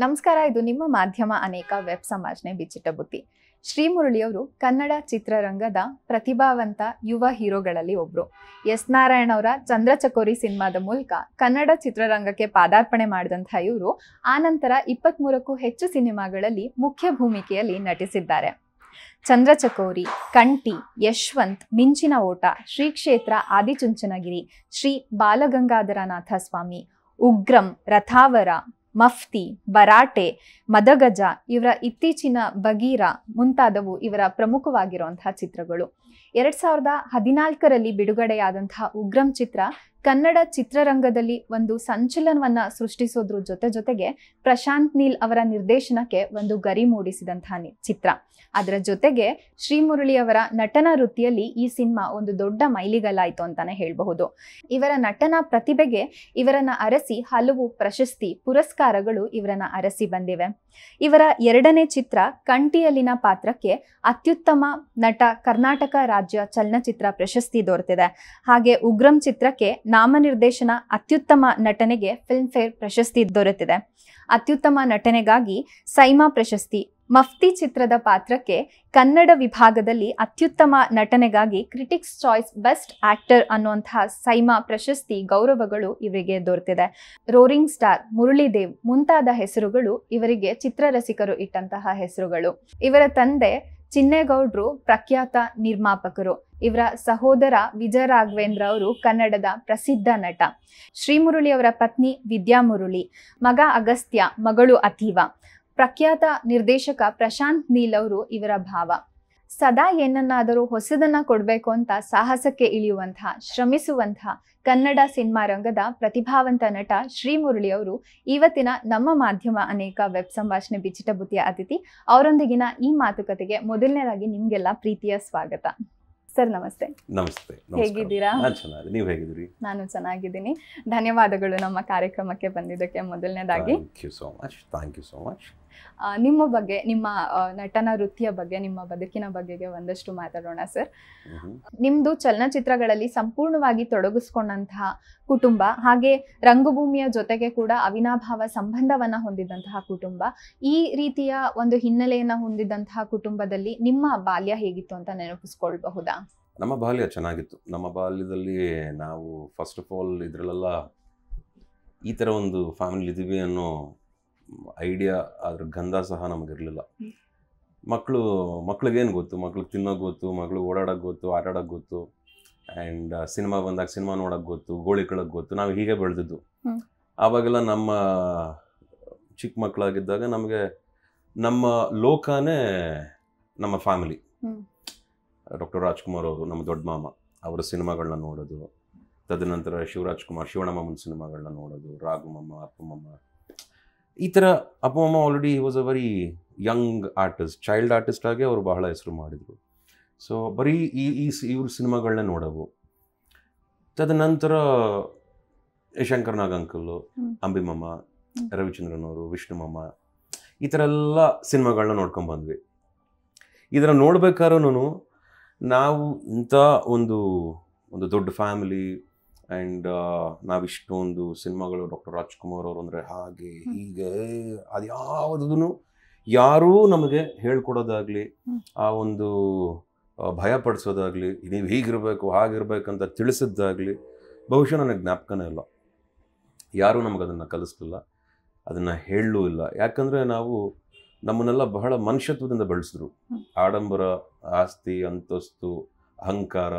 ನಮಸ್ಕಾರ, ಇದು ನಿಮ್ಮ ಮಾಧ್ಯಮ ಅನೇಕ ವೆಬ್ ಸಂಭಾಷಣೆ ಬಿಚ್ಚಿಟ್ಟ ಬುತ್ತಿ. ಶ್ರೀ ಮುರಳಿಯವರು ಕನ್ನಡ ಚಿತ್ರರಂಗದ ಪ್ರತಿಭಾವಂತ ಯುವ ಹೀರೋಗಳಲ್ಲಿ ಒಬ್ರು. ಎಸ್ ನಾರಾಯಣ್ ಅವರ ಚಂದ್ರಚಕೋರಿ ಸಿನಿಮಾದ ಮೂಲಕ ಕನ್ನಡ ಚಿತ್ರರಂಗಕ್ಕೆ ಪಾದಾರ್ಪಣೆ ಮಾಡಿದಂತಹ ಇವರು ಆನಂತರ 23ಕ್ಕೂ ಹೆಚ್ಚು ಸಿನಿಮಾಗಳಲ್ಲಿ ಮುಖ್ಯ ಭೂಮಿಕೆಯಲ್ಲಿ ನಟಿಸಿದ್ದಾರೆ. ಚಂದ್ರಚಕೋರಿ, ಕಂಠಿ, ಯಶವಂತ್, ಮಿಂಚಿನ ಓಟ, ಶ್ರೀ ಕ್ಷೇತ್ರ ಆದಿಚುಂಚನಗಿರಿ, ಶ್ರೀ ಬಾಲಗಂಗಾಧರನಾಥ ಸ್ವಾಮಿ, ಉಗ್ರಂ, ರಥಾವರ, ಮಫ್ತಿ, ಬರಾಟೆ, ಮದಗಜ, ಇವರ ಇತ್ತೀಚಿನ ಬಗೀರ ಮುಂತಾದವು ಇವರ ಪ್ರಮುಖವಾಗಿರುವಂತಹ ಚಿತ್ರಗಳು. 2014ರಲ್ಲಿ ಬಿಡುಗಡೆಯಾದಂತಹ ಉಗ್ರಂ ಚಿತ್ರ ಕನ್ನಡ ಚಿತ್ರರಂಗದಲ್ಲಿ ಒಂದು ಸಂಚಲನವನ್ನ ಸೃಷ್ಟಿಸೋದ್ರ ಜೊತೆಗೆ ಪ್ರಶಾಂತ್ ನೀಲ್ ಅವರ ನಿರ್ದೇಶನಕ್ಕೆ ಒಂದು ಗರಿ ಮೂಡಿಸಿದಂತಹ ಚಿತ್ರ. ಅದರ ಜೊತೆಗೆ ಶ್ರೀ ಮುರಳಿ ಅವರ ನಟನಾ ವೃತ್ತಿಯಲ್ಲಿ ಈ ಸಿನಿಮಾ ಒಂದು ದೊಡ್ಡ ಮೈಲಿಗಲ್ಲಾಯಿತು ಅಂತಾನೆ ಹೇಳಬಹುದು. ಇವರ ನಟನಾ ಪ್ರತಿಭೆಗೆ ಇವರನ್ನ ಅರಸಿ ಹಲವು ಪ್ರಶಸ್ತಿ ಪುರಸ್ಕಾರಗಳು ಇವರನ್ನ ಅರಸಿ ಬಂದಿವೆ. ಇವರ ಎರಡನೇ ಚಿತ್ರ ಕಂಠಿಯಲ್ಲಿನ ಪಾತ್ರಕ್ಕೆ ಅತ್ಯುತ್ತಮ ನಟ ಕರ್ನಾಟಕ ರಾಜ್ಯ ಚಲನಚಿತ್ರ ಪ್ರಶಸ್ತಿ ದೊರೆತಿದೆ. ಹಾಗೆ ಉಗ್ರಂ ಚಿತ್ರಕ್ಕೆ ನಾಮನಿರ್ದೇಶನ ಅತ್ಯುತ್ತಮ ನಟನೆಗೆ ಫಿಲ್ಮ್ ಫೇರ್ ಪ್ರಶಸ್ತಿ ದೊರೆತಿದೆ. ಅತ್ಯುತ್ತಮ ನಟನೆಗಾಗಿ ಸೈಮಾ ಪ್ರಶಸ್ತಿ, ಮಫ್ತಿ ಚಿತ್ರದ ಪಾತ್ರಕ್ಕೆ ಕನ್ನಡ ವಿಭಾಗದಲ್ಲಿ ಅತ್ಯುತ್ತಮ ನಟನೆಗಾಗಿ ಕ್ರಿಟಿಕ್ಸ್ ಚಾಯ್ಸ್ ಬೆಸ್ಟ್ ಆಕ್ಟರ್ ಅನ್ನುವಂತಹ ಸೈಮಾ ಪ್ರಶಸ್ತಿ ಗೌರವಗಳು ಇವರಿಗೆ ದೊರೆತಿದೆ. ರೋರಿಂಗ್ ಸ್ಟಾರ್, ಮುರಳಿದೇವ್ ಮುಂತಾದ ಹೆಸರುಗಳು ಇವರಿಗೆ ಚಿತ್ರರಸಿಕರು ಇಟ್ಟಂತಹ ಹೆಸರುಗಳು. ಇವರ ತಂದೆ ಚಿನ್ನೇಗೌಡ್ರು ಪ್ರಖ್ಯಾತ ನಿರ್ಮಾಪಕರು. ಇವರ ಸಹೋದರ ವಿಜಯ ರಾಘವೇಂದ್ರ ಅವರು ಕನ್ನಡದ ಪ್ರಸಿದ್ಧ ನಟ. ಶ್ರೀ ಮುರಳಿ ಅವರ ಪತ್ನಿ ವಿದ್ಯಾ ಮುರಳಿ, ಮಗ ಅಗಸ್ತ್ಯ, ಮಗಳು ಅಥೀವ. ಪ್ರಖ್ಯಾತ ನಿರ್ದೇಶಕ ಪ್ರಶಾಂತ್ ನೀಲ್ ಅವರು ಇವರ ಭಾವ. ಸದಾ ಏನನ್ನಾದರೂ ಹೊಸದನ್ನ ಕೊಡಬೇಕು ಅಂತ ಸಾಹಸಕ್ಕೆ ಇಳಿಯುವಂತಹ, ಶ್ರಮಿಸುವಂತಹ ಕನ್ನಡ ಸಿನಿಮಾ ರಂಗದ ಪ್ರತಿಭಾವಂತ ನಟ ಶ್ರೀ ಮುರಳಿ ಅವರು ಇವತ್ತಿನ ನಮ್ಮ ಮಾಧ್ಯಮ ಅನೇಕ ವೆಬ್ ಸಂಭಾಷಣೆ ಬಿಚ್ಚಿಟ ಬುತ್ತಿಯ ಅತಿಥಿ. ಅವರೊಂದಿಗಿನ ಈ ಮಾತುಕತೆಗೆ ಮೊದಲನೇದಾಗಿ ನಿಮ್ಗೆಲ್ಲ ಪ್ರೀತಿಯ ಸ್ವಾಗತ. ಸರ್ ನಮಸ್ತೆ. ನಮಸ್ತೆ. ಹೇಗಿದ್ದೀರಾ? ನೀವು ಹೇಗಿದ್ದೀರಿ? ನಾನು ಚೆನ್ನಾಗಿದ್ದೀನಿ. ಧನ್ಯವಾದಗಳು ನಮ್ಮ ಕಾರ್ಯಕ್ರಮಕ್ಕೆ ಬಂದಿದ್ದಕ್ಕೆ ಮೊದಲನೇದಾಗಿ. Thank you so much. ನಿಮ್ಮ ಬಗ್ಗೆ, ನಿಮ್ಮ ನಟನ ವೃತ್ತಿಯ ಬಗ್ಗೆ, ನಿಮ್ಮ ಬದುಕಿನ ಬಗೆಗೆ ಒಂದಷ್ಟು ಮಾತಾಡೋಣ ಸರ್. ನಿಮ್ದು ಚಲನಚಿತ್ರಗಳಲ್ಲಿ ಸಂಪೂರ್ಣವಾಗಿ ತೊಡಗಿಸ್ಕೊಂಡಂತಹ ಕುಟುಂಬ, ಹಾಗೆ ರಂಗಭೂಮಿಯ ಜೊತೆಗೆ ಕೂಡ ಅವಿನಾಭಾವ ಸಂಬಂಧವನ್ನ ಹೊಂದಿದಂತಹ ಕುಟುಂಬ. ಈ ರೀತಿಯ ಒಂದು ಹಿನ್ನೆಲೆಯನ್ನ ಹೊಂದಿದಂತಹ ಕುಟುಂಬದಲ್ಲಿ ನಿಮ್ಮ ಬಾಲ್ಯ ಹೇಗಿತ್ತು ಅಂತ ನೆನಪಿಸ್ಕೊಳ್ಬಹುದಾ? ನಮ್ಮ ಬಾಲ್ಯ ಚೆನ್ನಾಗಿತ್ತು. ನಮ್ಮ ಬಾಲ್ಯದಲ್ಲಿ ನಾವು ಫಸ್ಟ್ ಆಫ್ ಆಲ್ ಇದರಲ್ಲೆಲ್ಲ ಈ ಥರ ಒಂದು ಫ್ಯಾಮಿಲಿ ಇದ್ದೀವಿ ಅನ್ನೋ ಐಡಿಯಾ, ಅದ್ರ ಗಂಧ ಸಹ ನಮಗಿರಲಿಲ್ಲ. ಮಕ್ಳಿಗೇನು ಗೊತ್ತು? ಮಕ್ಳಿಗೆ ತಿನ್ನೋಕೆ ಗೊತ್ತು, ಮಕ್ಳಿಗೆ ಓಡಾಡೋಕೆ ಗೊತ್ತು, ಆಟಾಡೋಕೆ ಗೊತ್ತು, ಆ್ಯಂಡ್ ಸಿನಿಮಾ ಬಂದಾಗ ಸಿನಿಮಾ ನೋಡೋಕೆ ಗೊತ್ತು, ಗೋಳಿ ಕಳೋಕೆ ಗೊತ್ತು. ನಾವು ಹೀಗೆ ಬೆಳೆದಿದ್ದು. ಆವಾಗೆಲ್ಲ ನಮ್ಮ ಚಿಕ್ಕ ಮಕ್ಕಳಾಗಿದ್ದಾಗ ನಮಗೆ ನಮ್ಮ ಲೋಕನೇ ನಮ್ಮ ಫ್ಯಾಮಿಲಿ. ಡಾಕ್ಟರ್ ರಾಜ್ಕುಮಾರ್ ಅವರು, ನಮ್ಮ ದೊಡ್ಡ ಮಾಮ, ಅವರ ಸಿನಿಮಾಗಳನ್ನ ನೋಡೋದು. ತದನಂತರ ಶಿವರಾಜ್ ಕುಮಾರ್, ಶಿವಣ್ಣಮ್ಮನ ಸಿನಿಮಾಗಳನ್ನ ನೋಡೋದು. ರಾಘುಮಮ್ಮ, ಅಪ್ಪಮಮ್ಮ, ಈ ಥರ. ಅಪ್ಪಮಮ್ಮ already was a very young artist, child artist ಆಗಿ ಅವರು ಬಹಳ ಹೆಸರು ಮಾಡಿದರು. ಸೊ ಬರೀ ಇವ್ರ ಸಿನಿಮಾಗಳನ್ನೇ ನೋಡೋವು. ತದನಂತರ ಶಂಕರ್ ನಾಗ್ ಅಂಕಲ್ಲು, ಅಂಬಿಮಮ್ಮ, ರವಿಚಂದ್ರನ್ ಅವರು, ವಿಷ್ಣುಮಮ್ಮ, ಈ ಥರ ಎಲ್ಲ ಸಿನಿಮಾಗಳನ್ನ ನೋಡ್ಕೊಂಡ್ಬಂದ್ವಿ. ಇದರ ನೋಡ್ಬೇಕಾದ್ರೂ ನಾವು ಇಂಥ ಒಂದು ದೊಡ್ಡ ಫ್ಯಾಮಿಲಿ, ಆ್ಯಂಡ್ ನಾವಿಷ್ಟೊಂದು ಸಿನಿಮಾಗಳು, ಡಾಕ್ಟರ್ ರಾಜ್ಕುಮಾರ್ ಅವರು ಅಂದರೆ ಹಾಗೆ ಹೀಗೆ, ಅದು ಯಾವುದೂ ಯಾರೂ ನಮಗೆ ಹೇಳ್ಕೊಡೋದಾಗಲಿ, ಆ ಒಂದು ಭಯಪಡಿಸೋದಾಗಲಿ, ನೀವು ಹೀಗಿರಬೇಕು ಹಾಗಿರ್ಬೇಕಂತ ತಿಳಿಸಿದ್ದಾಗಲಿ ಬಹುಶಃ ನನಗೆ ಜ್ಞಾಪಕನೇ ಇಲ್ಲ. ಯಾರೂ ನಮಗದನ್ನು ಕಲಿಸ್ಲಿಲ್ಲ, ಅದನ್ನು ಹೇಳಲೂ ಇಲ್ಲ. ಯಾಕಂದರೆ ನಮ್ಮನ್ನೆಲ್ಲ ಬಹಳ ಮನುಷ್ಯತ್ವದಿಂದ ಬೆಳೆಸಿದ್ರು. ಆಡಂಬರ, ಆಸ್ತಿ, ಅಂತಸ್ತು, ಅಹಂಕಾರ,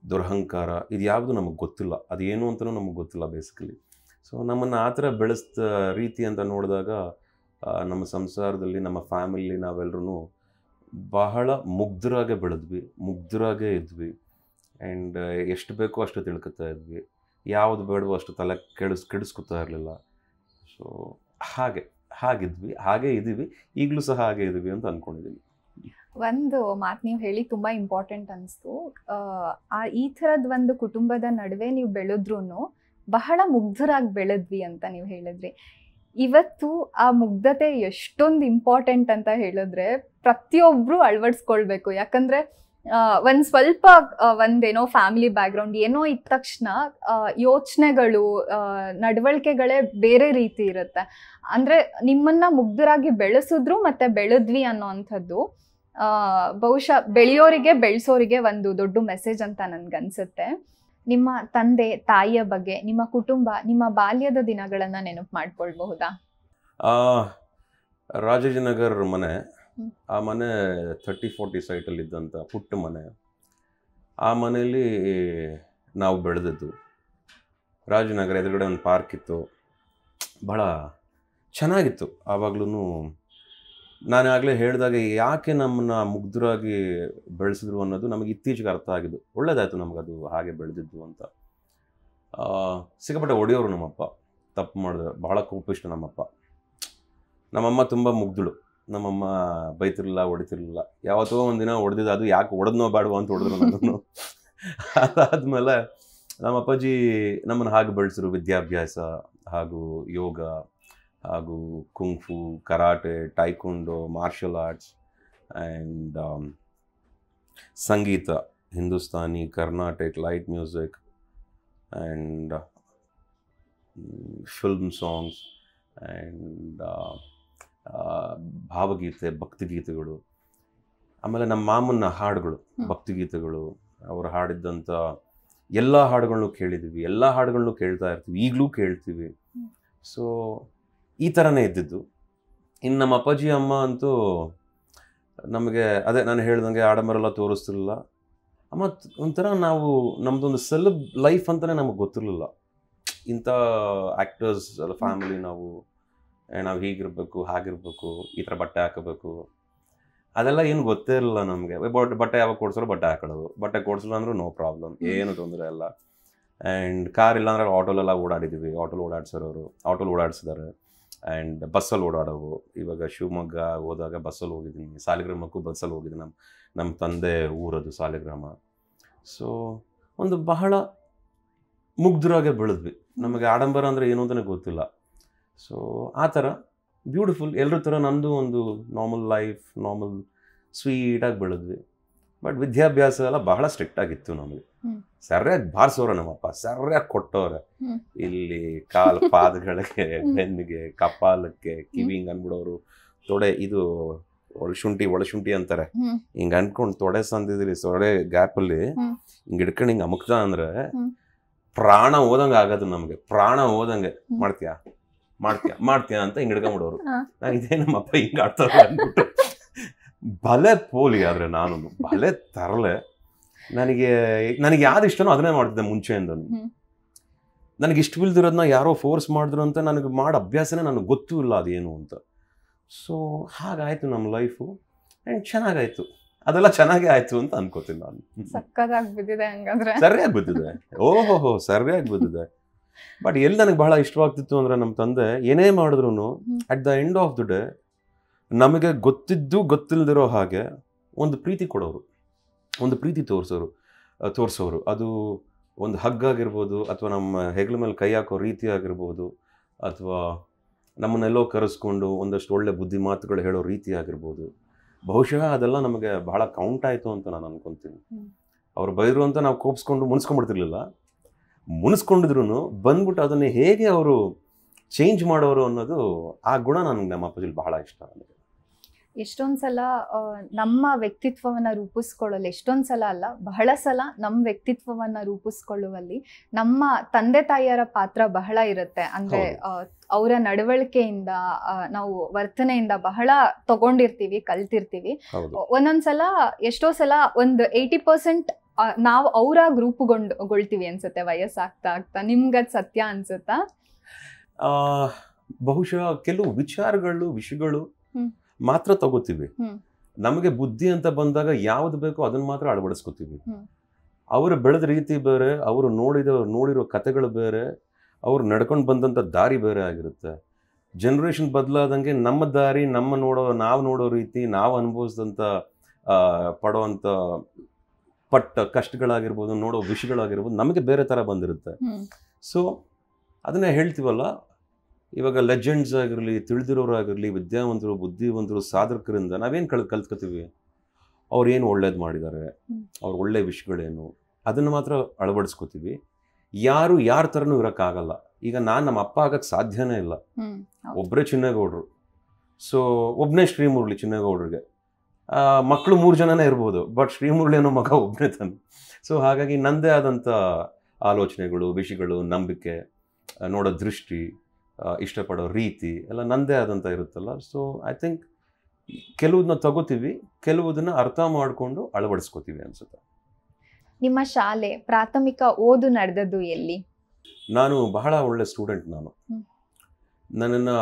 ದುರಹಂಕಾರ ಇದು ಯಾವುದು ನಮಗೆ ಗೊತ್ತಿಲ್ಲ. ಅದೇನು ಅಂತಲೂ ನಮಗೆ ಗೊತ್ತಿಲ್ಲ ಬೇಸಿಕಲಿ. ಸೊ ನಮ್ಮನ್ನು ಆ ಥರ ಬೆಳೆಸಿದ ರೀತಿ ಅಂತ ನೋಡಿದಾಗ ನಮ್ಮ ಸಂಸಾರದಲ್ಲಿ, ನಮ್ಮ ಫ್ಯಾಮಿಲಿ, ನಾವೆಲ್ಲರೂ ಬಹಳ ಮುಗ್ಧರಾಗೆ ಬೆಳೆದ್ವಿ, ಮುಗ್ಧರಾಗೇ ಇದ್ವಿ. ಆ್ಯಂಡ್ ಎಷ್ಟು ಬೇಕೋ ಅಷ್ಟು ತಿಳ್ಕೊತಾ ಇದ್ವಿ, ಯಾವುದು ಬೇಡವೋ ಅಷ್ಟು ತಲೆ ಕೆಡಿಸ್ಕೊತಾ ಇರಲಿಲ್ಲ. ಸೊ ಹಾಗಿದ್ವಿ, ಹಾಗೇ ಇದ್ದೀವಿ, ಈಗಲೂ ಸಹ ಹಾಗೇ ಇದ್ದೀವಿ ಅಂತ ಅಂದ್ಕೊಂಡಿದ್ದೀನಿ. ಒಂದು ಮಾತು ನೀವು ಹೇಳಿ ತುಂಬ ಇಂಪಾರ್ಟೆಂಟ್ ಅನಿಸ್ತು. ಈ ಥರದ ಒಂದು ಕುಟುಂಬದ ನಡುವೆ ನೀವು ಬೆಳೆದ್ರೂ ಬಹಳ ಮುಗ್ಧರಾಗಿ ಬೆಳೆದ್ವಿ ಅಂತ ನೀವು ಹೇಳಿದ್ರಿ. ಇವತ್ತು ಆ ಮುಗ್ಧತೆ ಎಷ್ಟೊಂದು ಇಂಪಾರ್ಟೆಂಟ್ ಅಂತ ಹೇಳಿದ್ರೆ ಪ್ರತಿಯೊಬ್ಬರು ಅಳವಡಿಸ್ಕೊಳ್ಬೇಕು. ಯಾಕಂದರೆ ಒಂದ್ ಸ್ವಲ್ಪ ಒಂದೇನೋ ಫ್ಯಾಮಿಲಿ ಬ್ಯಾಕ್ಗ್ರೌಂಡ್ ಏನೋ ಇದ್ದ ತಕ್ಷಣ ಯೋಚನೆಗಳು ನಡವಳಿಕೆಗಳೇ ಬೇರೆ ರೀತಿ ಇರುತ್ತೆ. ಅಂದ್ರೆ ನಿಮ್ಮನ್ನ ಮುಗ್ಧರಾಗಿ ಬೆಳೆಸಿದ್ರು ಮತ್ತೆ ಬೆಳೆದ್ವಿ ಅನ್ನೋಂಥದ್ದು ಬಹುಶಃ ಬೆಳೆಯೋರಿಗೆ ಬೆಳೆಸೋರಿಗೆ ಒಂದು ದೊಡ್ಡ ಮೆಸೇಜ್ ಅಂತ ನನ್ಗನ್ಸುತ್ತೆ. ನಿಮ್ಮ ತಂದೆ ತಾಯಿಯ ಬಗ್ಗೆ, ನಿಮ್ಮ ಕುಟುಂಬ, ನಿಮ್ಮ ಬಾಲ್ಯದ ದಿನಗಳನ್ನ ನೆನಪು ಮಾಡ್ಕೊಳ್ಬಹುದಾ? ರಾಜಾಜಿನಗರ್ ಮನೆ, ಆ ಮನೆ 30-40 ಸೈಟಲ್ಲಿ ಇದ್ದಂಥ ಪುಟ್ಟ ಮನೆ. ಆ ಮನೆಯಲ್ಲಿ ನಾವು ಬೆಳೆದದ್ದು. ರಾಜನಗರ ಎದುರುಗಡೆ ಒಂದು ಪಾರ್ಕ್ ಇತ್ತು, ಬಹಳ ಚೆನ್ನಾಗಿತ್ತು. ಆವಾಗ್ಲೂ ನಾನು ಆಗಲೇ ಹೇಳಿದಾಗ ಯಾಕೆ ನಮ್ಮನ್ನ ಮುಗ್ಧರಾಗಿ ಬೆಳೆಸಿದ್ರು ಅನ್ನೋದು ನಮಗೆ ಇತ್ತೀಚೆಗೆ ಅರ್ಥ ಆಗಿದ್ದು. ಒಳ್ಳೇದಾಯಿತು ನಮಗದು ಹಾಗೆ ಬೆಳೆದಿದ್ದು ಅಂತ. ಸಿಕ್ಕಾಪಟ್ಟೆ ಹೊಡೆಯೋರು ನಮ್ಮಪ್ಪ, ತಪ್ಪು ಮಾಡಿದ್ರೆ ಬಹಳ ಕೋಪಿಷ್ಟ ನಮ್ಮಪ್ಪ. ನಮ್ಮಮ್ಮ ತುಂಬ ಮುಗ್ಧಳು. ನಮ್ಮಮ್ಮ ಬೈತಿರ್ಲಿಲ್ಲ, ಹೊಡಿತಿರ್ಲಿಲ್ಲ. ಯಾವತ್ತೋ ಒಂದಿನ ಹೊಡೆದಿದ್ದು, ಅದು ಯಾಕೆ ಹೊಡೆದ್ನೋ ಬೇಡವೋ ಅಂತ ಹೊಡೆದ್ರು ನನ್ನನ್ನು. ಅದಾದಮೇಲೆ ನಮ್ಮ ಅಪ್ಪಾಜಿ ನಮ್ಮನ್ನು ಹಾಗೆ ಬೆಳೆಸಿದ್ರು. ವಿದ್ಯಾಭ್ಯಾಸ ಹಾಗೂ ಯೋಗ ಹಾಗೂ kung fu, karate, taekwondo, martial arts and ಸಂಗೀತ, Hindustani, Karnataka, light music and film songs and ಭಾವಗೀತೆ, ಭಕ್ತಿಗೀತೆಗಳು. ಆಮೇಲೆ ನಮ್ಮ ಮಾಮನ ಹಾಡುಗಳು, ಭಕ್ತಿಗೀತೆಗಳು, ಅವರು ಹಾಡಿದ್ದಂಥ ಎಲ್ಲ ಹಾಡುಗಳನ್ನೂ ಕೇಳಿದ್ದೀವಿ, ಎಲ್ಲ ಹಾಡುಗಳನ್ನೂ ಕೇಳ್ತಾ ಇರ್ತೀವಿ, ಈಗಲೂ ಕೇಳ್ತೀವಿ. ಸೊ ಈ ಥರನೇ ಇದ್ದಿದ್ದು. ಇನ್ನು ನಮ್ಮ ಅಪ್ಪಾಜಿ ಅಮ್ಮ ಅಂತೂ ನಮಗೆ ಅದೇ ನಾನು ಹೇಳ್ದಂಗೆ ಆಡಂಬರೆಲ್ಲ ತೋರಿಸ್ತಿರಲಿಲ್ಲ. ಅಮ್ಮ ಒಂಥರ ನಾವು ನಮ್ಮದೊಂದು ಸೆಲೆಬ್ ಲೈಫ್ ಅಂತಲೇ ನಮಗೆ ಗೊತ್ತಿರಲಿಲ್ಲ. ಇಂಥ ಆ್ಯಕ್ಟರ್ಸ್ ಫ್ಯಾಮಿಲಿ, ನಾವು ಹೀಗಿರಬೇಕು, ಹಾಗಿರಬೇಕು, ಈ ಥರ ಬಟ್ಟೆ ಹಾಕಬೇಕು, ಅದೆಲ್ಲ ಏನು ಗೊತ್ತೇ ಇರಲಿಲ್ಲ ನಮಗೆ. ಬಟ್ಟೆ ಯಾವಾಗ ಕೊಡ್ಸೋರು ಬಟ್ಟೆ ಹಾಕೊಳ್ಳೋದು, ಬಟ್ಟೆ ಕೊಡಿಸಲ್ಲ ಅಂದರೂ ನೋ ಪ್ರಾಬ್ಲಮ್, ಏನು ತೊಂದರೆ ಇಲ್ಲ. ಆ್ಯಂಡ್ ಕಾರ್ ಇಲ್ಲ ಅಂದ್ರೆ ಆಟೋಲೆಲ್ಲ ಓಡಾಡಿದ್ದೀವಿ. ಆಟೋಲ್ ಓಡಾಡಿಸಿದ್ದಾರೆ. ಆ್ಯಂಡ್ ಬಸ್ಸಲ್ಲಿ ಓಡಾಡೋವು. ಇವಾಗ ಶಿವಮೊಗ್ಗ ಹೋದಾಗ ಬಸ್ಸಲ್ಲಿ ಹೋಗಿದ್ದೀನಿ, ಸಾಲಿಗ್ರಾಮಕ್ಕೂ ಬಸ್ಸಲ್ಲಿ ಹೋಗಿದ್ದೀನಿ. ನಮ್ಮ ತಂದೆ ಊರದು ಸಾಲಿಗ್ರಾಮ. ಸೊ ಒಂದು ಬಹಳ ಮುಗ್ಧರಾಗೆ ಬೆಳೆದ್ವಿ. ನಮಗೆ ಆಡಂಬರ ಅಂದರೆ ಏನು ಅಂತಲೇ ಗೊತ್ತಿಲ್ಲ. ಸೊ ಆ ಥರ ಬ್ಯೂಟಿಫುಲ್, ಎಲ್ಲರ ಥರ ನಮ್ಮದು ಒಂದು ನಾರ್ಮಲ್ ಲೈಫ್, ನಾರ್ಮಲ್ ಸ್ವೀಟಾಗಿ ಬೆಳೆದ್ವಿ. ಬಟ್ ವಿದ್ಯಾಭ್ಯಾಸ ಎಲ್ಲ ಬಹಳ ಸ್ಟ್ರಿಕ್ಟ್ ಆಗಿತ್ತು ನಮಗೆ. ಸರಿಯಾಗಿ ಬಾರಿಸೋರೆ ನಮ್ಮಪ್ಪ, ಸರಿಯಾಗಿ ಕೊಟ್ಟವ್ರೆ. ಇಲ್ಲಿ ಪಾದಗಳಿಗೆ, ಬೆನ್ನಿಗೆ, ಕಪಾಲಕ್ಕೆ, ಕಿವಿಂಗ್ ಅಂದ್ಬಿಡೋರು. ತೊಡೆ ಇದು ಒಳಶುಂಠಿ ಅಂತಾರೆ, ಹಿಂಗೆ ಅನ್ಕೊಂಡು ತೊಡೆ ಸಂದಿದ್ರಿ, ತೊಡೆ ಗ್ಯಾಪಲ್ಲಿ ಹಿಂಗೆ ಹಿಡ್ಕೊಂಡು ಹಿಂಗೆ ಅಮುಕ್ತ ಅಂದ್ರೆ ಪ್ರಾಣ ಹೋದಂಗೆ ಆಗೋದು ನಮಗೆ. ಪ್ರಾಣ ಹೋದಂಗೆ ಮಾಡ್ತೀಯಾ ಅಂತ ಹಿಂಗೆ ಹಿಡ್ಕೊಂಬಿಡೋರು. ನಾನು ಇದೇ ನಮ್ಮಪ್ಪ ಹಿಂಗೆ ಆಡ್ತಾರೆ ಅಂದ್ಬಿಟ್ಟು ಭಲೆ ಪೋಲಿ. ಆದರೆ ನಾನು ಭಲೆ ತರಲೆ. ನನಗೆ ಯಾವ್ದು ಇಷ್ಟನೋ ಅದನ್ನೇ ಮಾಡ್ತಿದ್ದೆ ಮುಂಚೆಯಿಂದನು. ನನಗೆ ಇಷ್ಟ ಬಿಲ್ದಿರೋದನ್ನ ಯಾರೋ ಫೋರ್ಸ್ ಮಾಡಿದ್ರು ಅಂತ ನನಗೆ ಮಾಡೋ ಅಭ್ಯಾಸನೇ ನನಗೆ ಗೊತ್ತೂ ಇಲ್ಲ ಅದೇನು ಅಂತ. ಸೊ ಹಾಗಾಯಿತು ನಮ್ಮ ಲೈಫು. ಆ್ಯಂಡ್ ಚೆನ್ನಾಗಾಯಿತು, ಅದೆಲ್ಲ ಚೆನ್ನಾಗೇ ಆಯಿತು ಅಂತ ಅನ್ಕೋತೀನಿ ನಾನು. ಸರಿಯಾಗಿ ಬಿದ್ದಿದೆ, ಓಹೋ ಸರಿಯಾಗಿ ಬಿದ್ದಿದೆ. ಬಟ್ ಎಲ್ಲಿ ನನಗೆ ಬಹಳ ಇಷ್ಟವಾಗ್ತಿತ್ತು ಅಂದರೆ, ನಮ್ಮ ತಂದೆ ಏನೇ ಮಾಡಿದ್ರು at the end of the day ನಮಗೆ ಗೊತ್ತಿದ್ದು ಗೊತ್ತಿಲ್ಲದಿರೋ ಹಾಗೆ ಒಂದು ಪ್ರೀತಿ ಕೊಡೋರು, ಒಂದು ಪ್ರೀತಿ ತೋರಿಸೋರು. ಅದು ಒಂದು ಹಗ್ಗಾಗಿರ್ಬೋದು, ಅಥವಾ ನಮ್ಮ ಹೆಗಲ ಮೇಲೆ ಕೈ ಹಾಕೋ ರೀತಿ ಆಗಿರ್ಬೋದು, ಅಥವಾ ನಮ್ಮನ್ನೆಲ್ಲೋ ಕರೆಸ್ಕೊಂಡು ಒಂದಷ್ಟು ಒಳ್ಳೆ ಬುದ್ಧಿ ಮಾತುಗಳು ಹೇಳೋ ರೀತಿ ಆಗಿರ್ಬೋದು. ಬಹುಶಃ ಅದೆಲ್ಲ ನಮಗೆ ಬಹಳ ಕೌಂಟ್ ಆಯಿತು ಅಂತ ನಾನು ಅನ್ಕೊತೀನಿ. ಅವ್ರು ಬೈದರು ಅಂತ ನಾವು ಕೋಪಿಸ್ಕೊಂಡು ಮುನಿಸ್ಕೊಂಡ್ಬಿಡ್ತಿರ್ಲಿಲ್ಲ. ಮುನಿಸ್ಕೊಂಡಿದ್ರು ಬಂದ್ಬಿಟ್ಟು ಅದನ್ನೇ ಹೇಗೆ ಅವರು ಚೇಂಜ್ ಮಾಡೋರು ಅನ್ನೋದು, ಆ ಗುಣ ನನಗೆ ನಮ್ಮ ಅಪ್ಪಾಜಿಲಿ ಬಹಳ ಇಷ್ಟ. ನನಗೆ ಎಷ್ಟೊಂದು ಸಲ ನಮ್ಮ ವ್ಯಕ್ತಿತ್ವವನ್ನ ರೂಪಿಸ್ಕೊಳ್ಳಲು, ಎಷ್ಟೊಂದು ಸಲ ಅಲ್ಲ ಬಹಳ ಸಲ ನಮ್ಮ ವ್ಯಕ್ತಿತ್ವವನ್ನ ರೂಪಿಸ್ಕೊಳ್ಳುವಲ್ಲಿ ನಮ್ಮ ತಂದೆ ತಾಯಿಯರ ಪಾತ್ರ ಬಹಳ ಇರುತ್ತೆ. ಅಂದ್ರೆ ಅವರ ನಡವಳಿಕೆಯಿಂದ, ನಾವು ವರ್ತನೆಯಿಂದ ಬಹಳ ತಗೊಂಡಿರ್ತೀವಿ, ಕಲ್ತಿರ್ತೀವಿ. ಒಂದೊಂದ್ಸಲ ಎಷ್ಟೋ ಸಲ ಒಂದು 80% ನಾವು ಅವರ ಗ್ರೂಪ್ಗೊಳ್ತೀವಿ ಅನ್ಸುತ್ತೆ ವಯಸ್ಸಾಗ್ತಾ ಆಗ್ತಾ. ನಿಮ್ಗದ್ ಸತ್ಯ ಅನ್ಸುತ್ತಾ? ಬಹುಶಃ ಕೆಲವು ವಿಷಯಗಳು ಮಾತ್ರ ತಗೋತೀವಿ. ನಮಗೆ ಬುದ್ಧಿ ಅಂತ ಬಂದಾಗ ಯಾವ್ದು ಬೇಕೋ ಅದನ್ನ ಮಾತ್ರ ಅಳವಡಿಸ್ಕೋತೀವಿ. ಅವರು ಬೆಳೆದ ರೀತಿ ಬೇರೆ, ಅವರು ನೋಡಿರೋ ಕಥೆಗಳು ಬೇರೆ, ಅವ್ರು ನಡ್ಕೊಂಡು ಬಂದಂಥ ದಾರಿ ಬೇರೆ ಆಗಿರುತ್ತೆ. ಜನ್ರೇಷನ್ ಬದಲಾದಂಗೆ ನಮ್ಮ ದಾರಿ, ನಾವು ನೋಡೋ ರೀತಿ, ನಾವು ಅನುಭವಿಸಿದಂಥ ಪಡೋವಂಥ ಕಷ್ಟಗಳಾಗಿರ್ಬೋದು, ನೋಡೋ ವಿಷಯಗಳಾಗಿರ್ಬೋದು, ನಮಗೆ ಬೇರೆ ಥರ ಬಂದಿರುತ್ತೆ. ಸೊ ಅದನ್ನೇ ಹೇಳ್ತೀವಲ್ಲ, ಇವಾಗ ಲೆಜೆಂಡ್ಸ್ ಆಗಿರಲಿ, ತಿಳಿದಿರೋರಾಗಿರಲಿ, ವಿದ್ಯಾವಂತರು, ಬುದ್ಧಿವಂತರು, ಸಾಧಕರಿಂದ ನಾವೇನು ಕಲ್ತ್ಕೋತೀವಿ? ಅವ್ರು ಏನು ಒಳ್ಳೇದು ಮಾಡಿದ್ದಾರೆ, ಅವ್ರ ಒಳ್ಳೆ ವಿಷಯಗಳೇನು, ಅದನ್ನು ಮಾತ್ರ ಅಳವಡಿಸ್ಕೋತೀವಿ. ಯಾರ ಥರನೂ ಇರೋಕ್ಕಾಗಲ್ಲ. ಈಗ ನಾನು ನಮ್ಮ ಅಪ್ಪ ಆಗಕ್ಕೆ ಸಾಧ್ಯನೇ ಇಲ್ಲ, ಒಬ್ಬರೇ ಚಿನ್ನೇಗೌಡರು. ಸೊ ಒಬ್ಬನೇ ಶ್ರೀಮುರಳಿ ಚಿನ್ನೇಗೌಡರಿಗೆ. ಮಕ್ಕಳು 3 ಜನನೇ ಇರ್ಬೋದು, ಬಟ್ ಶ್ರೀಮುರಳಿ ಅನ್ನೋ ಮಗ ಒಬ್ಬನೇ ತಾನೆ. ಸೊ ಹಾಗಾಗಿ ನನ್ನದೇ ಆದಂಥ ಆಲೋಚನೆಗಳು, ವಿಷಯಗಳು, ನಂಬಿಕೆ, ನೋಡೋ ದೃಷ್ಟಿ, ಇಷ್ಟಪಡೋ ರೀತಿ ಎಲ್ಲ ನನ್ನದೇ ಆದಂಥ ಇರುತ್ತಲ್ಲ. ಸೊ ಐ ಥಿಂಕ್ ಕೆಲವುದನ್ನ ತಗೋತೀವಿ, ಕೆಲವುದನ್ನ ಅರ್ಥ ಮಾಡಿಕೊಂಡು ಅಳವಡಿಸ್ಕೋತೀವಿ ಅನ್ಸುತ್ತೆ. ನಿಮ್ಮ ಶಾಲೆ ಪ್ರಾಥಮಿಕ ಓದು ನಡೆದದ್ದು ಎಲ್ಲಿ? ನಾನು ಬಹಳ ಒಳ್ಳೆ ಸ್ಟೂಡೆಂಟ್. ನನ್ನನ್ನು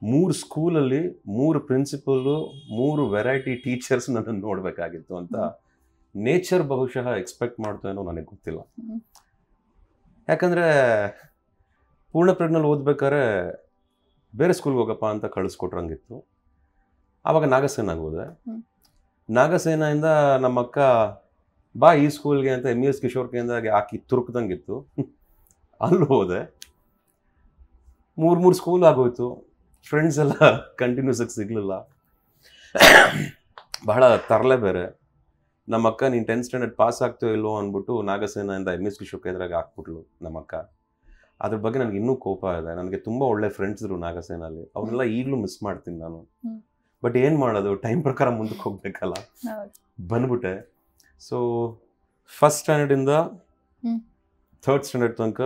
3 ಸ್ಕೂಲಲ್ಲಿ 3 ಪ್ರಿನ್ಸಿಪಲ್ಲು, 3 ವೆರೈಟಿ ಟೀಚರ್ಸ್ ನನ್ನನ್ನು ನೋಡಬೇಕಾಗಿತ್ತು ಅಂತ ನೇಚರ್ ಬಹುಶಃ ಎಕ್ಸ್ಪೆಕ್ಟ್ ಮಾಡ್ತೇನೋ ನನಗೆ ಗೊತ್ತಿಲ್ಲ. ಯಾಕಂದರೆ ಪೂರ್ಣಪ್ರಜ್ಞಲ್ಲಿ ಓದ್ಬೇಕಾದ್ರೆ ಬೇರೆ ಸ್ಕೂಲ್ಗೆ ಹೋಗಪ್ಪ ಅಂತ ಕಳಿಸ್ಕೊಟ್ರಂಗಿತ್ತು. ಆವಾಗ ನಾಗಸೇನಾಗಿ ಹೋದೆ. ನಾಗಸೇನೆಯಿಂದ ನಮ್ಮ ಅಕ್ಕ ಬಾ ಈ ಸ್ಕೂಲ್ಗೆ ಅಂತ MS ಕಿಶೋರ್ ಕೇಂದ್ರಗೆ ಹಾಕಿ ತುರುಕ್ದಂಗಿತ್ತು. ಅಲ್ಲಿ ಹೋದೆ. 3 ಸ್ಕೂಲ್ ಆಗೋಯ್ತು. ಫ್ರೆಂಡ್ಸ್ ಎಲ್ಲ ಕಂಟಿನ್ಯೂಸ್ ಆಗಿ ಸಿಗಲಿಲ್ಲ. ಬಹಳ ತರಲೆ ಬೇರೆ. ನಮ್ಮ ಅಕ್ಕ ನೀನು 10th ಸ್ಟ್ಯಾಂಡರ್ಡ್ ಪಾಸ್ ಆಗ್ತೋ ಇಲ್ಲೋ ಅಂದ್ಬಿಟ್ಟು ನಾಗಸೇನೆಯಿಂದ MS ಕಿಶೋರ್ ಕೇಂದ್ರಗೆ ಹಾಕ್ಬಿಟ್ಲು ನಮ್ಮ ಅಕ್ಕ. ಅದ್ರ ಬಗ್ಗೆ ನನಗೆ ಇನ್ನೂ ಕೋಪ ಇದೆ. ನನಗೆ ತುಂಬ ಒಳ್ಳೆ ಫ್ರೆಂಡ್ಸ್ ಇದ್ರು ನಾಗಸೇನಲ್ಲಿ. ಅವ್ರನ್ನೆಲ್ಲ ಈಗಲೂ ಮಿಸ್ ಮಾಡ್ತೀನಿ ನಾನು. ಬಟ್ ಏನು ಮಾಡೋದು, ಟೈಮ್ ಪ್ರಕಾರ ಮುಂದಕ್ಕೆ ಹೋಗ್ಬೇಕಲ್ಲ, ಬಂದ್ಬಿಟ್ಟೆ. ಸೊ 1st ಸ್ಟ್ಯಾಂಡರ್ಡಿಂದ 3rd ಸ್ಟ್ಯಾಂಡರ್ಡ್ ತನಕ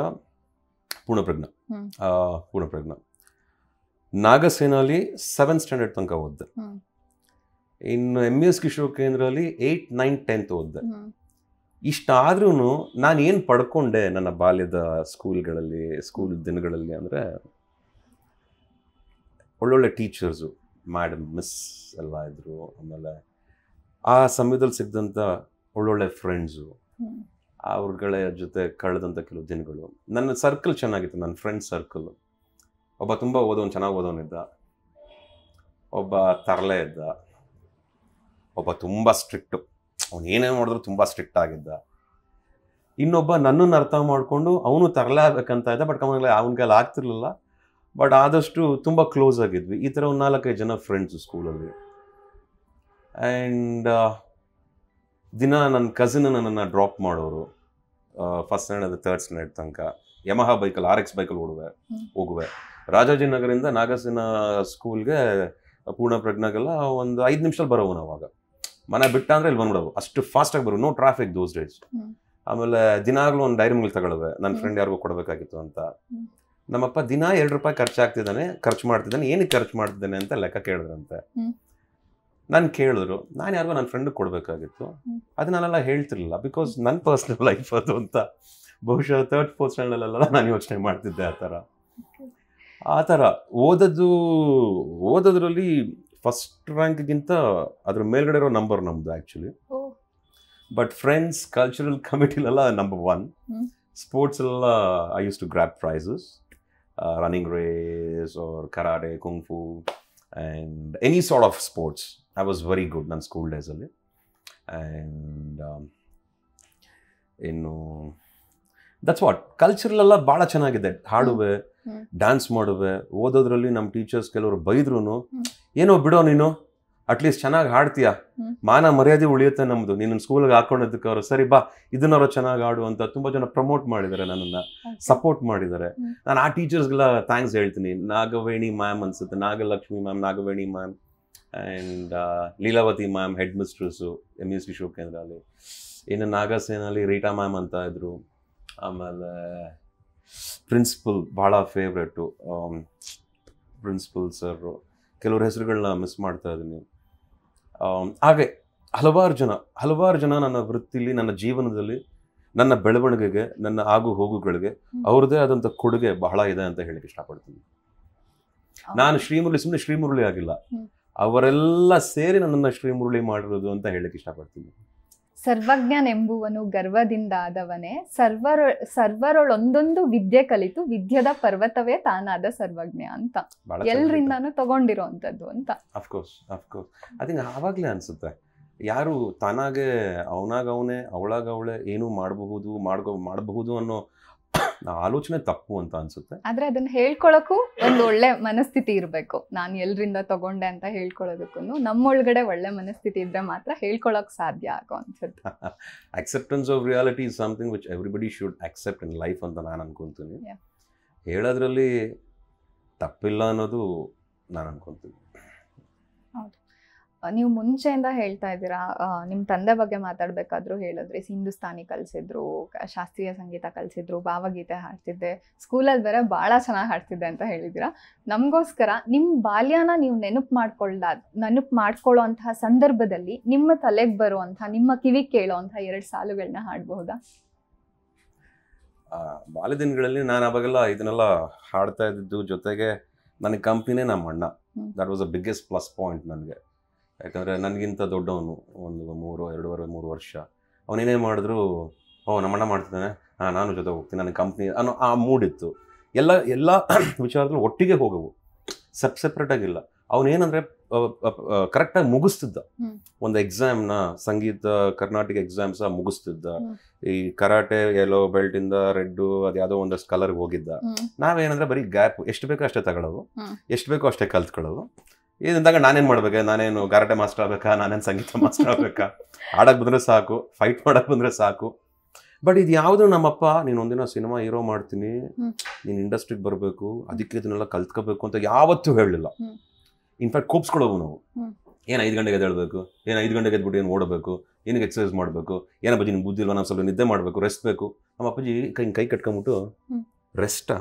ಪೂರ್ಣಪ್ರಜ್ಞ. ನಾಗಸೇನಲ್ಲಿ 7th ಸ್ಟ್ಯಾಂಡರ್ಡ್ ತನಕ ಓದಿದೆ. ಇನ್ನು MS ಕಿಶೋರ್ ಕೇಂದ್ರದಲ್ಲಿ 8th, 9th, 10th ಓದಿದೆ. ಇಷ್ಟಾದ್ರೂ ನಾನು ಏನು ಪಡ್ಕೊಂಡೆ ನನ್ನ ಬಾಲ್ಯದ ಸ್ಕೂಲ್ ದಿನಗಳಲ್ಲಿ ಅಂದರೆ ಒಳ್ಳೊಳ್ಳೆ ಟೀಚರ್ಸು, ಮೇಡಮ್, ಮಿಸ್ ಎಲ್ಲ ಇದ್ರು. ಆಮೇಲೆ ಆ ಸಮಯದಲ್ಲಿ ಸಿಗ್ದಂಥ ಒಳ್ಳೊಳ್ಳೆ ಫ್ರೆಂಡ್ಸು, ಅವ್ರಗಳ ಜೊತೆ ಕಳೆದಂಥ ಕೆಲವು ದಿನಗಳು. ನನ್ನ ಸರ್ಕಲ್ ಚೆನ್ನಾಗಿತ್ತು, ನನ್ನ ಫ್ರೆಂಡ್ ಸರ್ಕಲ್. ಒಬ್ಬ ತುಂಬ ಚೆನ್ನಾಗಿ ಓದೋನಿದ್ದ, ಒಬ್ಬ ತರಲೆ ಇದ್ದ, ಒಬ್ಬ ತುಂಬ ಸ್ಟ್ರಿಕ್ಟು, ಅವನು ಏನೇನು ಮಾಡಿದ್ರು ತುಂಬ ಸ್ಟ್ರಿಕ್ಟ್ ಆಗಿದ್ದ. ಇನ್ನೊಬ್ಬ ನನ್ನನ್ನು ಅರ್ಥ ಮಾಡಿಕೊಂಡು ಅವನು ತರಲೆ ಆಗ್ಬೇಕಂತ ಇದ್ದ, ಬಟ್ ಅವನಿಗೆಲ್ಲ ಆಗ್ತಿರ್ಲಿಲ್ಲ. ಬಟ್ ಆದಷ್ಟು ತುಂಬ ಕ್ಲೋಸ್ ಆಗಿದ್ವಿ. ಈ ಥರ ಒಂದು 4-5 ಜನ ಫ್ರೆಂಡ್ಸು ಸ್ಕೂಲಲ್ಲಿ. ಆ್ಯಂಡ್ ದಿನ ನನ್ನ ಕಸಿನ್ ನನ್ನನ್ನು ಡ್ರಾಪ್ ಮಾಡೋರು 1st ಸ್ಟ್ಯಾಂಡರ್ಡ್ 3rd ಸ್ಟ್ಯಾಂಡರ್ಡ್ ತನಕ. ಯಮಹಾ ಬೈಕಲ್ಲಿ, RX ಬೈಕಲ್ಲಿ ಹೋಗುವೆ. ರಾಜಾಜಿನಗರಿಂದ ನಾಗಸೇನ ಸ್ಕೂಲ್ಗೆ ಪೂರ್ಣಪ್ರಜ್ಞಾಗೆಲ್ಲ ಒಂದು 5 ನಿಮಿಷದಲ್ಲಿ ಬರೋವು. ಅವಾಗ ಮನೆ ಬಿಟ್ಟ ಅಂದರೆ ಇಲ್ಲಿ ಬಂದ್ಬಿಡೋವು, ಅಷ್ಟು ಫಾಸ್ಟಾಗಿ ಬರೋವು. No traffic those days. ಆಮೇಲೆ ದಿನಾಗ್ಲೂ ಒಂದು ಡೈರಿ ಮಿಲ್ಕ್ ತಗೊಳ್ಳುವೆ, ನನ್ನ ಫ್ರೆಂಡ್ ಯಾರಿಗೂ ಕೊಡಬೇಕಾಗಿತ್ತು ಅಂತ. ನಮ್ಮಪ್ಪ ದಿನ 2 ರೂಪಾಯಿ ಖರ್ಚು ಮಾಡ್ತಿದ್ದಾನೆ. ಏನಕ್ಕೆ ಖರ್ಚು ಮಾಡ್ತಿದ್ದಾನೆ ಅಂತ ಲೆಕ್ಕ ಕೇಳಿದ್ರಂತೆ. ನಾನು ಕೇಳಿದ್ರು, ನಾನು ಯಾರಿಗೋ ನನ್ನ ಫ್ರೆಂಡಿಗೆ ಕೊಡಬೇಕಾಗಿತ್ತು. ಅದು ನಾನೆಲ್ಲ ಹೇಳ್ತಿರ್ಲಿಲ್ಲ, ಬಿಕಾಸ್ ನನ್ನ ಪರ್ಸ್ನಲ್ ಲೈಫ್ ಅದು ಅಂತ. ಬಹುಶಃ 3rd, 4th ಸ್ಟ್ಯಾಂಡರ್ಡಲ್ಲೆಲ್ಲ ನಾನು ಯೋಚನೆ ಮಾಡ್ತಿದ್ದೆ ಆ ಥರ. ಓದೋದ್ರಲ್ಲಿ 1st ರ್ಯಾಂಕ್ಗಿಂತ ಅದ್ರ ಮೇಲ್ಗಡೆ ಇರೋ ನಂಬರ್ ನಮ್ಮದು ಆ್ಯಕ್ಚುಲಿ. ಬಟ್ ಫ್ರೆಂಡ್ಸ್, ಕಲ್ಚರಲ್ ಕಮಿಟಿಲೆಲ್ಲ ನಂಬರ್ 1. ಸ್ಪೋರ್ಟ್ಸ್ ಎಲ್ಲ I use to grab prizes, running race or karate, kung fu and any sort of sports. I was very good ನನ್ನ ಸ್ಕೂಲ್ ಡೇಸಲ್ಲಿ. ಆ್ಯಂಡ್ ಇನ್ನು ದಟ್ಸ್ ವಾಟ್. ಕಲ್ಚರಲೆಲ್ಲ ಭಾಳ ಚೆನ್ನಾಗಿದೆ. ಹಾಡುವೆ, ಡ್ಯಾನ್ಸ್ ಮಾಡುವೆ. ಓದೋದ್ರಲ್ಲಿ ನಮ್ಮ ಟೀಚರ್ಸ್ ಕೆಲವರು ಬೈದ್ರು, ಏನೋ ಬಿಡೋ ನೀನು, ಅಟ್ಲೀಸ್ಟ್ ಚೆನ್ನಾಗಿ ಹಾಡ್ತೀಯಾ, ಮಾನ ಮರ್ಯಾದೆ ಉಳಿಯುತ್ತೆ ನಮ್ಮದು, ನೀನು ಸ್ಕೂಲ್ಗೆ ಹಾಕೊಂಡಿದ್ದಕ್ಕೆ ಅವರು ಸರಿ ಬಾ ಇದನ್ನವರು ಚೆನ್ನಾಗಿ ಆಡು ಅಂತ ತುಂಬ ಜನ ಪ್ರಮೋಟ್ ಮಾಡಿದ್ದಾರೆ, ನನ್ನನ್ನು ಸಪೋರ್ಟ್ ಮಾಡಿದ್ದಾರೆ. ನಾನು ಆ ಟೀಚರ್ಸ್ಗೆಲ್ಲ ಥ್ಯಾಂಕ್ಸ್ ಹೇಳ್ತೀನಿ. ನಾಗವೇಣಿ ಮ್ಯಾಮ್ ಅನ್ಸುತ್ತೆ, Nagalakshmi ma'am, Nagaveni ma'am and Leelavati ma'am head mistress MS Kishore ಕೇಂದ್ರಲ್ಲಿ. ಇನ್ನು ನಾಗಸೇನಲ್ಲಿ ರೀಟಾ ಮ್ಯಾಮ್ ಅಂತ ಇದ್ರು. ಆಮೇಲೆ ಪ್ರಿನ್ಸಿಪಲ್ ಭಾಳ ಫೇವ್ರೇಟು, ಪ್ರಿನ್ಸಿಪಲ್ ಸರ್. ಕೆಲವ್ರ ಹೆಸರುಗಳನ್ನ ಮಿಸ್ ಮಾಡ್ತಾ ಇದ್ದೀನಿ. ಹಾಗೆ ಹಲವಾರು ಜನ ನನ್ನ ವೃತ್ತಿಲಿ, ನನ್ನ ಜೀವನದಲ್ಲಿ, ನನ್ನ ಬೆಳವಣಿಗೆಗೆ, ನನ್ನ ಆಗು ಹೋಗುಗಳಿಗೆ ಅವ್ರದ್ದೇ ಆದಂಥ ಕೊಡುಗೆ ಬಹಳ ಇದೆ ಅಂತ ಹೇಳಕ್ಕೆ ಇಷ್ಟಪಡ್ತೀನಿ. ನಾನು ಸುಮ್ಮನೆ ಶ್ರೀಮುರಳಿ ಆಗಿಲ್ಲ, ಅವರೆಲ್ಲ ಸೇರಿ ನನ್ನನ್ನು ಶ್ರೀಮುರಳಿ ಮಾಡಿರೋದು ಅಂತ ಹೇಳಕ್ಕೆ ಇಷ್ಟಪಡ್ತೀನಿ. ಸರ್ವಜ್ಞನೆಂಬುವನು ಗರ್ವದಿಂದ ಆದವನೇ, ಸರ್ವರೊಳೊಂದೊಂದು ವಿದ್ಯೆ ಕಲಿತು ವಿದ್ಯದ ಪರ್ವತವೇ ತಾನಾದ ಸರ್ವಜ್ಞ ಅಂತ ಎಲ್ರಿಂದಾನು ತಗೊಂಡಿರೋಂಥದ್ದು ಅಂತ. ಅಫ್ಕೋರ್ಸ್ ಐ ಥಿಂಕ್ ಆವಾಗಲೇ ಅನ್ಸುತ್ತೆ, ಯಾರು ತಾನಾಗೆ ಅವನಾಗವನೇ ಅವಳಾಗವಳೆ ಏನೂ ಮಾಡಬಹುದು ಅನ್ನೋ ಆಲೋಚನೆ ತಪ್ಪು ಅಂತ ಅನ್ಸುತ್ತೆ. ಆದ್ರೆ ಅದನ್ನ ಹೇಳ್ಕೊಳಕ್ಕೂ ಒಂದು ಒಳ್ಳೆ ಮನಸ್ಥಿತಿ ಇರಬೇಕು. ನಾನು ಎಲ್ರಿಂದ ತಗೊಂಡೆ ಅಂತ ಹೇಳ್ಕೊಳ್ಳೋದಕ್ಕೂ ನಮ್ಮೊಳಗಡೆ ಒಳ್ಳೆ ಮನಸ್ಥಿತಿ ಇದ್ರೆ ಮಾತ್ರ ಹೇಳ್ಕೊಳಕ್ ಸಾಧ್ಯ ಆಗೋ ಅನ್ಸುತ್ತೆ. Acceptance of reality is something which everybody should accept in life ಅಂತ ನಾನು ಅನ್ಕೊಂತೀನಿ. ಹೇಳೋದ್ರಲ್ಲಿ ತಪ್ಪಿಲ್ಲ ಅನ್ನೋದು ನಾನು ಅನ್ಕೊಂತೀನಿ. ನೀವು ಮುಂಚೆಯಿಂದ ಹೇಳ್ತಾ ಇದ್ದೀರಾ, ನಿಮ್ಮ ತಂದೆ ಬಗ್ಗೆ ಮಾತಾಡ್ಬೇಕಾದ್ರೂ ಹೇಳಿದ್ರಿ, ಹಿಂದೂಸ್ತಾನಿ ಕಲಿಸಿದ್ರು, ಶಾಸ್ತ್ರೀಯ ಸಂಗೀತ ಕಲಿಸಿದ್ರು, ಭಾವಗೀತೆ ಹಾಡ್ತಿದ್ದೆ, ಸ್ಕೂಲಲ್ಲಿ ಬೇರೆ ಭಾಳ ಚೆನ್ನಾಗಿ ಹಾಡ್ತಿದ್ದೆ ಅಂತ ಹೇಳಿದ್ದೀರಾ. ನಮಗೋಸ್ಕರ ನಿಮ್ಮ ಬಾಲ್ಯನ ನೀವು ನೆನಪು ಮಾಡ್ಕೊಳ್ಳೋ ಅಂತಹ ಸಂದರ್ಭದಲ್ಲಿ ನಿಮ್ಮ ತಲೆಗೆ ಬರುವಂಥ, ನಿಮ್ಮ ಕಿವಿಗೆ ಕೇಳೋ ಅಂಥ 2 ಸಾಲುಗಳನ್ನ ಹಾಡಬಹುದಾ? ಬಾಲ್ಯ ದಿನಗಳಲ್ಲಿ ನಾನು ಅವಾಗೆಲ್ಲ ಇದನ್ನೆಲ್ಲ ಹಾಡ್ತಾ ಇದ್ದಿದ್ದು, ಜೊತೆಗೆ ನನಗೆ ಕಂಪ್ನಿನೇ ನಮ್ಮ ಅಣ್ಣ. That was a biggest plus point ನನಗೆ. ಯಾಕಂದರೆ ನನಗಿಂತ ದೊಡ್ಡವನು, ಒಂದು 2.5-3 ವರ್ಷ. ಅವನೇನೇ ಮಾಡಿದ್ರು, ನಮ್ಮಣ್ಣ ಮಾಡ್ತಿದ್ದಾನೆ, ನಾನು ಜೊತೆ ಹೋಗ್ತೀನಿ, ನನಗೆ ಕಂಪ್ನಿ ಅನ್ನೋ ಆ ಮೂಡಿತ್ತು. ಎಲ್ಲ ವಿಚಾರಗಳು ಒಟ್ಟಿಗೆ ಹೋಗವು, ಸೆಪ್ರೇಟಾಗಿಲ್ಲ. ಅವನೇನಂದರೆ ಕರೆಕ್ಟಾಗಿ ಮುಗಿಸ್ತಿದ್ದ. ಒಂದು ಎಕ್ಸಾಮ್ನ, ಸಂಗೀತ ಕರ್ನಾಟಕ ಎಕ್ಸಾಮ್ಸ ಮುಗಿಸ್ತಿದ್ದ. ಈ ಕರಾಟೆ ಯೆಲ್ಲೋ ಬೆಲ್ಟಿಂದ ರೆಡ್ಡು ಅದ್ಯಾವುದೋ ಒಂದಷ್ಟು ಕಲರ್ಗೆ ಹೋಗಿದ್ದ. ನಾವೇನಂದ್ರೆ ಬರೀ ಗ್ಯಾಪ್, ಎಷ್ಟು ಬೇಕೋ ಅಷ್ಟೇ ತಗೊಳ್ಳೋದು, ಎಷ್ಟು ಬೇಕೋ ಅಷ್ಟೇ ಕಲ್ತ್ಕೊಳ್ಳೋದು. ಇದಂದಾಗ ನಾನೇನು ಮಾಡ್ಬೇಕು, ನಾನೇನು ಕರಾಟೆ ಮಾಸ್ಟರ್ ಆಗ್ಬೇಕಾ, ನಾನೇನು ಸಂಗೀತ ಮಾಸ್ಟರ್ ಆಗ್ಬೇಕಾ, ಆಡಕ್ಕೆ ಬಂದರೆ ಸಾಕು, ಫೈಟ್ ಮಾಡಕ್ಕೆ ಬಂದರೆ ಸಾಕು. ಬಟ್ ಇದು ಯಾವುದು ನಮ್ಮಪ್ಪ, ನೀನು ಒಂದಿನ ಸಿನಿಮಾ ಹೀರೋ ಮಾಡ್ತೀನಿ, ನೀನು ಇಂಡಸ್ಟ್ರಿಗೆ ಬರಬೇಕು, ಅದಕ್ಕೆ ಇದನ್ನೆಲ್ಲ ಕಲ್ತ್ಕೋಬೇಕು ಅಂತ ಯಾವತ್ತೂ ಹೇಳಲಿಲ್ಲ. ಇನ್ಫ್ಯಾಕ್ಟ್ ಕೋಪ್ಸ್ಕೊಳ್ಳೋವು ನಾವು. ಏನು 5 ಗಂಟೆಗೆ ಎದ್ದೇಳಬೇಕು, ಏನು 5 ಗಂಟೆಗೆ ಎದ್ಬಿಟ್ಟು ಏನು ಓಡಬೇಕು, ಏನಕ್ಕೆ ಎಕ್ಸರ್ಸೈಸ್ ಮಾಡಬೇಕು, ಏನಪ್ಪ ನಿನ್ನ ಬುದ್ಧಿ ಇಲ್ವಾ, ನಾವು ಸ್ವಲ್ಪ ನಿದ್ದೆ ಮಾಡಬೇಕು, ರೆಸ್ಟ್ ಬೇಕು. ನಮ್ಮ ಅಪ್ಪಾಜಿ ಕೈ ಕಟ್ಕೊಂಬಿಟ್ಟು, ರೆಸ್ಟಾ,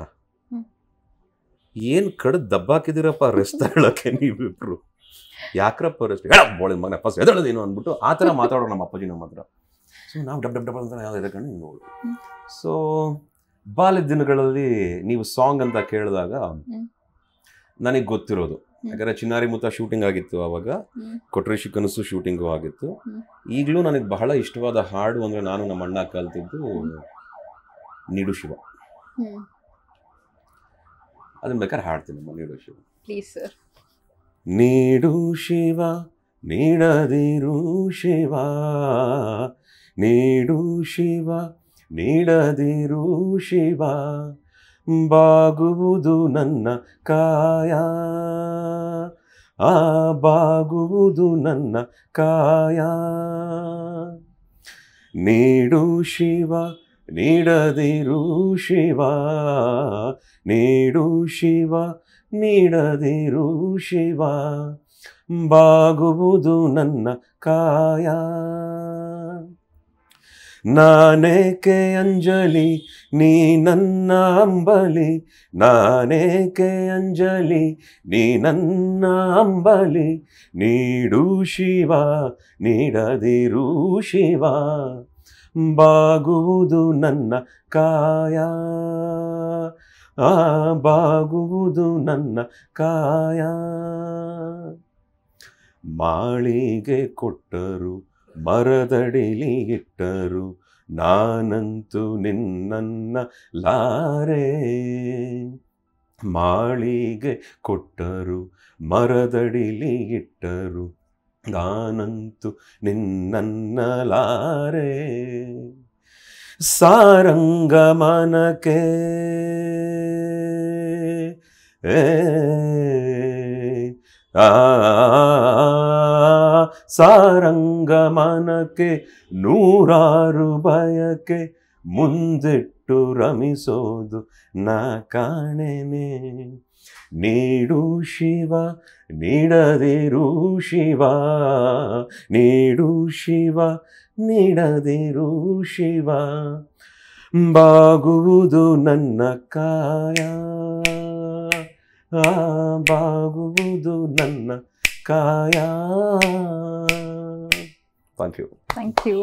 ಏನು ಕಡ್ದು ದಬ್ಬಾಕಿದ್ದೀರಪ್ಪ ರೆಸ್ಟ್ ತಗೊಳ್ಳೋಕ್ಕೆ ನೀವಿಬ್ರು, ಯಾಕ್ರಪ್ಪ ರೆಸ್ಟ್, ಬೋಳಿ ಮಗನ ಫಸ್ಟ್ ಎದ್ದೇಳೋದೇನು ಅಂದ್ಬಿಟ್ಟು ಆ ಥರ ಮಾತಾಡೋರು ನಮ್ಮ ಅಪ್ಪಾಜಿ ನಮ್ಮ ಹತ್ರ. ಸೊ ನಾವು ಡಬ್ ಅಂತ ಯಾವ್ದು ಎದಕೊಂಡು ಹಿಂಗೆ ನೋಡು. ಸೊ ಬಾಲ್ಯ ದಿನಗಳಲ್ಲಿ ನೀವು ಸಾಂಗ್ ಅಂತ ಕೇಳಿದಾಗ ನನಗೆ ಗೊತ್ತಿರೋದು, ಯಾಕಂದರೆ ಚಿನ್ನಾರಿ ಮುತ್ತ ಶೂಟಿಂಗ್ ಆಗಿತ್ತು ಆವಾಗ, ಕೊಟ್ರೇಶಿ ಕನಸು ಶೂಟಿಂಗು ಆಗಿತ್ತು. ಈಗಲೂ ನನಗೆ ಬಹಳ ಇಷ್ಟವಾದ ಹಾಡು ಅಂದರೆ ನಾನು ನಮ್ಮ ಅಣ್ಣ ಕಲ್ತಿದ್ದು ನೀಡು ಶಿವ. ಅದನ್ನ ಬೇಕಾದ್ರೆ ಹಾಡ್ತೀನಿ ನಮ್ಮ ನೀಡು ಶಿವ. Please sir. ನೀಡು ಶಿವ ನೀಡದಿರು ಶಿವ, ನೀಡು ಶಿವ ನೀಡದಿರು ಶಿವ, ಬಾಗುವುದು ನನ್ನ ಕಾಯ, ಬಾಗುವುದು ನನ್ನ ಕಾಯ. ನೀಡು ಶಿವ ನೀಡದಿರು ಶಿವ, ನೀಡು ಶಿವ ನೀಡದಿರು ಶಿವ, ಬಾಗುವುದು ನನ್ನ ಕಾಯ. ನಾನೇಕೆ ಅಂಜಲಿ ನೀ ನನ್ನ ಅಂಬಲಿ, ನಾನೇಕೆ ಅಂಜಲಿ ನೀ ನನ್ನ ಅಂಬಲಿ, ನೀಡು ಶಿವ ನೀಡದಿರು ಶಿವ, ಬಾಗುವುದು ನನ್ನ ಕಾಯ, ಬಾಗುವುದು ನನ್ನ ಕಾಯ. ಮಾಳಿಗೆ ಕೊಟ್ಟರು ಮರದಡಿಲಿ ಇಟ್ಟರು, ನಾನಂತೂ ನಿನ್ನನ್ನ ಲಾರೆ. ಮಾಳಿಗೆ ಕೊಟ್ಟರು ಮರದಡಿಲಿ ಇಟ್ಟರು, ನಾನಂತೂ ನಿನ್ನನ್ನ ಲಾರೆ. ಸಾರಂಗಮನಕ್ಕೆ ಸಾರಂಗಮನಕ್ಕೆ ನೂರಾರು ಬಯಕೆ, ಮುಂದಿಟ್ಟು ರಮಿಸೋದು ನಾ ಕಾಣೆನೆ. ನೀಡು ಶಿವ ನೀಡದಿರು ಶಿವ, ನೀಡು ಶಿವ ನೀಡದಿರು ಶಿವ, ಬಾಗುವುದು ನನ್ನ ಕಾಯ, ಬಾಗುವುದು ನನ್ನ ಕಾಯ. Thank you. Thank you.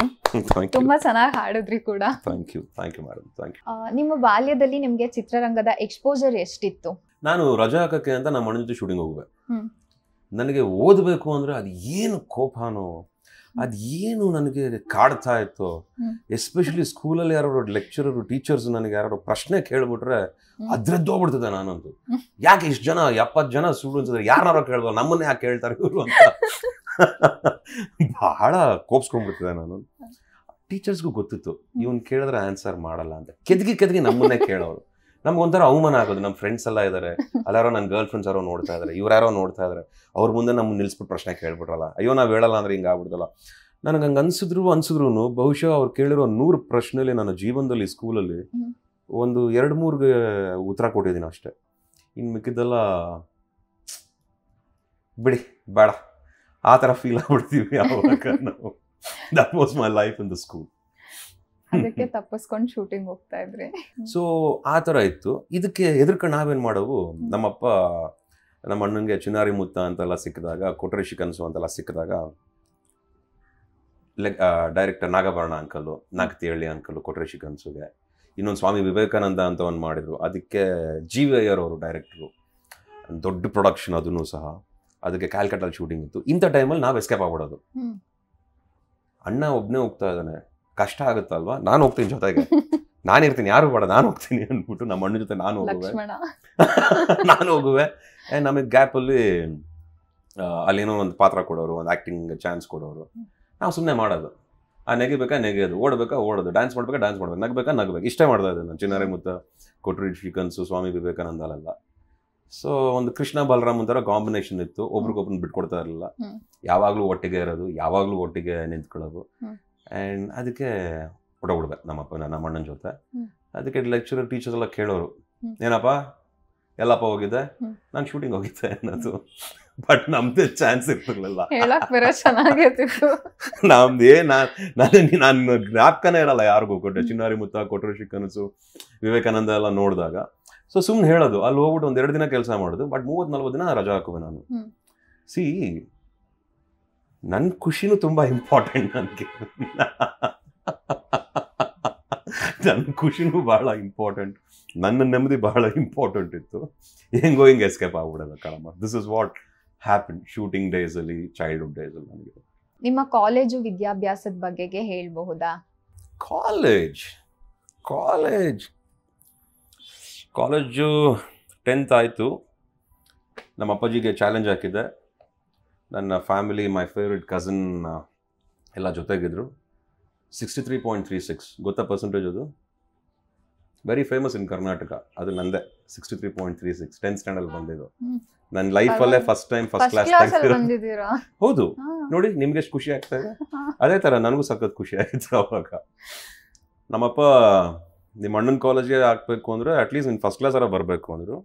ತುಂಬಾ ಚೆನ್ನಾಗಿ ಹಾಡಿದ್ರಿ ಕೂಡ. Thank you madam, thank you. ನಿಮ್ಮ ಬಾಲ್ಯದಲ್ಲಿ ನಿಮಗೆ ಚಿತ್ರರಂಗದ ಎಕ್ಸ್ಪೋಜರ್ ಎಷ್ಟಿತ್ತು? ನಾನು ರಜಾ ಹಾಕಕ್ಕೆ ಅಂತ ನಮ್ಮ ಅಣ್ಣ ಜೊತೆ ಶೂಟಿಂಗ್ ಹೋಗುವೆ. ನನಗೆ ಓದಬೇಕು ಅಂದರೆ ಅದು ಏನು ಕೋಪನೋ, ಅದು ಏನು ನನಗೆ ಕಾಡ್ತಾ ಇತ್ತು. ಎಸ್ಪೆಷಲಿ ಸ್ಕೂಲಲ್ಲಿ ಯಾರು ಲೆಕ್ಚರರು ಟೀಚರ್ಸ್ ನನಗೆ ಯಾರು ಪ್ರಶ್ನೆ ಕೇಳ್ಬಿಟ್ರೆ ಅದ್ರದ್ದೋಗ್ಬಿಡ್ತದೆ ನಾನಂತೂ. ಯಾಕೆ ಇಷ್ಟು ಜನ 70 ಜನ ಸ್ಟೂಡೆಂಟ್ಸ್ ಇದ್ದಾರೆ, ಯಾರು ಕೇಳ್ಬೋದು, ನಮ್ಮನ್ನೇ ಯಾಕೆ ಕೇಳ್ತಾರೆ ಇವರು ಅಂತ ಬಹಳ ಕೋಪಿಸ್ಕೊಂಡ್ಬಿಡ್ತಿದೆ ನಾನು. ಟೀಚರ್ಸ್ಗೂ ಗೊತ್ತಿತ್ತು ಇವನ್ ಕೇಳಿದ್ರೆ ಆನ್ಸರ್ ಮಾಡಲ್ಲ ಅಂತ. ಕೆದಗಿ ನಮ್ಮನ್ನೇ ಕೇಳೋರು. ನಮ್ಗೊಂಥರ ಅವಮಾನ ಆಗೋದು. ನಮ್ಮ ಫ್ರೆಂಡ್ಸ್ ಎಲ್ಲ ಇದ್ದಾರೆ, ಅಲ್ಲಾರೋ ನನ್ನ ಗರ್ಲ್ ಫ್ರೆಂಡ್ಸ್ ಯಾರೋ ನೋಡ್ತಾ ಇದಾರೆ, ಇವ್ರ್ಯಾರೋ ನೋಡ್ತಾ ಇದಾರೆ, ಅವ್ರ ಮುಂದೆ ನಮ್ಮನ್ನ ನಿಲ್ಸ್ಬಿಟ್ಟು ಪ್ರಶ್ನೆ ಕೇಳ್ಬಿಟ್ರಲ್ಲ, ಅಯ್ಯೋ ನಾವು ಹೇಳಲ್ಲ ಅಂದ್ರೆ ಹಿಂಗೆ ಆಗ್ಬಿಡ್ದಲ್ಲ. ನನಗೆ ಹಂಗೆ ಅನ್ಸಿದ್ರು ಬಹುಶಃ ಅವ್ರು ಕೇಳಿರೋ 100 ಪ್ರಶ್ನೆಯಲ್ಲಿ ನನ್ನ ಜೀವನದಲ್ಲಿ ಸ್ಕೂಲಲ್ಲಿ ಒಂದು 2-3 ಉತ್ತರ ಕೊಟ್ಟಿದ್ದೀನಿ ಅಷ್ಟೇ. ಇನ್ನು ಮಿಕ್ಕಿದ್ದೆಲ್ಲ ಬಿಡಿ ಬೇಡ ಆ ಥರ ಫೀಲ್ ಆಗ್ಬಿಡ್ತೀವಿ ಯಾವಾಗ ನಾವು. That was my life in the school. ಅದಕ್ಕೆ ತಪ್ಪಿಸ್ಕೊಂಡು ಶೂಟಿಂಗ್ ಹೋಗ್ತಾ ಇದ್ರಿ. ಸೊ ಆ ಥರ ಇತ್ತು. ಇದಕ್ಕೆ ಎದುರ್ಕೊಂಡು ನಾವೇನು ಮಾಡೋವು, ನಮ್ಮಪ್ಪ ನಮ್ಮ ಅಣ್ಣಂಗೆ ಚಿನ್ನಾರಿ ಮುತ್ತ ಅಂತೆಲ್ಲ ಸಿಕ್ಕಿದಾಗ, ಕೊಟ್ರೇಶಿ ಕನಸು ಅಂತೆಲ್ಲ ಸಿಕ್ಕಿದಾಗ, director Nagabharana uncle, Nagathihalli uncle Kotreshi ಕನಸುಗೆ, ಇನ್ನೊಂದು ಸ್ವಾಮಿ ವಿವೇಕಾನಂದ ಅಂತ ಒಂದು ಮಾಡಿದ್ರು, ಅದಕ್ಕೆ ಜಿ ವಿ ಅಯ್ಯರ್ ಅವರು ಡೈರೆಕ್ಟ್ರು, ದೊಡ್ಡ ಪ್ರೊಡಕ್ಷನ್ ಅದನ್ನು ಸಹ. ಅದಕ್ಕೆ ಕ್ಯಾಲ್ಕಟ್ಟಲ್ಲಿ ಶೂಟಿಂಗ್ ಇತ್ತು. ಇಂಥ ಟೈಮಲ್ಲಿ ನಾವು ಎಸ್ಕೇಪ್ ಆಗ್ಬಿಡೋದು. ಅಣ್ಣ ಒಬ್ಬನೇ ಹೋಗ್ತಾ ಇದ್ದಾನೆ, ಕಷ್ಟ ಆಗುತ್ತಲ್ವಾ, ನಾನು ಹೋಗ್ತೀನಿ ಜೊತೆಗೆ, ನಾನಿರ್ತೀನಿ, ಯಾರು ಬೇಡ ನಾನು ಹೋಗ್ತೀನಿ ಅಂದ್ಬಿಟ್ಟು ನಮ್ಮ ಅಣ್ಣ ಜೊತೆ ನಾನು ಹೋಗುವೆ. ನಮಗೆ ಗ್ಯಾಪಲ್ಲಿ ಅಲ್ಲೇನೋ ಒಂದು ಪಾತ್ರ ಕೊಡೋರು, ಒಂದು ಆ್ಯಕ್ಟಿಂಗ್ ಚಾನ್ಸ್ ಕೊಡೋರು, ನಾವು ಸುಮ್ಮನೆ ಮಾಡೋದು. ನೆಗಿಬೇಕಾ ನೆಗೆಯೋದು, ಓಡಬೇಕಾ ಓಡೋದು, ಡ್ಯಾನ್ಸ್ ಮಾಡ್ಬೇಕು, ನಗಬೇಕು, ಇಷ್ಟೇ ಮಾಡ್ತಾ ಇದ್ದೆ ನಾನು. ಚಿನ್ನಾರಿ ಮುತ್ತ, ಕೊಟ್ರೇಶಿ ಕನಸು, ಸ್ವಾಮಿ ವಿವೇಕಾನಂದಲೆಲ್ಲ. ಸೊ ಒಂದು ಕೃಷ್ಣ ಬಲರಾಮ್ ಒಂಥರ ಕಾಂಬಿನೇಷನ್ ಇತ್ತು. ಒಬ್ರಿಗೊಬ್ರನ್ನ ಬಿಟ್ಕೊಡ್ತಾ ಇರಲಿಲ್ಲ, ಯಾವಾಗಲೂ ಒಟ್ಟಿಗೆ ಇರೋದು, ಯಾವಾಗಲೂ ಒಟ್ಟಿಗೆ ನಿಂತ್ಕೊಳ್ಳೋದು. ಆ್ಯಂಡ್ ಅದಕ್ಕೆ ಹೊಡಬಿಡ್ಬೇಕು ನಮ್ಮ ಅಣ್ಣನ ಜೊತೆ. ಅದಕ್ಕೆ ಲೆಕ್ಚರರ್ ಟೀಚರ್ಸ್ ಎಲ್ಲ ಕೇಳೋರು, ಏನಪ್ಪ ಎಲ್ಲಪ್ಪ ಹೋಗಿದ್ದೆ, ನಾನು ಶೂಟಿಂಗ್ ಹೋಗಿದ್ದೆ ಅನ್ನೋದು. ಬಟ್ ನಮ್ದೇ ಚಾನ್ಸ್ ಇರ್ತಿರ್ಲಿಲ್ಲ. ನಮ್ದೇ ನಾನು ಜ್ಞಾಪಕನೇ ಇರಲ್ಲ ಯಾರಿಗೂ. ಚಿನ್ನಾರಿ ಮುತ್ತ, ಕೊಟ್ರೇಶಿ ಕನಸು, ವಿವೇಕಾನಂದ ಎಲ್ಲ ನೋಡಿದಾಗ ಸೊ ಸುಮ್ಮನೆ ಹೇಳೋದು, ಅಲ್ಲಿ ಹೋಗ್ಬಿಟ್ಟು 1-2 ದಿನ ಕೆಲಸ ಮಾಡೋದು, ಬಟ್ 30-40 ದಿನ ರಜಾ ಹಾಕುವೆ ನಾನು. ಸಿ ನನ್ನ ಖುಷಿನೂ ತುಂಬ ಇಂಪಾರ್ಟೆಂಟ್ ನನಗೆ. ನನ್ನ ಖುಷಿನೂ ಬಹಳ ಇಂಪಾರ್ಟೆಂಟ್, ನನ್ನ ನೆಮ್ಮದಿ ಬಹಳ ಇಂಪಾರ್ಟೆಂಟ್ ಇತ್ತು. ಹೆಂಗೋ ಹಿಂಗೆ ಎಸ್ಕೇಪ್ ಆಗ್ಬಿಡೋದು ಕಣಮ್ಮ. This is what happen shooting ಡೇಸಲ್ಲಿ, ಚೈಲ್ಡ್ಹುಡ್ ಡೇಸಲ್ಲಿ ನನಗೆ. ನಿಮ್ಮ ಕಾಲೇಜು ವಿದ್ಯಾಭ್ಯಾಸದ ಬಗೆಗೆ ಹೇಳಬಹುದಾ? ಕಾಲೇಜು 10th ಆಯಿತು. ನಮ್ಮ ಅಪ್ಪಾಜಿಗೆ ಚಾಲೆಂಜ್ ಹಾಕಿದ್ದೆ. ನನ್ನ ಫ್ಯಾಮಿಲಿ, ಮೈ ಫೇವ್ರೆಟ್ ಕಸಿನ್ ಎಲ್ಲ ಜೊತೆಗಿದ್ರು. 63.36 ಗೊತ್ತಾ ಪರ್ಸೆಂಟೇಜ್? ಅದು ವೆರಿ ಫೇಮಸ್ ಇನ್ ಕರ್ನಾಟಕ. ಅದು ನಂದೇ 63.36 10th ಸ್ಟ್ಯಾಂಡರ್ಡ್ ಬಂದಿದ್ದು. ನನ್ನ ಲೈಫಲ್ಲೇ ಫಸ್ಟ್ ಟೈಮ್ ಫಸ್ಟ್ ಕ್ಲಾಸ್ ಬಂದಿದ್ದೀರಾ? ಹೌದು. ನೋಡಿ ನಿಮ್ಗೆ ಎಷ್ಟು ಖುಷಿ ಆಗ್ತಾ ಇದೆ. ಅದೇ ಥರ ನನಗೂ ಸಖತ್ ಖುಷಿ ಆಗಿತ್ತು ಅವಾಗ. ನಮ್ಮಪ್ಪ ನಿಮ್ಮ ಅಣ್ಣನ ಕಾಲೇಜ್ಗೆ ಹಾಕ್ಬೇಕು ಅಂದ್ರೆ ಅಟ್ಲೀಸ್ಟ್ ನೀನು ಫಸ್ಟ್ ಕ್ಲಾಸ್ ಬರಬೇಕು ಅಂದರು.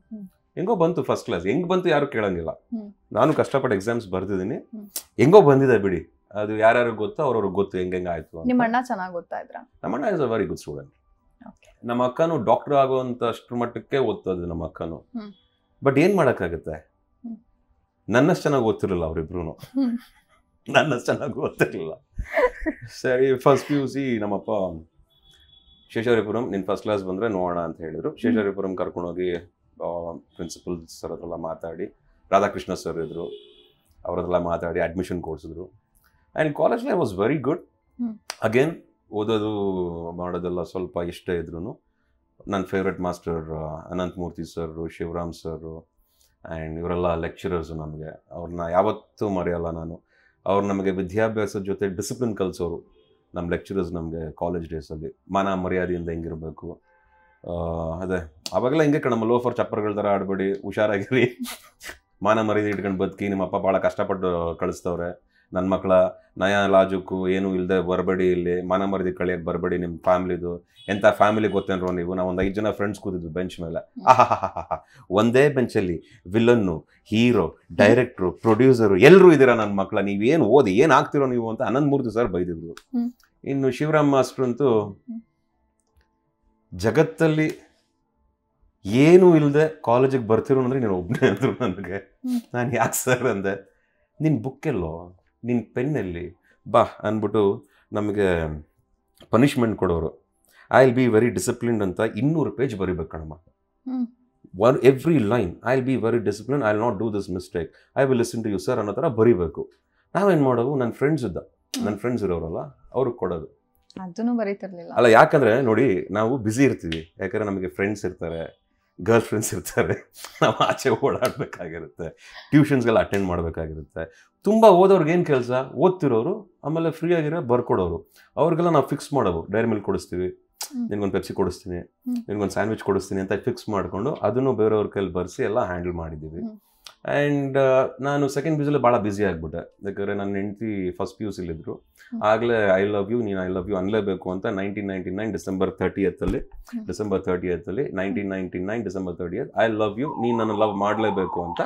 ಹೆಂಗೋ ಬಂತು ಫಸ್ಟ್ ಕ್ಲಾಸ್. ಹೆಂಗ್ ಬಂತು ಯಾರು ಕೇಳಂಗಿಲ್ಲ. ನಾನು ಕಷ್ಟಪಟ್ಟು ಎಕ್ಸಾಮ್ಸ್ ಬರ್ತಿದ್ದೀನಿ, ಹೆಂಗೋ ಬಂದಿದೆ ಬಿಡಿ. ಅದು ಯಾರ್ಯಾರು ಗೊತ್ತೋ ಅವ್ರವ್ರಿಗೆ ಗೊತ್ತು ಹೆಂಗೆ ಆಯ್ತು. ನಿಮ್ಮ ಅಣ್ಣ ಚೆನ್ನಾಗಿ ಓದ್ತಾ ಇದ್ರ? ನಮ್ಮ ಅಣ್ಣ is a very good student. ನಮ್ಮ ಅಕ್ಕನು ಡಾಕ್ಟರ್ ಆಗುವಂತ ಅಷ್ಟ್ರ ಮಟ್ಟಕ್ಕೆ ಓದ್ತದೆ ನಮ್ಮ ಅಕ್ಕನು. ಬಟ್ ಏನ್ ಮಾಡಕ್ಕಾಗತ್ತೆ, ನನ್ನಷ್ಟು ಚೆನ್ನಾಗಿ ಓದ್ತಿರ್ಲಿಲ್ಲ ಅವರಿಬ್ರು. ನನ್ನಷ್ಟು ಚೆನ್ನಾಗಿ ಓದ್ತಿರ್ಲಿಲ್ಲ. ಸರಿ ಫಸ್ಟ್ PUC ನಮ್ಮಪ್ಪ ಶೇಷಾರಿಪುರಂ ನೀನು ಫಸ್ಟ್ ಕ್ಲಾಸ್ ಬಂದರೆ ನೋಡೋಣ ಅಂತ ಹೇಳಿದರು. ಶೇಷಾರಿಪುರಂ ಕರ್ಕೊಂಡೋಗಿ ಪ್ರಿನ್ಸಿಪಲ್ ಸರ್ ಹತ್ರೆಲ್ಲ ಮಾತಾಡಿ, ರಾಧಾಕೃಷ್ಣ ಸರ್ ಇದ್ದರು, ಅವರದೆಲ್ಲ ಮಾತಾಡಿ ಅಡ್ಮಿಷನ್ ಕೊಡಿಸಿದ್ರು. And college life was very good. Again ಓದೋದು ಮಾಡೋದೆಲ್ಲ ಸ್ವಲ್ಪ ಇಷ್ಟ ಇದ್ರು. ನನ್ನ favourite master Ananthamurthy sir, Shivaram sir and ಇವರೆಲ್ಲ ಲೆಕ್ಚರರ್ಸು ನಮಗೆ. ಅವ್ರನ್ನ ಯಾವತ್ತೂ ಮರೆಯಲ್ಲ ನಾನು. ಅವ್ರು ನಮಗೆ ವಿದ್ಯಾಭ್ಯಾಸದ ಜೊತೆ ಡಿಸಿಪ್ಲಿನ್ ಕಲಿಸೋರು. ನಮ್ಮ ಲೆಕ್ಚರರ್ಸ್ ನಮಗೆ ಕಾಲೇಜ್ ಡೇಸಲ್ಲಿ ಮಾನ ಮರ್ಯಾದೆಯಿಂದ ಹೆಂಗಿರಬೇಕು. ಅದೇ ಅವಾಗೆಲ್ಲ ಹಿಂಗೆ ಕಣಮ್ಮ, ಲೋಫರ್ ಚಪ್ಪರ್ಗಳ ಥರ ಆಡಬೇಡಿ, ಹುಷಾರಾಗಿರಿ, ಮಾನ ಮರ್ಯಾದೆ ಇಟ್ಕೊಂಡು ಬದುಕಿ, ನಿಮ್ಮಪ್ಪ ಭಾಳ ಕಷ್ಟಪಟ್ಟು ಕಳಿಸ್ತವ್ರೆ, ನನ್ನ ಮಕ್ಕಳ ನಯ ಲಾಜುಕ್ಕು ಏನೂ ಇಲ್ಲದೆ ಬರಬೇಡಿ, ಇಲ್ಲಿ ಮಾನ ಮರ್ಯಾದೆ ಕಳಿಯೋಕ್ಕೆ ಬರಬೇಡಿ, ನಿಮ್ಮ ಫ್ಯಾಮಿಲಿದು. ಎಂಥ ಫ್ಯಾಮಿಲಿ ಗೊತ್ತೇನ್ರೋ ನೀವು? ನಾವು ಒಂದು 5 ಜನ ಫ್ರೆಂಡ್ಸ್ ಕೂತಿದ್ವಿ ಬೆಂಚ್ ಮೇಲೆ. ಒಂದೇ ಬೆಂಚಲ್ಲಿ ವಿಲನ್ನು, ಹೀರೋ, ಡೈರೆಕ್ಟ್ರು, ಪ್ರೊಡ್ಯೂಸರು ಎಲ್ಲರೂ ಇದ್ದೀರಾ ನನ್ನ ಮಕ್ಕಳ, ನೀವೇನು ಓದಿ ಏನು ಆಗ್ತಿರೋ ನೀವು ಅಂತ ಅನಂತಮೂರ್ತಿ ಸರ್ ಬೈದಿದ್ರು. ಇನ್ನು ಶಿವರಾಮ್ ಮಾಸ್ಟ್ರು ಅಂತೂ ಜಗತ್ತಲ್ಲಿ ಏನೂ ಇಲ್ಲದೆ ಕಾಲೇಜಿಗೆ ಬರ್ತಿರೋ ಅಂದರೆ ನೀನು ಒಬ್ಬನೇ ಅಂದರು ನನಗೆ. ನಾನು ಯಾಕೆ ಸರ್ ಅಂದೆ. ನಿನ್ನ ಬುಕ್ಕೆಲ್ಲೋ, ನಿನ್ನ ಪೆನ್ನಲ್ಲಿ ಬಾ ಅಂದ್ಬಿಟ್ಟು ನಮಗೆ ಪನಿಷ್ಮೆಂಟ್ ಕೊಡೋರು. I will be very disciplined ಅಂತ 200 ಪೇಜ್ ಬರೀಬೇಕು ಕಣಮ್ಮ. Every line I will be very discipline, I will not do this mistake, I will listen to you sir ಅನ್ನೋ ಥರ ಬರೀಬೇಕು. ನಾವೇನು ಮಾಡೋವು, ನನ್ನ ಫ್ರೆಂಡ್ಸ್ ಇರೋರಲ್ಲ ಅವ್ರಿಗೆ ಕೊಡೋದು. ಅದನ್ನು ಬರೀತಿರ್ಲಿಲ್ಲ. ಅಲ್ಲ, ಯಾಕಂದರೆ ನೋಡಿ ನಾವು ಬ್ಯುಸಿ ಇರ್ತೀವಿ, ಯಾಕಂದರೆ ನಮಗೆ ಫ್ರೆಂಡ್ಸ್ ಇರ್ತಾರೆ, ಗರ್ಲ್ ಫ್ರೆಂಡ್ಸ್ ಇರ್ತಾರೆ, ನಾವು ಆಚೆ ಓಡಾಡಬೇಕಾಗಿರುತ್ತೆ, ಟ್ಯೂಷನ್ಸ್ಗೆಲ್ಲ ಅಟೆಂಡ್ ಮಾಡಬೇಕಾಗಿರುತ್ತೆ. ತುಂಬ ಓದೋರ್ಗೆ ಏನು ಕೆಲಸ, ಓದ್ತಿರೋರು ಆಮೇಲೆ ಫ್ರೀ ಆಗಿರೋ ಬರ್ಕೊಡೋರು, ಅವ್ರಿಗೆಲ್ಲ ನಾವು ಫಿಕ್ಸ್ ಮಾಡೋವು. ಡೈರಿ ಮಿಲ್ಕ್ ಕೊಡಿಸ್ತೀವಿ, ನಿನ್ಗೊಂದು ಪೆಪ್ಸಿ ಕೊಡಿಸ್ತೀನಿ, ನಿನ್ಗೊಂದು ಸ್ಯಾಂಡ್ವಿಚ್ ಕೊಡಿಸ್ತೀನಿ ಅಂತ ಫಿಕ್ಸ್ ಮಾಡಿಕೊಂಡು ಅದನ್ನು ಬೇರೆಯವ್ರ ಕೈಲಿ ಬರೆಸಿ ಎಲ್ಲ ಹ್ಯಾಂಡಲ್ ಮಾಡಿದ್ದೀವಿ. ಆ್ಯಂಡ್ ನಾನು ಸೆಕೆಂಡ್ PUCಲಿ ಭಾಳ ಬ್ಯುಸಿ ಆಗಿಬಿಟ್ಟೆ. ಯಾಕಂದರೆ ನನ್ನ ಹೆಂಡತಿ ಫಸ್ಟ್ PUCಲಿದ್ರು. ಆಗಲೇ ಐ ಲವ್ ಯು, ನೀನು ಐ ಲವ್ ಯು ಅನ್ಲೇಬೇಕು ಅಂತ 1999 December 30th December 1999 December 30th I love you, ನೀನು ನನ್ನ ಲವ್ ಮಾಡಲೇಬೇಕು ಅಂತ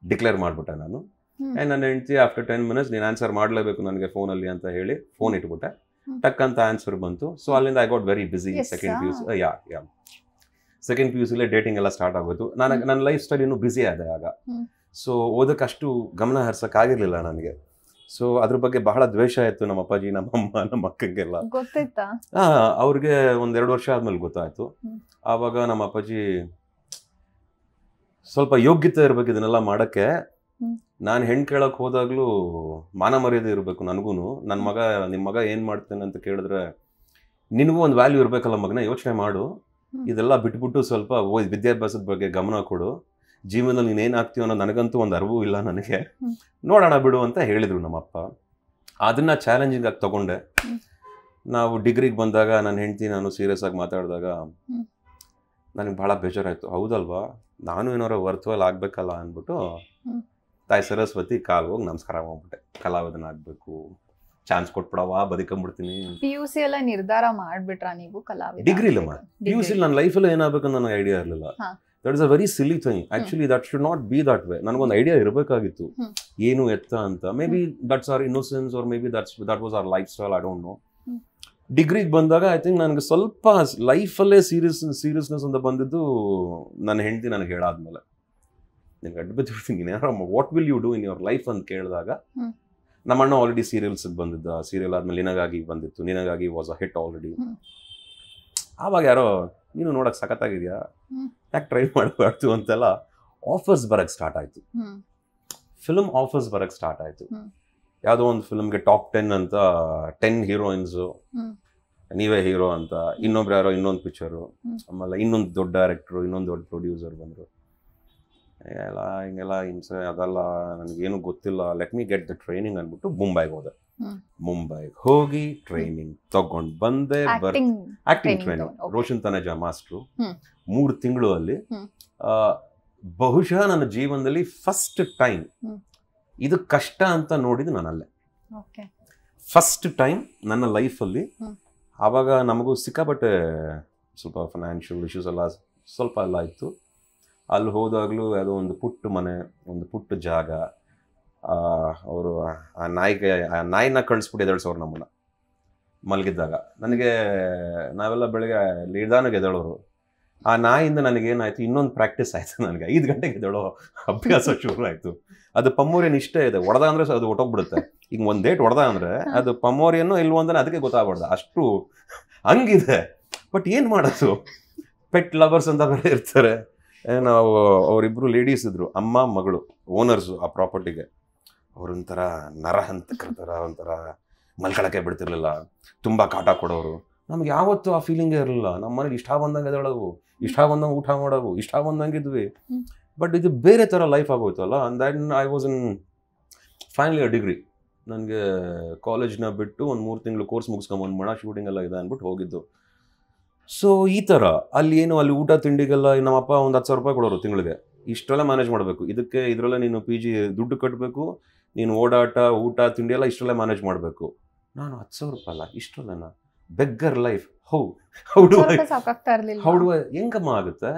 ಡಿಕ್ಲೇರ್ ಮಾಡಿಬಿಟ್ಟೆ ನಾನು. ಆ್ಯಂಡ್ ನನ್ನ ಹೆಂಡತಿ ಆಫ್ಟರ್ 10 minutes ನೀನು ಆನ್ಸರ್ ಮಾಡಲೇಬೇಕು ನನಗೆ ಫೋನಲ್ಲಿ ಅಂತ ಹೇಳಿ ಫೋನ್ ಇಟ್ಬಿಟ್ಟೆ. ಟಕ್ ಅಂತ ಆನ್ಸರ್ ಬಂತು. ಸೊ ಅಲ್ಲಿಂದ I got very busy. Second PUCಲೇ ಡೇಟಿಂಗ್ ಎಲ್ಲ ಸ್ಟಾರ್ಟ್ ಆಗೋಯ್ತು. ನನ್ನ ಲೈಫ್ ಸ್ಟೈಲ್ ಇನ್ನೂ ಬ್ಯುಸಿ ಆದೆ ಆಗ. ಸೊ ಓದಕ್ಕೆ ಅಷ್ಟು ಗಮನ ಹರಿಸೋಕ್ಕಾಗಿರ್ಲಿಲ್ಲ ನನಗೆ. ಸೊ ಅದ್ರ ಬಗ್ಗೆ ಬಹಳ ದ್ವೇಷ ಇತ್ತು ನಮ್ಮ ಅಪ್ಪಾಜಿ, ನಮ್ಮಮ್ಮ, ನಮ್ಮ ಅಕ್ಕಂಗೆಲ್ಲ. ಗೊತ್ತಿತ್ತಾ? ಅವ್ರಿಗೆ 1-2 ವರ್ಷ ಆದ್ಮೇಲೆ ಗೊತ್ತಾಯ್ತು. ಆವಾಗ ನಮ್ಮ ಅಪ್ಪಾಜಿ ಸ್ವಲ್ಪ ಯೋಗ್ಯತೆ ಇರ್ಬೇಕು ಇದನ್ನೆಲ್ಲ ಮಾಡಕ್ಕೆ. ನಾನು ಹೆಣ್ಣು ಕೇಳಕ್ ಹೋದಾಗ್ಲೂ ಮಾನ ಮರ್ಯಾದೆ ಇರಬೇಕು ನನಗೂ. ನಿಮ್ಮ ಮಗ ಏನ್ ಮಾಡ್ತೇನೆ ಅಂತ ಕೇಳಿದ್ರೆ ನಿನಗೂ ಒಂದು ವ್ಯಾಲ್ಯೂ ಇರ್ಬೇಕಲ್ಲ ಮಗನ, ಯೋಚನೆ ಮಾಡು, ಇದೆಲ್ಲ ಬಿಟ್ಬಿಟ್ಟು ಸ್ವಲ್ಪ ವಿದ್ಯಾಭ್ಯಾಸದ ಬಗ್ಗೆ ಗಮನ ಕೊಡು, ಜೀವನದಲ್ಲಿ ನೀನೇನು ಆಗ್ತೀವೋ ಅನ್ನೋ ನನಗಂತೂ ಒಂದು ಅರಿವು ಇಲ್ಲ ನನಗೆ, ನೋಡೋಣ ಬಿಡು ಅಂತ ಹೇಳಿದರು ನಮ್ಮಪ್ಪ. ಅದನ್ನ ಚಾಲೆಂಜಿಂಗ್ ಆಗಿ ತಗೊಂಡೆ. ನಾವು ಡಿಗ್ರಿಗೆ ಬಂದಾಗ ನನ್ನ ಹೆಂಡತಿ ನಾನು ಸೀರಿಯಸ್ ಆಗಿ ಮಾತಾಡಿದಾಗ ನನಗೆ ಭಾಳ ಬೇಜಾರಾಯಿತು. ಹೌದಲ್ವಾ, ನಾನು ಏನಾರ ವರ್ತುವಲ್ಲಿ ಆಗಬೇಕಲ್ಲ ಅಂದ್ಬಿಟ್ಟು ತಾಯಿ ಸರಸ್ವತಿ ಕಾಲು ಹೋಗಿ ನಮಸ್ಕಾರ ಮಾಡ್ಬಿಟ್ಟೆ. ಕಲಾವಿದನ ಆಗಬೇಕು, ಚಾನ್ಸ್ ಕೊಟ್ಬಿಡವಾ, ಬದುಕೊಂಡ್ಬಿಡ್ತೀನಿ. PUC ಎಲ್ಲ ನಿರ್ಧಾರ ಮಾಡ್ಬಿಟ್ರಾ ನೀವು ಕಲಾವಿದ? ಡಿಗ್ರಿಲಮ್ಮ. PUCಲಿ ನನ್ನ ಲೈಫಲ್ಲಿ ಏನಾಗಬೇಕಂತ ನನಗೆ ಐಡಿಯಾ ಇರಲಿಲ್ಲ. That is a very silly thing. Actually that should not be that way. ನನಗೊಂದು ಐಡಿಯಾ ಇರಬೇಕಾಗಿತ್ತು ಏನು ಎತ್ತ ಅಂತ. Maybe that's our innocence or maybe that was our lifestyle, I don't know. ಡಿಗ್ರಿಗೆ ಬಂದಾಗ I think ನನಗೆ ಸ್ವಲ್ಪ ಲೈಫಲ್ಲೇ seriousness ಅಂತ ಬಂದಿದ್ದು ನನ್ನ ಹೆಂಡತಿ ನನಗೆ ಹೇಳಾದ್ಮೇಲೆ. ನಿನ್ಗೆ ಅಡ್ಡ ಬಿಡ್ತೀನಿ, ಏನಾರ what will you do in your life ಅಂತ ಕೇಳಿದಾಗ ನಮ್ಮ ಅಣ್ಣ ಆಲ್ರೆಡಿ ಸೀರಿಯಲ್ಸಿಗೆ ಬಂದಿದ್ದ. ಸೀರಿಯಲ್ ಆದ್ಮೇಲೆ ನಿನಗಾಗಿ ಬಂದಿತ್ತು. ನಿನಗಾಗಿ ವಾಸ್ ಅ ಹಿಟ್ ಆಲ್ರೆಡಿ. ಆವಾಗ ಯಾರೋ ನೀನು ನೋಡಕ್ ಸಖತ್ತಾಗಿದ್ಯಾ, ಯಾಕೆ ಟ್ರೈ ಮಾಡಬಾರ್ದು ಅಂತೆಲ್ಲ ಆಫರ್ಸ್ ಬರಕ್ಕೆ ಸ್ಟಾರ್ಟ್ ಆಯ್ತು. ಫಿಲ್ಮ್ ಆಫರ್ಸ್ ಬರಕ್ಕೆ ಸ್ಟಾರ್ಟ್ ಆಯ್ತು. ಯಾವುದೋ ಒಂದು ಫಿಲ್ಮ್ಗೆ ಟಾಪ್ 10 ಅಂತ 10 ಹೀರೋಯಿನ್ಸು, ನೀವೇ ಹೀರೋ ಅಂತ, ಇನ್ನೊಬ್ರು ಯಾರೋ ಇನ್ನೊಂದು ಪಿಕ್ಚರು, ಆಮೇಲೆ ಇನ್ನೊಂದು ದೊಡ್ಡ ಡೈರೆಕ್ಟ್ರು, ಇನ್ನೊಂದು ದೊಡ್ಡ ಪ್ರೊಡ್ಯೂಸರ್ ಬಂದರು. ಎಲ್ಲ ಹಿಂಗೆಲ್ಲ ಹಿಂಸೆ, ಅದೆಲ್ಲ ನನಗೇನು ಗೊತ್ತಿಲ್ಲ, let me get the training ಅಂದ್ಬಿಟ್ಟು ಮುಂಬೈಗೆ ಹೋದೆ. ಮುಂಬೈಗೆ ಹೋಗಿ ಟ್ರೈನಿಂಗ್ ತಗೊಂಡು ಬಂದೆ. Acting training, Roshan Taneja master. 3 ತಿಂಗಳು ಅಲ್ಲಿ. ಬಹುಶಃ ನನ್ನ ಜೀವನದಲ್ಲಿ ಫಸ್ಟ್ ಟೈಮ್ ಇದು ಕಷ್ಟ ಅಂತ ನೋಡಿದ್ದು ನಾನಲ್ಲೇ. ಫಸ್ಟ್ ಟೈಮ್ ನನ್ನ ಲೈಫಲ್ಲಿ. ಆವಾಗ ನಮಗೂ ಸಿಕ್ಕಾಪಟ್ಟೆ ಸ್ವಲ್ಪ ಫೈನಾನ್ಷಿಯಲ್ ಇಶ್ಯೂಸ್ ಎಲ್ಲ ಸ್ವಲ್ಪ ಎಲ್ಲ ಇತ್ತು. ಅಲ್ಲಿ ಹೋದಾಗಲೂ ಯಾವುದೋ ಒಂದು ಪುಟ್ಟ ಮನೆ, ಒಂದು ಪುಟ್ಟ ಜಾಗ. ಅವರು ಆ ನಾಯಿನ ಕಳಿಸ್ಬಿಟ್ಟು ಎದ್ದೇಳ್ಸೋರು ನಮ್ಮನ್ನ ಮಲಗಿದ್ದಾಗ. ನನಗೆ ನಾವೆಲ್ಲ ಬೆಳಗ್ಗೆ ನಿಧಾನಕ್ಕೆ ಎದ್ದೇಳೋರು. ಆ ನಾಯಿಯಿಂದ ನನಗೇನಾಯಿತು, ಇನ್ನೊಂದು ಪ್ರಾಕ್ಟೀಸ್ ಆಯಿತು. ನನಗೆ 5 ಗಂಟೆಗೆ ಎದ್ದೇಳೋ ಅಭ್ಯಾಸ ಶುರು ಆಯಿತು. ಅದು ಪಮ್ಮೋರಿಯನ್ ಇಷ್ಟೇ ಇದೆ, ಹೊಡೆದ ಅಂದರೆ ಅದು ಹೊಟ್ಟೋಗ್ಬಿಡುತ್ತೆ. ಈಗ ಒಂದು ಡೇಟ್ ಹೊಡೆದ ಅಂದರೆ ಅದು ಪಮ್ಮೋರಿಯನ್ನು ಇಲ್ವೋ ಅಂದರೆ ಅದಕ್ಕೆ ಗೊತ್ತಾಗ್ಬಾರ್ದು, ಅಷ್ಟು ಹಂಗಿದೆ. ಬಟ್ ಏನು ಮಾಡೋದು, ಪೆಟ್ ಲವರ್ಸ್ ಅಂತ ಬೇರೆ ಇರ್ತಾರೆ. ನಾವು ಅವರಿಬ್ಬರು ಲೇಡೀಸ್ ಇದ್ರು, ಅಮ್ಮ ಮಗಳು, ಓನರ್ಸು ಆ ಪ್ರಾಪರ್ಟಿಗೆ. ಅವರೊಂಥರ ನರಹಂತಕರ ಥರ, ಒಂಥರ ಮಲ್ಕೊಳಕ್ಕೆ ಬಿಡ್ತಿರ್ಲಿಲ್ಲ, ತುಂಬ ಕಾಟ ಕೊಡೋರು. ನಮ್ಗೆ ಯಾವತ್ತೂ ಆ ಫೀಲಿಂಗೇ ಇರಲಿಲ್ಲ. ನಮ್ಮ ಮನೇಲಿ ಇಷ್ಟ ಬಂದಂಗೆ ಎದ್ದೇಳೋವು, ಇಷ್ಟ ಬಂದಂಗೆ ಊಟ ಮಾಡೋವು, ಇಷ್ಟ ಬಂದಂಗಿದ್ವಿ. ಬಟ್ ಇದು ಬೇರೆ ಥರ ಲೈಫ್ ಆಗೋಯ್ತಲ್ಲ. And then I was in final year degree. ನನಗೆ ಕಾಲೇಜ್ನ ಬಿಟ್ಟು ಒಂದು 3 ತಿಂಗಳು ಕೋರ್ಸ್ ಮುಗಿಸ್ಕೊಂಬಂದ್ಬೇಡ, ಶೂಟಿಂಗ್ ಎಲ್ಲ ಇದೆ ಅಂದ್ಬಿಟ್ಟು ಹೋಗಿದ್ದು. ಸೊ ಈ ಥರ ಅಲ್ಲಿ ಅಲ್ಲಿ ಊಟ ತಿಂಡಿಗೆಲ್ಲ ನಮ್ಮಪ್ಪ ಒಂದು 10,000 ರೂಪಾಯಿ ಕೊಡೋರು ತಿಂಗಳಿಗೆ. ಇಷ್ಟೆಲ್ಲ ಮ್ಯಾನೇಜ್ ಮಾಡಬೇಕು. ಇದರಲ್ಲೇ ನೀನು PG ದುಡ್ಡು ಕಟ್ಟಬೇಕು, ನೀನು ಓಡಾಟ ಊಟ ತಿಂಡಿ ಎಲ್ಲ ಇಷ್ಟೆಲ್ಲ ಮ್ಯಾನೇಜ್ ಮಾಡಬೇಕು. ನಾನು 10,000 ರೂಪಾಯಿ ಅಲ್ಲ, ಇಷ್ಟರಲ್ಲೇನ ಬೆಗ್ಗರ್ ಲೈಫ್. ಹೆಂಗಮ್ಮ ಆಗುತ್ತೆ?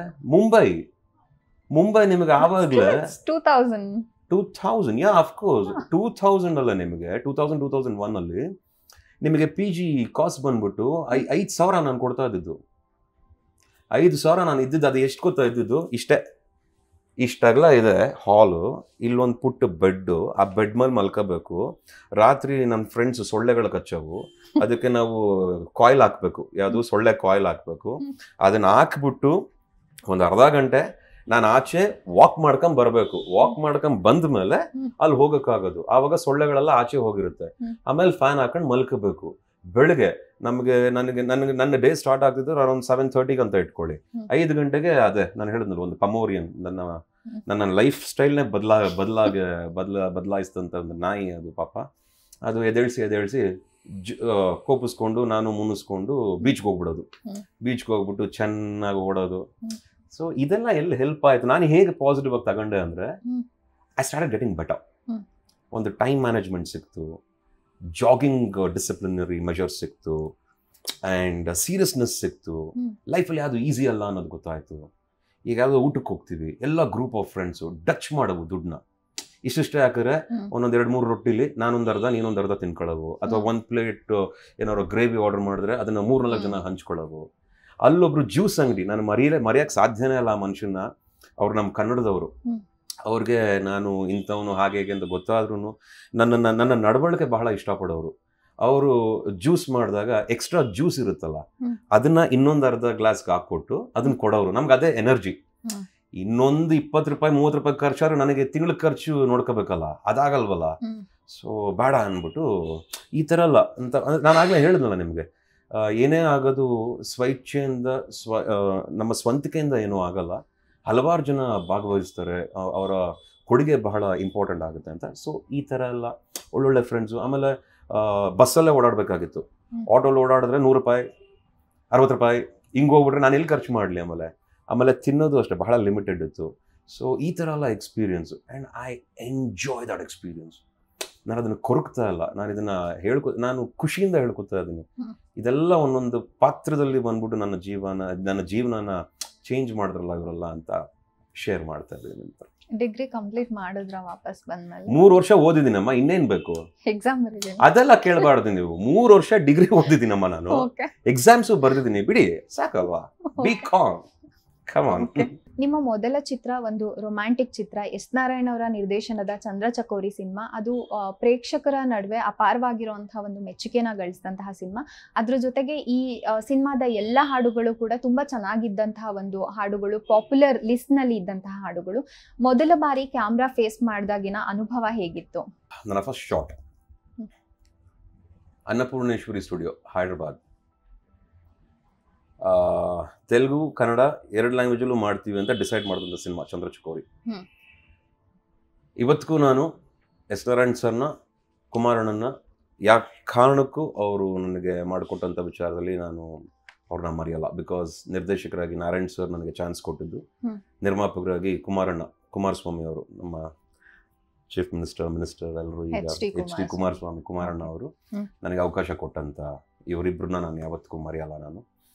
ಮುಂಬೈ ನಿಮಗೆ ಆವಾಗಲೇ 2000 ಯಾ ಅಫ್ಕೋರ್ಸ್ 2000 ಅಲ್ಲ, ನಿಮಗೆ 2001 ಅಲ್ಲಿ ನಿಮಗೆ PG ಕಾಸ್ಟ್ ಬಂದ್ಬಿಟ್ಟು 5,000 ನಾನು ಕೊಡ್ತಾ ಇದ್ದಿದ್ದು. 5,000 ನಾನು ಇದ್ದಿದ್ದು. ಅದು ಎಷ್ಟು ಗೊತ್ತಾ ಇದ್ದಿದ್ದು? ಇಷ್ಟಾಗಲ ಇದೆ ಹಾಲು, ಇಲ್ಲೊಂದು ಪುಟ್ಟ ಬೆಡ್ಡು, ಆ ಬೆಡ್ ಮೇಲೆ ಮಲ್ಕೋಬೇಕು. ರಾತ್ರಿ ನನ್ನ ಫ್ರೆಂಡ್ಸ್ ಸೊಳ್ಳೆಗಳು ಕಚ್ಚವು, ಅದಕ್ಕೆ ನಾವು ಕಾಯಿಲ್ ಹಾಕಬೇಕು, ಯಾವುದು ಸೊಳ್ಳೆ ಕಾಯಿಲ್ ಹಾಕಬೇಕು. ಅದನ್ನು ಹಾಕ್ಬಿಟ್ಟು ಒಂದು ಅರ್ಧ ಗಂಟೆ ನಾನು ಆಚೆ ವಾಕ್ ಮಾಡ್ಕೊಂಡ್ ಬರಬೇಕು. ವಾಕ್ ಮಾಡ್ಕೊಂಡ್ ಬಂದ ಮೇಲೆ ಅಲ್ಲಿ ಹೋಗಕ್ಕಾಗೋದು. ಆವಾಗ ಸೊಳ್ಳೆಗಳೆಲ್ಲ ಆಚೆ ಹೋಗಿರುತ್ತೆ. ಆಮೇಲೆ ಫ್ಯಾನ್ ಹಾಕೊಂಡು ಮಲ್ಕೋಬೇಕು. ಬೆಳಗ್ಗೆ ನನ್ನ ಡೇ ಸ್ಟಾರ್ಟ್ ಆಗ್ತಿದ್ದು ಅರೌಂಡ್ 7:30 ಅಂತ ಇಟ್ಕೊಳ್ಳಿ. 5 ಗಂಟೆಗೆ ಅದೇ ನಾನು ಹೇಳಿದ್ನಲ್ಲ, ಒಂದು ಪಮೋರಿಯನ್ ನನ್ನ ಲೈಫ್ ಸ್ಟೈಲ್ನೇ ಬದಲಾಯಿಸಿದಂಥ ಒಂದು ನಾಯಿ ಅದು ಪಾಪ. ಅದು ಎದೇಳಿಸಿ ಕೋಪಿಸ್ಕೊಂಡು ನಾನು ಮುನ್ನಿಸ್ಕೊಂಡು ಬೀಚ್ಗೆ ಹೋಗ್ಬಿಡೋದು. ಬೀಚ್ಗೆ ಹೋಗ್ಬಿಟ್ಟು ಚೆನ್ನಾಗಿ ಓಡೋದು. ಸೊ ಇದೆಲ್ಲ ಎಲ್ಲಿ ಹೆಲ್ಪ್ ಆಯಿತು, ನಾನು ಹೇಗೆ ಪಾಸಿಟಿವ್ ಆಗಿ ತಗೊಂಡೆ ಅಂದರೆ ಐ ಸ್ಟಾರ್ಟೆಡ್ ಗೆಟಿಂಗ್ ಬೆಟರ್. ಒಂದು ಟೈಮ್ ಮ್ಯಾನೇಜ್ಮೆಂಟ್ ಸಿಕ್ತು, ಜಾಗಿಂಗ್ ಡಿಸಿಪ್ಲಿನರಿ ಮೆಜರ್ಸ್ ಸಿಕ್ತು, ಆ್ಯಂಡ್ ಸೀರಿಯಸ್ನೆಸ್ ಸಿಕ್ತು. ಲೈಫಲ್ಲಿ ಯಾವುದು ಈಸಿ ಅಲ್ಲ ಅನ್ನೋದು ಗೊತ್ತಾಯಿತು. ಈಗ ಯಾವುದೋ ಊಟಕ್ಕೆ ಹೋಗ್ತೀವಿ, ಎಲ್ಲ ಗ್ರೂಪ್ ಆಫ್ ಫ್ರೆಂಡ್ಸು ಡಚ್ ಮಾಡೋವು ದುಡ್ಡನ್ನ. ಇಷ್ಟೇ ಹಾಕಿದ್ರೆ ಒಂದೊಂದು 2-3 ರೊಟ್ಟಿಲಿ ನಾನೊಂದು ಅರ್ಧ ನೀನೊಂದು ಅರ್ಧ ತಿನ್ಕೊಳ್ಳೋವು, ಅಥವಾ ಒಂದು ಪ್ಲೇಟ್ ಏನಾದ್ರು ಗ್ರೇವಿ ಆರ್ಡರ್ ಮಾಡಿದ್ರೆ ಅದನ್ನ 3-4 ಜನ ಹಂಚ್ಕೊಳ್ಳೋವು. ಅಲ್ಲೊಬ್ರು ಜ್ಯೂಸ್ ಅಂಗಡಿ, ನಾನು ಮರೆಯಕ್ಕೆ ಸಾಧ್ಯನೇ ಅಲ್ಲ ಆ ಮನುಷ್ಯನ. ಅವ್ರು ನಮ್ಮ ಕನ್ನಡದವರು. ಅವ್ರಿಗೆ ನಾನು ಇಂಥವನು ಹಾಗೆ ಹೇಗೆ ಅಂತ ಗೊತ್ತಾದ್ರೂ ನನ್ನ ನಡವಳಿಕೆ ಬಹಳ ಇಷ್ಟಪಡೋರು. ಅವರು ಜ್ಯೂಸ್ ಮಾಡಿದಾಗ ಎಕ್ಸ್ಟ್ರಾ ಜ್ಯೂಸ್ ಇರುತ್ತಲ್ಲ, ಅದನ್ನ ಇನ್ನೊಂದು ಅರ್ಧ ಗ್ಲಾಸ್ಗೆ ಹಾಕ್ಕೊಟ್ಟು ಅದನ್ನ ಕೊಡೋರು. ನಮ್ಗೆ ಅದೇ ಎನರ್ಜಿ. ಇನ್ನೊಂದು 20 ರೂಪಾಯಿ 30 ರೂಪಾಯಿ ಖರ್ಚಾದ್ರೆ ನನಗೆ ತಿಂಗಳ ಖರ್ಚು ನೋಡ್ಕೋಬೇಕಲ್ಲ, ಅದಾಗಲ್ವಲ್ಲ. ಸೊ ಬೇಡ ಅಂದ್ಬಿಟ್ಟು ಈ ಥರ ಅಲ್ಲ ಅಂತ ನಾನು ಆಗಲೇ ಹೇಳಿದ್ನಲ್ಲ ನಿಮಗೆ, ಏನೇ ಆಗೋದು ಸ್ವಇಚ್ಛೆಯಿಂದ ನಮ್ಮ ಸ್ವಂತಿಕೆಯಿಂದ ಏನೂ ಆಗಲ್ಲ. ಹಲವಾರು ಜನ ಭಾಗವಹಿಸ್ತಾರೆ, ಅವರ ಕೊಡುಗೆ ಬಹಳ ಇಂಪಾರ್ಟೆಂಟ್ ಆಗುತ್ತೆ ಅಂತ. ಸೊ ಈ ಥರ ಎಲ್ಲ ಒಳ್ಳೊಳ್ಳೆ ಫ್ರೆಂಡ್ಸು. ಆಮೇಲೆ ಬಸ್ಸಲ್ಲೇ ಓಡಾಡಬೇಕಾಗಿತ್ತು. ಆಟೋಲ್ಲಿ ಓಡಾಡಿದ್ರೆ 100 ರೂಪಾಯಿ 60 ರೂಪಾಯಿ ಹಿಂಗೆ ಹೋಗ್ಬಿಟ್ರೆ ನಾನು ಎಲ್ಲಿ ಖರ್ಚು ಮಾಡಲಿ. ಆಮೇಲೆ ತಿನ್ನೋದು ಅಷ್ಟೇ ಬಹಳ ಲಿಮಿಟೆಡ್ ಇತ್ತು. ಸೊ ಈ ಥರ ಎಲ್ಲ experience, and I enjoy that experience. ನಾನು ಅದನ್ನು ಕೊರಗ್ತಾ ಇಲ್ಲ, ನಾನು ಇದನ್ನು ನಾನು ಖುಷಿಯಿಂದ ಹೇಳ್ಕೊತಾ ಇದ್ದೀನಿ. ಇದೆಲ್ಲ ಒಂದೊಂದು ಪಾತ್ರದಲ್ಲಿ ಬಂದ್ಬಿಟ್ಟು ನನ್ನ ಜೀವನನ ಚೇಂಜ್ ಮಾಡಿದ್ರಲ್ಲ ಇವರಲ್ಲ ಅಂತ ಶೇರ್ ಮಾಡ್ತಾ ಇದ್ದೀನಿ ಅಂತ. ಡಿಗ್ರಿ ಕಂಪ್ಲೀಟ್ ಮಾಡಿದ್ರ ವಾಪಸ್ ಬಂದ್ಮೇಲೆ? 3 ವರ್ಷ ಓದಿದ್ದೀನಮ್ಮ, ಇನ್ನೇನ್ ಬೇಕು? ಎಕ್ಸಾಮ್ ಅದೆಲ್ಲ ಕೇಳಬಾರ್ದು ನೀವು. 3 ವರ್ಷ ಡಿಗ್ರಿ ಓದಿದ್ದೀನಮ್ಮ ನಾನು, ಎಕ್ಸಾಮ್ಸು ಬರ್ದಿದ್ದೀನಿ, ಬಿಡಿ ಸಾಕಲ್ವಾ. B com. ನಿಮ್ಮ ಮೊದಲ ಚಿತ್ರ ಒಂದು ರೊಮ್ಯಾಂಟಿಕ್ ಚಿತ್ರ, ಎಸ್ ನಾರಾಯಣ್ ಅವರ ನಿರ್ದೇಶನದ ಚಂದ್ರಚಕೋರಿ ಸಿನಿಮಾ. ಅದು ಪ್ರೇಕ್ಷಕರ ನಡುವೆ ಅಪಾರವಾಗಿರುವಂತಹ ಒಂದು ಮೆಚ್ಚುಗೆನ ಗಳಿಸಿದಂತಹ ಸಿನಿಮಾ. ಅದ್ರ ಜೊತೆಗೆ ಈ ಸಿನಿಮಾದ ಎಲ್ಲ ಹಾಡುಗಳು ಕೂಡ ತುಂಬಾ ಚೆನ್ನಾಗಿದ್ದಂತಹ ಒಂದು ಹಾಡುಗಳು, ಪಾಪ್ಯುಲರ್ ಲಿಸ್ಟ್ ನಲ್ಲಿ ಇದ್ದಂತಹ ಹಾಡುಗಳು. ಮೊದಲ ಬಾರಿ ಕ್ಯಾಮ್ರಾ ಫೇಸ್ ಮಾಡಿದಾಗಿನ ಅನುಭವ ಹೇಗಿತ್ತು? ನನ್ನ first shot Annapoorneshwari studio, Hyderabad. Telugu Kannada 2 ಲ್ಯಾಂಗ್ವೇಜಲ್ಲೂ ಮಾಡ್ತೀವಿ ಅಂತ ಡಿಸೈಡ್ ಮಾಡಿದಂಥ ಸಿನಿಮಾ ಚಂದ್ರಚಕೋರಿ. ಇವತ್ತಿಗೂ ನಾನು ಎಸ್ ನಾರಾಯಣ್ ಸರ್ನ, ಕುಮಾರಣ್ಣನ ಯಾಕೆ ಕಾರಣಕ್ಕೂ ಅವರು ನನಗೆ ಮಾಡಿಕೊಟ್ಟಂಥ ವಿಚಾರದಲ್ಲಿ ನಾನು ಅವ್ರನ್ನ ಮರೆಯಲ್ಲ. ಬಿಕಾಸ್ ನಿರ್ದೇಶಕರಾಗಿ ನಾರಾಯಣ್ ಸರ್ ನನಗೆ ಚಾನ್ಸ್ ಕೊಟ್ಟಿದ್ದು, ನಿರ್ಮಾಪಕರಾಗಿ ಕುಮಾರಸ್ವಾಮಿ ಅವರು, ನಮ್ಮ ಚೀಫ್ ಮಿನಿಸ್ಟರ್ ಎಲ್ಲರೂ ಈಗ ಎಚ್ ಡಿ ಕುಮಾರಣ್ಣ ಅವರು ನನಗೆ ಅವಕಾಶ ಕೊಟ್ಟಂಥ ಇವರಿಬ್ಬರನ್ನ ನಾನು ಯಾವತ್ತಿಗೂ ಮರೆಯಲ್ಲ ನಾನು.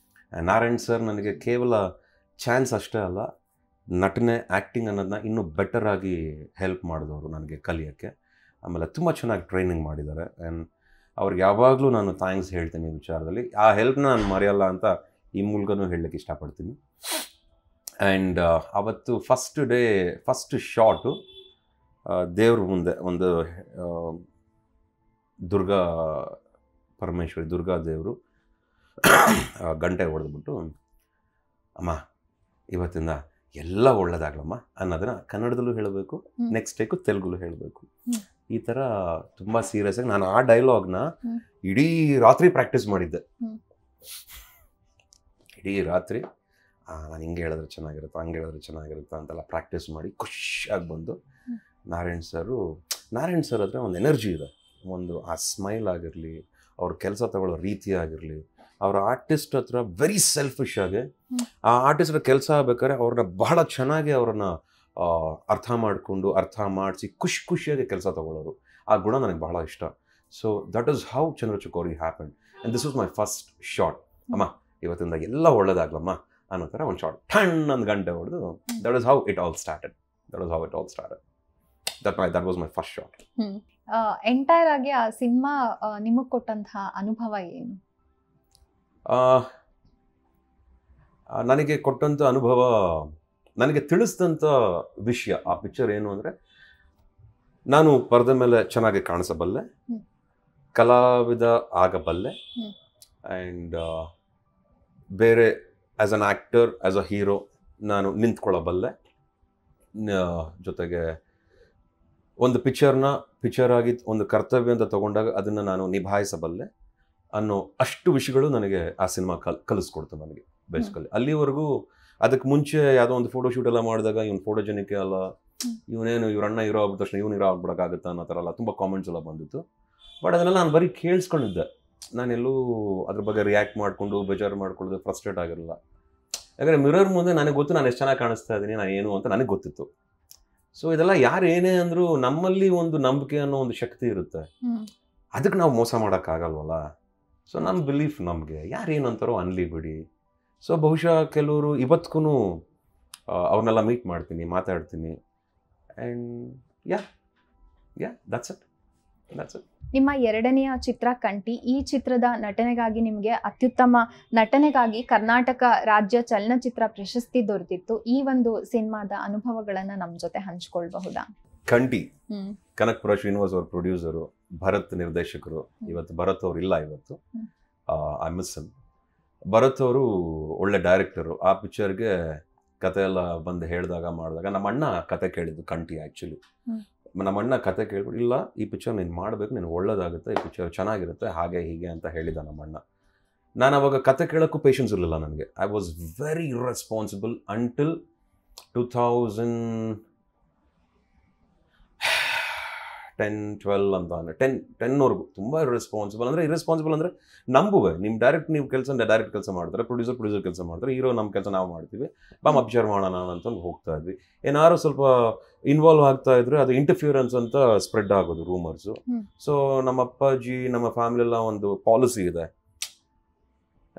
ನಾರಾಯಣ್ ಸರ್ ನನಗೆ ಕೇವಲ ಚಾನ್ಸ್ ಅಷ್ಟೇ ಅಲ್ಲ, ನಟನೆ ಆ್ಯಕ್ಟಿಂಗ್ ಅನ್ನೋದನ್ನ ಇನ್ನೂ ಬೆಟರ್ ಆಗಿ ಹೆಲ್ಪ್ ಮಾಡಿದವರು ನನಗೆ ಕಲಿಯೋಕ್ಕೆ. ಆಮೇಲೆ ತುಂಬ ಚೆನ್ನಾಗಿ ಟ್ರೈನಿಂಗ್ ಮಾಡಿದ್ದಾರೆ. ಆ್ಯಂಡ್ ಅವ್ರಿಗೆ ಯಾವಾಗಲೂ ನಾನು ಥ್ಯಾಂಕ್ಸ್ ಹೇಳ್ತೀನಿ ಈ ವಿಚಾರದಲ್ಲಿ. ಆ ಹೆಲ್ಪ್ನ ನಾನು ಮರೆಯಲ್ಲ ಅಂತ ಈ ಮೂಲಕನೂ ಹೇಳಲಿಕ್ಕೆ ಇಷ್ಟಪಡ್ತೀನಿ. ಆ್ಯಂಡ್ ಅವತ್ತು ಫಸ್ಟ್ ಶಾಟು ದೇವ್ರ ಮುಂದೆ ಒಂದು ದುರ್ಗಾ ದೇವರು ಗಂಟೆ ಹೊಡೆದ್ಬಿಟ್ಟು, ಅಮ್ಮ ಇವತ್ತಿಂದ ಎಲ್ಲ ಒಳ್ಳೇದಾಗ್ಲಮ್ಮ ಅನ್ನೋದನ್ನ ಕನ್ನಡದಲ್ಲೂ ಹೇಳಬೇಕು, ನೆಕ್ಸ್ಟ್ ಟೇಕು ತೆಲುಗುಲು ಹೇಳಬೇಕು. ಈ ಥರ ತುಂಬ ಸೀರಿಯಸ್ ಆಗಿ ನಾನು ಆ ಡೈಲಾಗ್ನ ಇಡೀ ರಾತ್ರಿ ಪ್ರಾಕ್ಟೀಸ್ ಮಾಡಿದ್ದೆ. ಇಡೀ ರಾತ್ರಿ ನಾನು ಹಿಂಗೆ ಹೇಳಿದ್ರೆ ಚೆನ್ನಾಗಿರುತ್ತೆ, ಹಂಗೆ ಹೇಳಿದ್ರೆ ಚೆನ್ನಾಗಿರುತ್ತೆ ಅಂತೆಲ್ಲ ಪ್ರಾಕ್ಟೀಸ್ ಮಾಡಿ ಖುಷಿಯಾಗಿ ಬಂದು ನಾರಾಯಣ್ ಸರ್ ಹತ್ರ ಒಂದು ಎನರ್ಜಿ ಇದೆ. ಒಂದು ಆ ಸ್ಮೈಲ್ ಆಗಿರಲಿ, ಅವ್ರ ಕೆಲಸ ತಗೊಳ್ಳೋ ರೀತಿ ಆಗಿರಲಿ, ಅವರ ಆರ್ಟಿಸ್ಟ್ ಹತ್ರ ವೆರಿ ಸೆಲ್ಫಿಶ್ ಆಗಿ ಆ ಆರ್ಟಿಸ್ಟ್ರ ಕೆಲಸ ಆಗ್ಬೇಕಾದ್ರೆ ಅವ್ರನ್ನ ಬಹಳ ಚೆನ್ನಾಗಿ ಅವ್ರನ್ನ ಅರ್ಥ ಮಾಡಿಸಿ ಖುಷಿಯಾಗಿ ಕೆಲಸ ತಗೊಳ್ಳೋರು. ಆ ಗುಣ ನನಗೆ ಬಹಳ ಇಷ್ಟ. So that is how Chandrachakori happen. And this was my first shot. ಅಮ್ಮ ಇವತ್ತಿಂದ ಎಲ್ಲ ಒಳ್ಳೇದಾಗ್ಲಮ್ಮ ಅನ್ನೋ ಥರ ಒಂದು ಶಾಟ್ ಒಂದು ಗಂಟೆ ಹೊಡೆದು that is how it all started. That was my first shot. Entire ಆಗಿ ಆ ಸಿನಿಮಾ ನಿಮಗೆ ಕೊಟ್ಟಂತಹ ಅನುಭವ ಏನು? ನನಗೆ ಕೊಟ್ಟಂಥ ಅನುಭವ, ನನಗೆ ತಿಳಿಸಿದಂಥ ವಿಷಯ ಆ ಪಿಕ್ಚರ್ ಏನು ಅಂದರೆ, ನಾನು ಪರದೆ ಮೇಲೆ ಚೆನ್ನಾಗಿ ಕಾಣಿಸಬಲ್ಲೆ, ಕಲಾವಿದ ಆಗಬಲ್ಲೆ, ಆ್ಯಂಡ್ ಬೇರೆ as an actor, as a hero ನಾನು ನಿಂತ್ಕೊಳ್ಳಬಲ್ಲೆ. ಜೊತೆಗೆ ಒಂದು ಪಿಕ್ಚರ್ ಆಗಿ ಒಂದು ಕರ್ತವ್ಯ ಅಂತ ತಗೊಂಡಾಗ ಅದನ್ನು ನಾನು ನಿಭಾಯಿಸಬಲ್ಲೆ. ಅನ್ನೋ ಅಷ್ಟು ವಿಷಯಗಳು ನನಗೆ ಆ ಸಿನಿಮಾ ಕಲಿಸ್ಕೊಡ್ತು ನನಗೆ ಬೇಸಿಕಲಿ. ಅಲ್ಲಿವರೆಗೂ ಅದಕ್ಕೆ ಮುಂಚೆ ಯಾವುದೋ ಒಂದು ಫೋಟೋ ಶೂಟ್ ಎಲ್ಲ ಮಾಡಿದಾಗ ಇವ್ನು ಫೋಟೋಜೆನಿಕ್ ಅಲ್ಲ, ಇವನೇನು ಇವ್ರ ಅಣ್ಣ ಹೀರೋ ಆಗಿದ ತಕ್ಷಣ ಇವ್ನು ಹೀರೋ ಆಗ್ಬಿಡೋಕ್ಕಾಗುತ್ತಾ ಅನ್ನೋ ಥರ ಎಲ್ಲ ತುಂಬ ಕಾಮೆಂಟ್ಸ್ ಎಲ್ಲ ಬಂದಿತ್ತು. ಬಟ್ ಅದನ್ನೆಲ್ಲ ನಾನು ಬರೀ ಕೇಳಿಸ್ಕೊಂಡಿದ್ದೆ, ನಾನೆಲ್ಲೂ ಅದ್ರ ಬಗ್ಗೆ ರಿಯಾಕ್ಟ್ ಮಾಡಿಕೊಂಡು ಬೇಜಾರು ಮಾಡ್ಕೊಳ್ಳೋದು ಫ್ರಸ್ಟ್ರೇಟ್ ಆಗಿರಲಿಲ್ಲ. ಯಾಕಂದರೆ ಮಿರರ್ ಮುಂದೆ ನನಗೆ ಗೊತ್ತು ನಾನು ಎಷ್ಟು ಚೆನ್ನಾಗಿ ಕಾಣಿಸ್ತಾ ಇದ್ದೀನಿ, ನಾನು ಏನು ಅಂತ ನನಗೆ ಗೊತ್ತಿತ್ತು. ಸೊ ಇದೆಲ್ಲ ಯಾರು ಏನೇ ಅಂದರೂ ನಮ್ಮಲ್ಲಿ ಒಂದು ನಂಬಿಕೆ ಅನ್ನೋ ಒಂದು ಶಕ್ತಿ ಇರುತ್ತೆ, ಅದಕ್ಕೆ ನಾವು ಮೋಸ ಮಾಡೋಕ್ಕಾಗಲ್ವಲ್ಲ. ಸೊ ನನ್ನ ಬಿಲೀಫ್ ನಮಗೆ ಯಾರೇನು ಅಂತಾರೋ ಅನ್ಲಿ ಬಿಡಿ. ಸೊ ಬಹುಶಃ ಕೆಲವರು ಇವತ್ತಿಗೂ ಅವ್ರನ್ನೆಲ್ಲ ಮೀಟ್ ಮಾಡ್ತೀನಿ, ಮಾತಾಡ್ತೀನಿ. And yeah that's it. ನಿಮ್ಮ ಎರಡನೆಯ ಚಿತ್ರ ಕಂಠಿ, ಈ ಚಿತ್ರದ ನಟನೆಗಾಗಿ ನಿಮಗೆ ಅತ್ಯುತ್ತಮ ನಟನೆಗಾಗಿ ಕರ್ನಾಟಕ ರಾಜ್ಯ ಚಲನಚಿತ್ರ ಪ್ರಶಸ್ತಿ ದೊರೆತಿತ್ತು. ಈ ಒಂದು ಸಿನಿಮಾದ ಅನುಭವಗಳನ್ನ ನಮ್ಮ ಜೊತೆ ಹಂಚ್ಕೊಳ್ಬಹುದಾ? ಕಂಠಿ ಕನಕಪುರ ಶ್ರೀನಿವಾಸ್ ಅವ್ರ ಪ್ರೊಡ್ಯೂಸರು, ಭರತ್ ನಿರ್ದೇಶಕರು. ಇವತ್ತು ಭರತ್ ಅವರು ಇಲ್ಲ, ಇವತ್ತು ಐ ಮಿಸ್ ಹಿಮ್. ಭರತ್ ಅವರು ಒಳ್ಳೆ ಡೈರೆಕ್ಟರು. ಆ ಪಿಕ್ಚರ್ಗೆ ಕತೆ ಎಲ್ಲ ಬಂದು ಮಾಡಿದಾಗ ನಮ್ಮ ಅಣ್ಣ ಕತೆ ಕೇಳಿದ್ದು ಕಂಠಿ. ಆ್ಯಕ್ಚುಲಿ ನಮ್ಮ ಅಣ್ಣ ಕತೆ ಕೇಳ್ಬಿಟ್ಟು, ಇಲ್ಲ ಈ ಪಿಕ್ಚರ್ ನೀನು ಮಾಡಬೇಕು, ನೀನು ಒಳ್ಳೇದಾಗುತ್ತೆ, ಈ ಪಿಕ್ಚರ್ ಚೆನ್ನಾಗಿರುತ್ತೆ, ಹಾಗೆ ಹೀಗೆ ಅಂತ ಹೇಳಿದ ನಮ್ಮ ಅಣ್ಣ. ನಾನು ಅವಾಗ ಕತೆ ಕೇಳೋಕ್ಕೂ ಪೇಷನ್ಸ್ ಇರಲಿಲ್ಲ ನನಗೆ. I was very irresponsible until 2010-12 ಅಂತ ಅಂದರೆ 10ವರೆಗೂ ತುಂಬ ಇರ್ರೆಸ್ಪಾನ್ಸಿಬಲ್. ಅಂದರೆ ನಂಬುವೆ, ನಿಮ್ಮ ನೀವು ಡೈರೆಕ್ಟ್ ಕೆಲಸ ಮಾಡ್ತಾರೆ, ಪ್ರೊಡ್ಯೂಸರ್ ಕೆಲಸ ಮಾಡ್ತಾರೆ, ಹೀರೋ ನಮ್ಮ ಕೆಲಸ ನಾವು ಮಾಡ್ತೀವಿ, ಪಿಕ್ಚರ್ ಮಾಡೋಣ ಅಂತಂದು ಹೋಗ್ತಾ ಇದ್ವಿ. ಏನಾದ್ರು ಸ್ವಲ್ಪ ಇನ್ವಾಲ್ವ್ ಆಗ್ತಾ ಇದ್ರೆ ಅದು ಇಂಟರ್ಫಿಯರೆನ್ಸ್ ಅಂತ ಸ್ಪ್ರೆಡ್ ಆಗೋದು ರೂಮರ್ಸು. ಸೊ ನಮ್ಮ ಅಪ್ಪಾಜಿ, ನಮ್ಮ ಫ್ಯಾಮಿಲಿ ಎಲ್ಲ ಒಂದು ಪಾಲಿಸಿ ಇದೆ,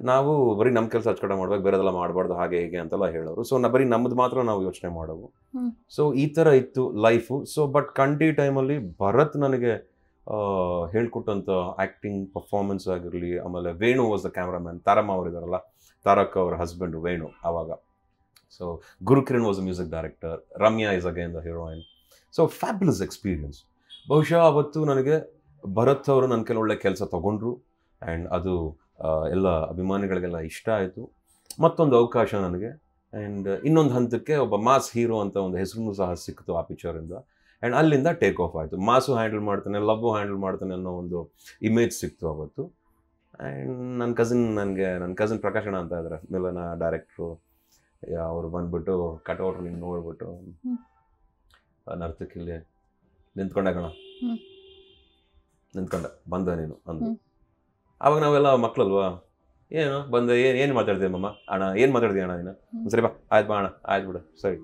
ನಾವು ಬರೀ ನಮ್ಮ ಕೆಲಸ ಅಚ್ಚಕಡೆ ಮಾಡ್ಬೇಕು, ಬೇರೆದೆಲ್ಲ ಮಾಡಬಾರ್ದು, ಹಾಗೆ ಹೀಗೆ ಅಂತೆಲ್ಲ ಹೇಳೋರು. ಸೊ ಬರೀ ನಮ್ಮದು ಮಾತ್ರ ನಾವು ಯೋಚನೆ ಮಾಡೋವು. ಸೊ ಈ ಥರ ಇತ್ತು ಲೈಫು. ಸೊ ಬಟ್ ಕಂಠಿ ಟೈಮಲ್ಲಿ ಭರತ್ ನನಗೆ ಹೇಳ್ಕೊಟ್ಟಂಥ ಆ್ಯಕ್ಟಿಂಗ್ ಪರ್ಫಾರ್ಮೆನ್ಸ್ ಆಗಿರಲಿ, ಆಮೇಲೆ Venu was the cameraman, ತಾರಮ್ಮ ಅವರಿದಾರಲ್ಲ, Tarak ಅವರ ಹಸ್ಬೆಂಡು ವೇಣು ಆವಾಗ. So Gurukiran was a music director, Ramya is again the heroine. So fabulous experience. ಬಹುಶಃ ಅವತ್ತು ನನಗೆ ಭರತ್ ಅವರು ನನ್ನ ಕೆಲವೊಳ್ಳೆ ಕೆಲಸ ತೊಗೊಂಡ್ರು, ಆ್ಯಂಡ್ ಅದು ಎಲ್ಲ ಅಭಿಮಾನಿಗಳಿಗೆಲ್ಲ ಇಷ್ಟ ಆಯಿತು. ಮತ್ತೊಂದು ಅವಕಾಶ ನನಗೆ, ಆ್ಯಂಡ್ ಇನ್ನೊಂದು ಹಂತಕ್ಕೆ ಒಬ್ಬ ಮಾಸ್ ಹೀರೋ ಅಂತ ಒಂದು ಹೆಸರು ಸಹ ಸಿಕ್ತು ಆ ಪಿಕ್ಚರಿಂದ. ಆ್ಯಂಡ್ ಅಲ್ಲಿಂದ ಟೇಕ್ ಆಫ್ ಆಯಿತು. ಮಾಸು ಹ್ಯಾಂಡಲ್ ಮಾಡ್ತಾನೆ, ಲವ್ವು ಹ್ಯಾಂಡಲ್ ಮಾಡ್ತಾನೆ ಅನ್ನೋ ಒಂದು ಇಮೇಜ್ ಸಿಕ್ತು ಅವತ್ತು. ಆ್ಯಂಡ್ ನನ್ನ ಕಸಿನ್ ಪ್ರಕಾಶಣ ಅಂತ ಇದ್ದಾರೆ, ಮಿಲನ ಡೈರೆಕ್ಟ್ರು, ಅವರು ಬಂದ್ಬಿಟ್ಟು ಕಟೌಟ್ರು ನಿಂಗೆ ನೋಡ್ಬಿಟ್ಟು, ನರ್ತಕಿಲ್ಲಿ ನಿಂತ್ಕೊಂಡೆ ಕಣ, ನಿಂತ್ಕೊಂಡೆ, ಬಂದ ನೀನು ಅಂದು. ಆವಾಗ ನಾವೆಲ್ಲ ಮಕ್ಕಳಲ್ವಾ, ಏನು ಬಂದೆ, ಏನು ಮಾತಾಡ್ತೀಯ ಮಮ್ಮ, ಅಣ್ಣ ಏನು ಮಾತಾಡ್ತೀಯ ಅಣ್ಣ ನೀನು, ಸರಿ ಬಾ ಆಯ್ತು ಬಾ ಅಣ್ಣ, ಆಯ್ತು ಬಿಡು ಸರಿ.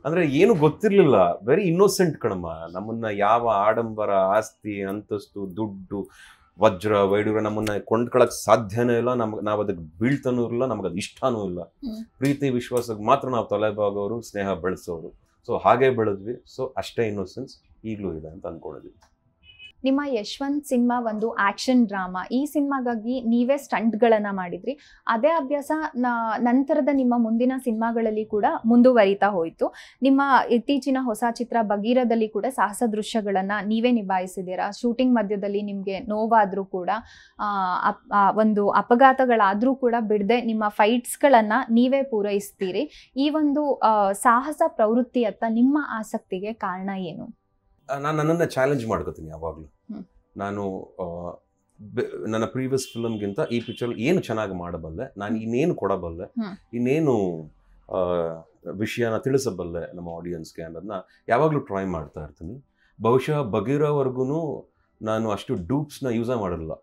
ಅಂದರೆ ಏನು ಗೊತ್ತಿರಲಿಲ್ಲ, ವೆರಿ ಇನ್ನೋಸೆಂಟ್ ಕಣಮ್ಮ. ನಮ್ಮನ್ನ ಯಾವ ಆಡಂಬರ, ಆಸ್ತಿ, ಅಂತಸ್ತು, ದುಡ್ಡು, ವಜ್ರ ವೈಡೂರ ನಮ್ಮನ್ನ ಕೊಂಡ್ಕೊಳಕ್ ಸಾಧ್ಯನೇ ಇಲ್ಲ. ನಾವು ಅದಕ್ಕೆ ಬೀಳ್ತಾನೂ ಇಲ್ಲ, ನಮಗದು ಇಷ್ಟನೂ ಇಲ್ಲ. ಪ್ರೀತಿ ವಿಶ್ವಾಸಕ್ಕೆ ಮಾತ್ರ ನಾವು ತಲೆಬಾಗೋರು, ಸ್ನೇಹ ಬೆಳೆಸೋರು. ಸೊ ಹಾಗೆ ಬೆಳೆದ್ವಿ. ಸೊ ಅಷ್ಟೇ ಇನ್ನೋಸೆನ್ಸ್ ಈಗಲೂ ಇದೆ ಅಂತ ಅಂದ್ಕೊಂಡಿದ್ವಿ. ನಿಮ್ಮ ಯಶವಂತ್ ಸಿನಿಮಾ ಒಂದು ಆಕ್ಷನ್ ಡ್ರಾಮಾ. ಈ ಸಿನಿಮಾಗಾಗಿ ನೀವೇ ಸ್ಟಂಟ್ಗಳನ್ನು ಮಾಡಿದ್ರಿ. ಅದೇ ಅಭ್ಯಾಸ ನಂತರದ ನಿಮ್ಮ ಮುಂದಿನ ಸಿನಿಮಾಗಳಲ್ಲಿ ಕೂಡ ಮುಂದುವರಿತಾ ಹೋಯಿತು. ನಿಮ್ಮ ಇತ್ತೀಚಿನ ಹೊಸ ಚಿತ್ರ ಬಗೀರದಲ್ಲಿ ಕೂಡ ಸಾಹಸ ದೃಶ್ಯಗಳನ್ನು ನೀವೇ ನಿಭಾಯಿಸಿದ್ದೀರಾ. ಶೂಟಿಂಗ್ ಮಧ್ಯದಲ್ಲಿ ನಿಮಗೆ ನೋವಾದರೂ ಕೂಡ, ಒಂದು ಅಪಘಾತಗಳಾದರೂ ಕೂಡ ಬಿಡದೆ ನಿಮ್ಮ ಫೈಟ್ಸ್ಗಳನ್ನು ನೀವೇ ಪೂರೈಸ್ತೀರಿ. ಈ ಒಂದು ಸಾಹಸ ಪ್ರವೃತ್ತಿಯತ್ತ ನಿಮ್ಮ ಆಸಕ್ತಿಗೆ ಕಾರಣ ಏನು? ನಾನು ನನ್ನನ್ನು ಚಾಲೆಂಜ್ ಮಾಡ್ಕೋತೀನಿ ಯಾವಾಗಲೂ. ನಾನು ನನ್ನ ಪ್ರೀವಿಯಸ್ ಫಿಲಮ್ಗಿಂತ ಈ ಪಿಕ್ಚರ್ ಏನು ಚೆನ್ನಾಗಿ ಮಾಡಬಲ್ಲೆ, ನಾನು ಇನ್ನೇನು ಕೊಡಬಲ್ಲೆ, ಇನ್ನೇನು ವಿಷಯನ ತಿಳಿಸಬಲ್ಲೆ ನಮ್ಮ ಆಡಿಯನ್ಸ್ಗೆ ಅನ್ನೋದನ್ನ ಯಾವಾಗಲೂ ಟ್ರೈ ಮಾಡ್ತಾ ಇರ್ತೀನಿ. ಬಹುಶಃ ಬಗೀರವರೆಗೂ ನಾನು ಅಷ್ಟು ಡೂಪ್ಸ್ನ ಯೂಸೇ ಮಾಡಿರಲಿಲ್ಲ.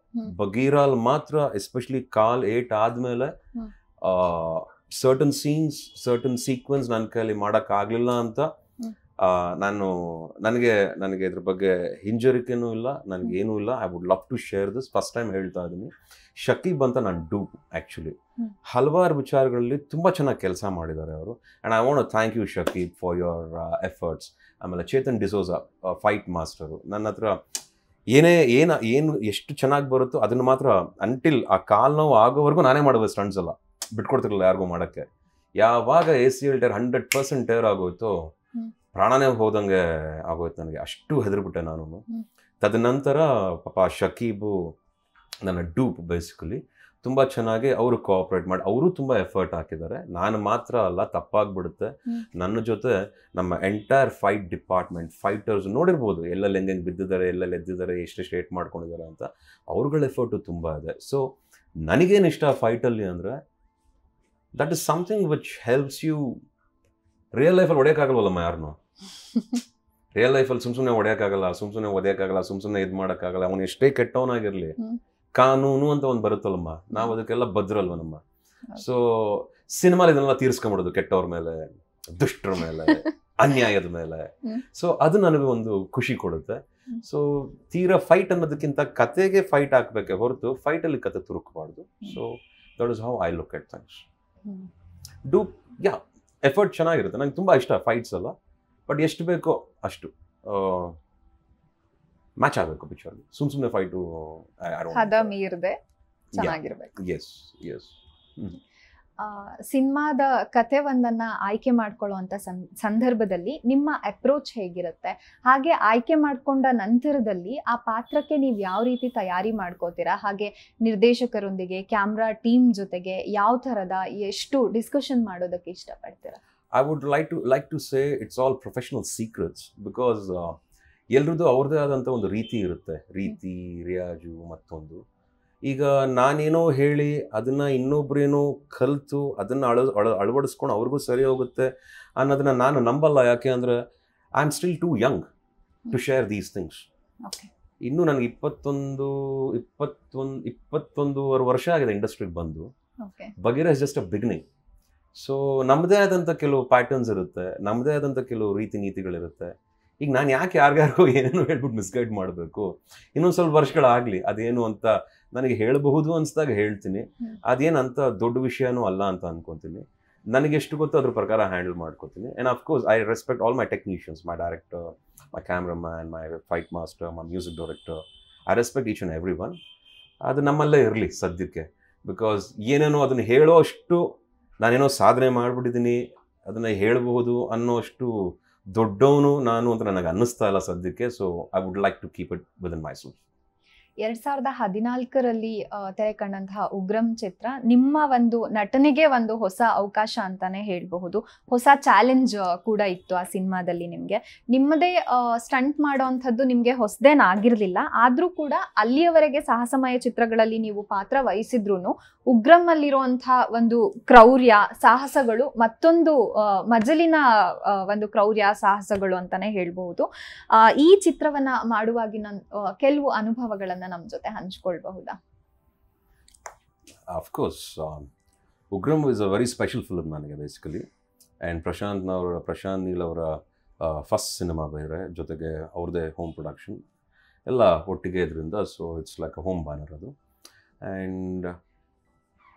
ಬಗೀರಲ್ಲಿ ಮಾತ್ರ ಎಸ್ಪೆಷಲಿ ಕಾಲ್ 8 ಆದಮೇಲೆ ಸರ್ಟನ್ ಸೀನ್ಸ್, ಸರ್ಟನ್ ಸೀಕ್ವೆನ್ಸ್ ನನ್ನ ಕೈಯಲ್ಲಿ ಮಾಡೋಕ್ಕಾಗಲಿಲ್ಲ ಅಂತ ನನಗೆ ಇದ್ರ ಬಗ್ಗೆ ಹಿಂಜರಿಕೆನೂ ಇಲ್ಲ, ನನಗೇನೂ ಇಲ್ಲ. I would love to share this. First time ಹೇಳ್ತಾ ಇದ್ದೀನಿ. ಶಕೀಬ್ ಅಂತ ನಾನು ಡೂಪ್. ಆ್ಯಕ್ಚುಲಿ ಹಲವಾರು ವಿಚಾರಗಳಲ್ಲಿ ತುಂಬ ಚೆನ್ನಾಗಿ ಕೆಲಸ ಮಾಡಿದ್ದಾರೆ ಅವರು. And I want to thank you Shakeeb for your efforts. ಆಮೇಲೆ ಚೇತನ್ ಡಿಸೋಜಾ, ಫೈಟ್ ಮಾಸ್ಟರು, ನನ್ನ ಹತ್ರ ಏನು ಎಷ್ಟು ಚೆನ್ನಾಗಿ ಬರುತ್ತೋ ಅದನ್ನು ಮಾತ್ರ ಅಂಟಿಲ್ ಆ ಕಾಲು ನೋವು ಆಗೋವರೆಗೂ ನಾನೇ ಮಾಡೋದು. ಸ್ಟಂಟ್ಸ್ ಎಲ್ಲ ಬಿಟ್ಕೊಡ್ತಿರಲಿಲ್ಲ ಯಾರಿಗೂ ಮಾಡೋಕ್ಕೆ. ಯಾವಾಗ ACL ಟೈರ್ 100% ಟೈರ್ ಆಗೋಯ್ತು, ಪ್ರಾಣನೇ ಹೋದಂಗೆ ಆಗೋಯ್ತು ನನಗೆ. ಅಷ್ಟು ಹೆದರ್ಬಿಟ್ಟೆ ನಾನು. ತದನಂತರ ಪಾಪ ಶಕೀಬು ನನ್ನ ಡೂಪ್ ಬೇಸಿಕಲಿ. ತುಂಬ ಚೆನ್ನಾಗಿ ಅವರು ಕೋಆಪ್ರೇಟ್ ಮಾಡಿ ಅವರು ತುಂಬ ಎಫರ್ಟ್ ಹಾಕಿದ್ದಾರೆ. ನಾನು ಮಾತ್ರ ಅಲ್ಲ, ತಪ್ಪಾಗ್ಬಿಡುತ್ತೆ. ನನ್ನ ಜೊತೆ ನಮ್ಮ ಎಂಟೈರ್ ಫೈಟ್ ಡಿಪಾರ್ಟ್ಮೆಂಟ್, ಫೈಟರ್ಸ್ ನೋಡಿರ್ಬೋದು ಎಲ್ಲೆಲ್ಲಿ ಹೆಂಗೆ ಬಿದ್ದಿದ್ದಾರೆ, ಎಲ್ಲೆಲ್ಲಿ ಎದ್ದಿದ್ದಾರೆ, ಎಷ್ಟು ಏಟ್ ಮಾಡ್ಕೊಂಡಿದ್ದಾರೆ ಅಂತ. ಅವ್ರಗಳ ಎಫರ್ಟು ತುಂಬ ಇದೆ. ಸೊ ನನಗೇನು ಇಷ್ಟ ಫೈಟಲ್ಲಿ ಅಂದರೆ that is something which helps you. Real ಲೈಫಲ್ಲಿ ಹೊಡೆಯೋಕ್ಕಾಗಲ್ವಲ್ಲಮ್ಮ ಯಾರನ್ನು. ರಿಯಲ್ ಲೈಫಲ್ಲಿ ಸುಮ್ಮನೆ ಹೊಡೆಯೋಕ್ಕಾಗಲ್ಲ, ಸುಮ್ಮನೆ ಒದೆಯೋಕ್ಕಾಗಲ್ಲ, ಸುಮ್ಮನೆ ಇದು ಮಾಡೋಕ್ಕಾಗಲ್ಲ. ಅವನು ಎಷ್ಟೇ ಕೆಟ್ಟವನಾಗಿರಲಿ, ಕಾನೂನು ಅಂತ ಒಂದು ಬರುತ್ತಲ್ಲಮ್ಮ, ನಾವು ಅದಕ್ಕೆಲ್ಲ ಭದ್ರಲ್ವ ನಮ್ಮ. ಸೊ ಸಿನಿಮಾಲಿ ಇದನ್ನೆಲ್ಲ ತೀರಿಸ್ಕೊಂಬಿಡೋದು ಕೆಟ್ಟವ್ರ ಮೇಲೆ, ದುಷ್ಟರ ಮೇಲೆ, ಅನ್ಯಾಯದ ಮೇಲೆ. ಸೊ ಅದು ನನಗೆ ಒಂದು ಖುಷಿ ಕೊಡುತ್ತೆ. ಸೊ ತೀರಾ ಫೈಟ್ ಅನ್ನೋದಕ್ಕಿಂತ ಕತೆಗೆ ಫೈಟ್ ಹಾಕ್ಬೇಕೆ ಹೊರತು ಫೈಟಲ್ಲಿ ಕತೆ ತುರುಕಬಾರ್ದು. So that is how I look at things. Do ya effort ಚೆನ್ನಾಗಿರುತ್ತೆ. ನಂಗೆ ತುಂಬ ಇಷ್ಟ ಫೈಟ್ಸ್ ಎಲ್ಲ. ಬಟ್ ಎಷ್ಟು ಬೇಕೋ ಅಷ್ಟು ಮ್ಯಾಚ್ ಆಗಬೇಕು ಪಿಕ್ಚರ್ಗೆ. ಸುಮ್ಮನೆ ಫೈಟು ಹದ ಮೀರದೆ ಚೆನ್ನಾಗಿರ್ಬೇಕು. Yes yes. ಸಿನಿಮಾದ ಕತೆ ಒಂದನ್ನ ಆಯ್ಕೆ ಮಾಡ್ಕೊಳ್ಳುವಂತ ಸಂದರ್ಭದಲ್ಲಿ ನಿಮ್ಮ ಅಪ್ರೋಚ್ ಹೇಗಿರುತ್ತೆ? ಹಾಗೆ ಆಯ್ಕೆ ಮಾಡ್ಕೊಂಡ ನಂತರದಲ್ಲಿ ಆ ಪಾತ್ರಕ್ಕೆ ನೀವು ಯಾವ ರೀತಿ ತಯಾರಿ ಮಾಡ್ಕೋತೀರಾ? ಹಾಗೆ ನಿರ್ದೇಶಕರೊಂದಿಗೆ, ಕ್ಯಾಮ್ರಾ ಟೀಮ್ ಜೊತೆಗೆ ಯಾವ ಥರದ ಎಷ್ಟು ಡಿಸ್ಕಷನ್ ಮಾಡೋದಕ್ಕೆ ಇಷ್ಟಪಡ್ತೀರಾ? I would like to say it's all professional secrets because ಎಲ್ರದ್ದು ಅವ್ರದ್ದೇ ಆದಂಥ ಒಂದು ರೀತಿ ಇರುತ್ತೆ. ರೀತಿ, ರಿಯಾಜು, ಮತ್ತೊಂದು. ಈಗ ನಾನೇನೋ ಹೇಳಿ ಅದನ್ನು ಇನ್ನೊಬ್ರೇನೋ ಕಲಿತು ಅದನ್ನು ಅಳವಡಿಸ್ಕೊಂಡು ಅವ್ರಿಗೂ ಸರಿ ಹೋಗುತ್ತೆ ಅನ್ನೋದನ್ನ ನಾನು ನಂಬಲ್ಲ. ಯಾಕೆ ಅಂದರೆ I am still too young to share these things. ಇನ್ನೂ ನನಗೆ 21 ವರ್ಷ ಆಗಿದೆ ಇಂಡಸ್ಟ್ರಿಗೆ ಬಂದು. Bagheera is just a beginning. So ನಮ್ಮದೇ ಆದಂಥ ಕೆಲವು ಪ್ಯಾಟರ್ನ್ಸ್ ಇರುತ್ತೆ, ನಮ್ಮದೇ ಆದಂಥ ಕೆಲವು ರೀತಿ ನೀತಿಗಳಿರುತ್ತೆ. ಈಗ ನಾನು ಯಾಕೆ ಯಾರಿಗಾರು ಏನೇನು ಹೇಳ್ಬಿಟ್ಟು ಮಿಸ್ಗೈಡ್ ಮಾಡಬೇಕು? ಇನ್ನೊಂದು ಸ್ವಲ್ಪ ವರ್ಷಗಳಾಗಲಿ, ಅದೇನು ಅಂತ ನನಗೆ ಹೇಳಬಹುದು ಅನಿಸ್ದಾಗ ಹೇಳ್ತೀನಿ. ಅದೇನಂತ ದೊಡ್ಡ ವಿಷಯನೂ ಅಲ್ಲ ಅಂತ ಅನ್ಕೊತೀನಿ. ನನಗೆ ಎಷ್ಟು ಗೊತ್ತೋ ಅದ್ರ ಪ್ರಕಾರ ಹ್ಯಾಂಡಲ್ ಮಾಡ್ಕೋತೀನಿ. And of course I respect all my technicians, my director, my cameraman, my fight master, my music director. I respect each and every one. ಅದು ನಮ್ಮಲ್ಲೇ ಇರಲಿ ಸದ್ಯಕ್ಕೆ. ಬಿಕಾಸ್ ಏನೇನೋ ಅದನ್ನು ಹೇಳೋ ಅಷ್ಟು ನಾನೇನೋ ಸಾಧನೆ ಮಾಡಿಬಿಟ್ಟಿದ್ದೀನಿ, ಅದನ್ನು ಹೇಳಬಹುದು ಅನ್ನೋಷ್ಟು ದೊಡ್ಡವನು ನಾನು ಅಂತ ನನಗೆ ಅನ್ನಿಸ್ತಾ ಇಲ್ಲ ಸದ್ಯಕ್ಕೆ. So I would like to keep it within myself. 2014ರಲ್ಲಿ ತೆರೆ ಕಂಡಂತಹ ಉಗ್ರಂ ಚಿತ್ರ ನಿಮ್ಮ ಒಂದು ನಟನೆಗೆ ಒಂದು ಹೊಸ ಅವಕಾಶ ಅಂತಾನೆ ಹೇಳಬಹುದು. ಹೊಸ ಚಾಲೆಂಜ್ ಕೂಡ ಇತ್ತು ಆ ಸಿನಿಮಾದಲ್ಲಿ. ನಿಮ್ಮದೇ ಸ್ಟಂಟ್ ಮಾಡೋವಂಥದ್ದು ನಿಮಗೆ ಹೊಸದೇನಾಗಿರಲಿಲ್ಲ. ಆದರೂ ಕೂಡ ಅಲ್ಲಿಯವರೆಗೆ ಸಾಹಸಮಯ ಚಿತ್ರಗಳಲ್ಲಿ ನೀವು ಪಾತ್ರ ವಹಿಸಿದ್ರು ಉಗ್ರಂ ಅಲ್ಲಿರುವಂತಹ ಒಂದು ಕ್ರೌರ್ಯ, ಸಾಹಸಗಳು ಮತ್ತೊಂದು ಮಜಲಿನ ಒಂದು ಕ್ರೌರ್ಯ, ಸಾಹಸಗಳು ಅಂತಾನೆ ಹೇಳ್ಬಹುದು. ಈ ಚಿತ್ರವನ್ನ ಮಾಡುವಾಗಿನ ಕೆಲವು ಅನುಭವಗಳನ್ನ ನಮ್ಮ ಜೊತೆ ಹಂಚ್ಕೊಳ್ಬಹುದಾ? Of course, Ugramm is a very special film ನನಗೆ ಬೇಸಿಕಲಿ. ಆ್ಯಂಡ್ ಪ್ರಶಾಂತ್ ನೀಲ್ ಅವರ ಫಸ್ಟ್ ಸಿನಿಮಾ ಬೇರೆ, ಜೊತೆಗೆ ಅವ್ರದ್ದೇ ಹೋಮ್ ಪ್ರೊಡಕ್ಷನ್ ಎಲ್ಲ ಒಟ್ಟಿಗೆ ಇದರಿಂದ. So it's like a home banner ಅದು. ಆ್ಯಂಡ್